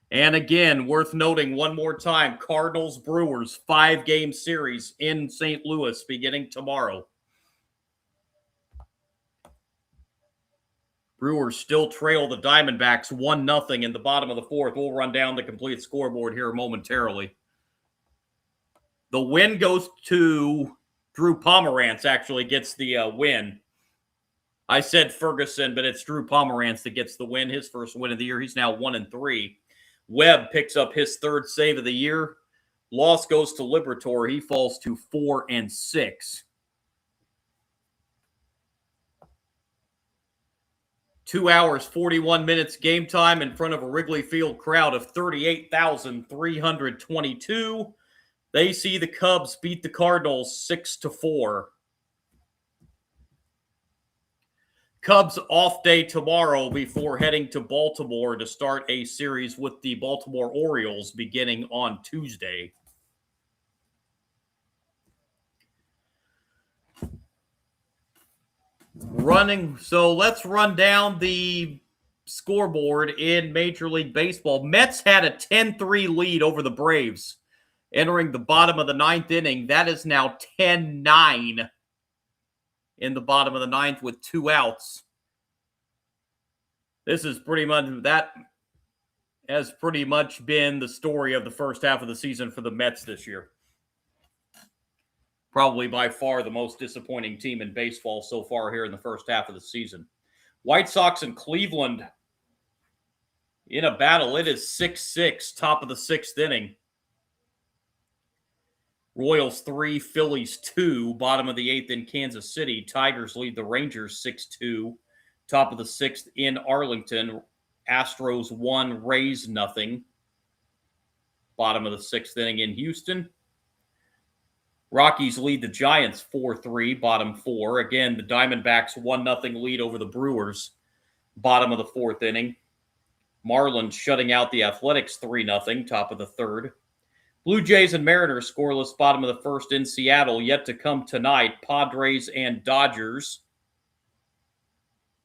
And again, worth noting one more time, Cardinals-Brewers 5-game series in St. Louis beginning tomorrow. Brewers still trail the Diamondbacks 1-0 in the bottom of the 4th. We'll run down the complete scoreboard here momentarily. The win goes to Drew Pomerantz, actually gets the win. I said Ferguson, but it's Drew Pomerantz that gets the win, his first win of the year. He's now 1-3. Webb picks up his 3rd save of the year. Loss goes to Liberatore. He falls to 4-6. 2 hours, 41 minutes game time in front of a Wrigley Field crowd of 38,322. They see the Cubs beat the Cardinals 6-4. Cubs off day tomorrow before heading to Baltimore to start a series with the Baltimore Orioles beginning on Tuesday. So let's run down the scoreboard in Major League Baseball. Mets had a 10-3 lead over the Braves entering the bottom of the 9th inning. That is now 10-9 in the bottom of the 9th with 2 outs. This is that has pretty much been the story of the first half of the season for the Mets this year. Probably by far the most disappointing team in baseball so far here in the first half of the season. White Sox and Cleveland In a battle, it is 6-6, top of the sixth inning. Royals 3, Phillies 2, bottom of the eighth in Kansas City. Tigers lead the Rangers 6-2, top of the sixth in Arlington. Astros 1, Rays nothing, bottom of the sixth inning in Houston. Rockies lead the Giants 4-3, bottom four. Again, the Diamondbacks 1-0 lead over the Brewers, bottom of the fourth inning. Marlins shutting out the Athletics 3-0, top of the third. Blue Jays and Mariners scoreless, bottom of the first in Seattle. Yet to come tonight, Padres and Dodgers.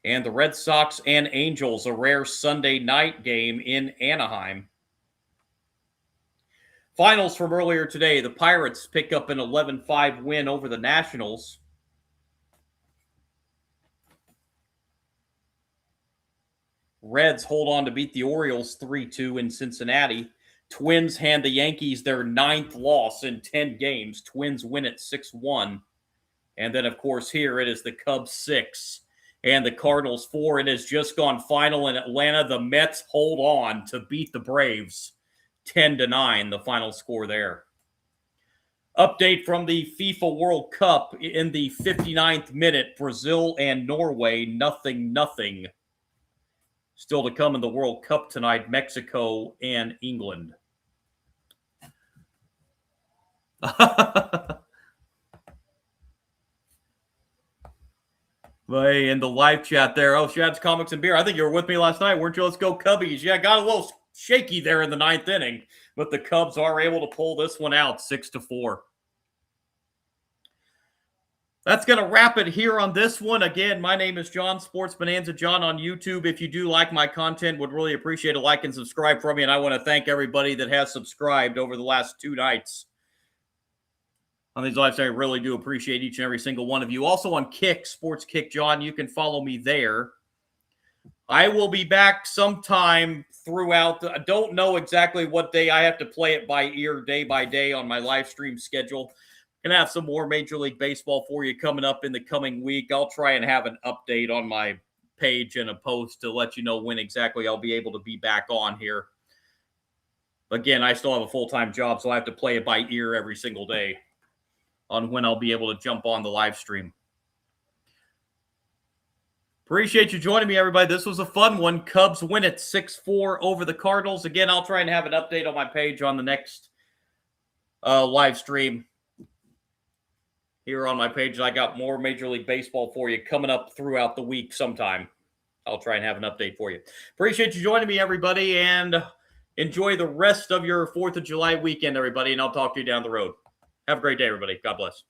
And the Red Sox and Angels, a rare Sunday night game in Anaheim. Finals from earlier today, the Pirates pick up an 11-5 win over the Nationals. Reds hold on to beat the Orioles 3-2 in Cincinnati. Twins hand the Yankees their 9th loss in 10 games. Twins win it 6-1. And then, of course, here it is the Cubs 6 and the Cardinals 4. It has just gone final in Atlanta. The Mets hold on to beat the Braves 10-9, the final score there. Update from the FIFA World Cup in the 59th minute. Brazil and Norway, 0-0. Still to come in the World Cup tonight, Mexico and England. Hey, in the live chat there. Oh, Shad's Comics and Beer. I think you were with me last night, weren't you? Let's go Cubbies. Yeah, got a little shaky there in the 9th inning, but the Cubs are able to pull this one out 6-4. That's going to wrap it here on this one. Again, my name is John, Sports Bonanza John on YouTube. If you do like my content, would really appreciate a like and subscribe from me. And I want to thank everybody that has subscribed over the last 2 nights on these lives. I really do appreciate each and every single one of you. Also on Kick, Sports Kick John, you can follow me there. I will be back sometime throughout. I don't know exactly what day. I have to play it by ear day by day on my live stream schedule. Gonna have some more Major League Baseball for you coming up in the coming week. I'll try and have an update on my page and a post to let you know when exactly I'll be able to be back on here. Again, I still have a full-time job, so I have to play it by ear every single day on when I'll be able to jump on the live stream. Appreciate you joining me, everybody. This was a fun one. Cubs win it 6-4 over the Cardinals. Again, I'll try and have an update on my page on the next live stream. Here on my page, I got more Major League Baseball for you coming up throughout the week sometime. I'll try and have an update for you. Appreciate you joining me, everybody, and enjoy the rest of your 4th of July weekend, everybody, and I'll talk to you down the road. Have a great day, everybody. God bless.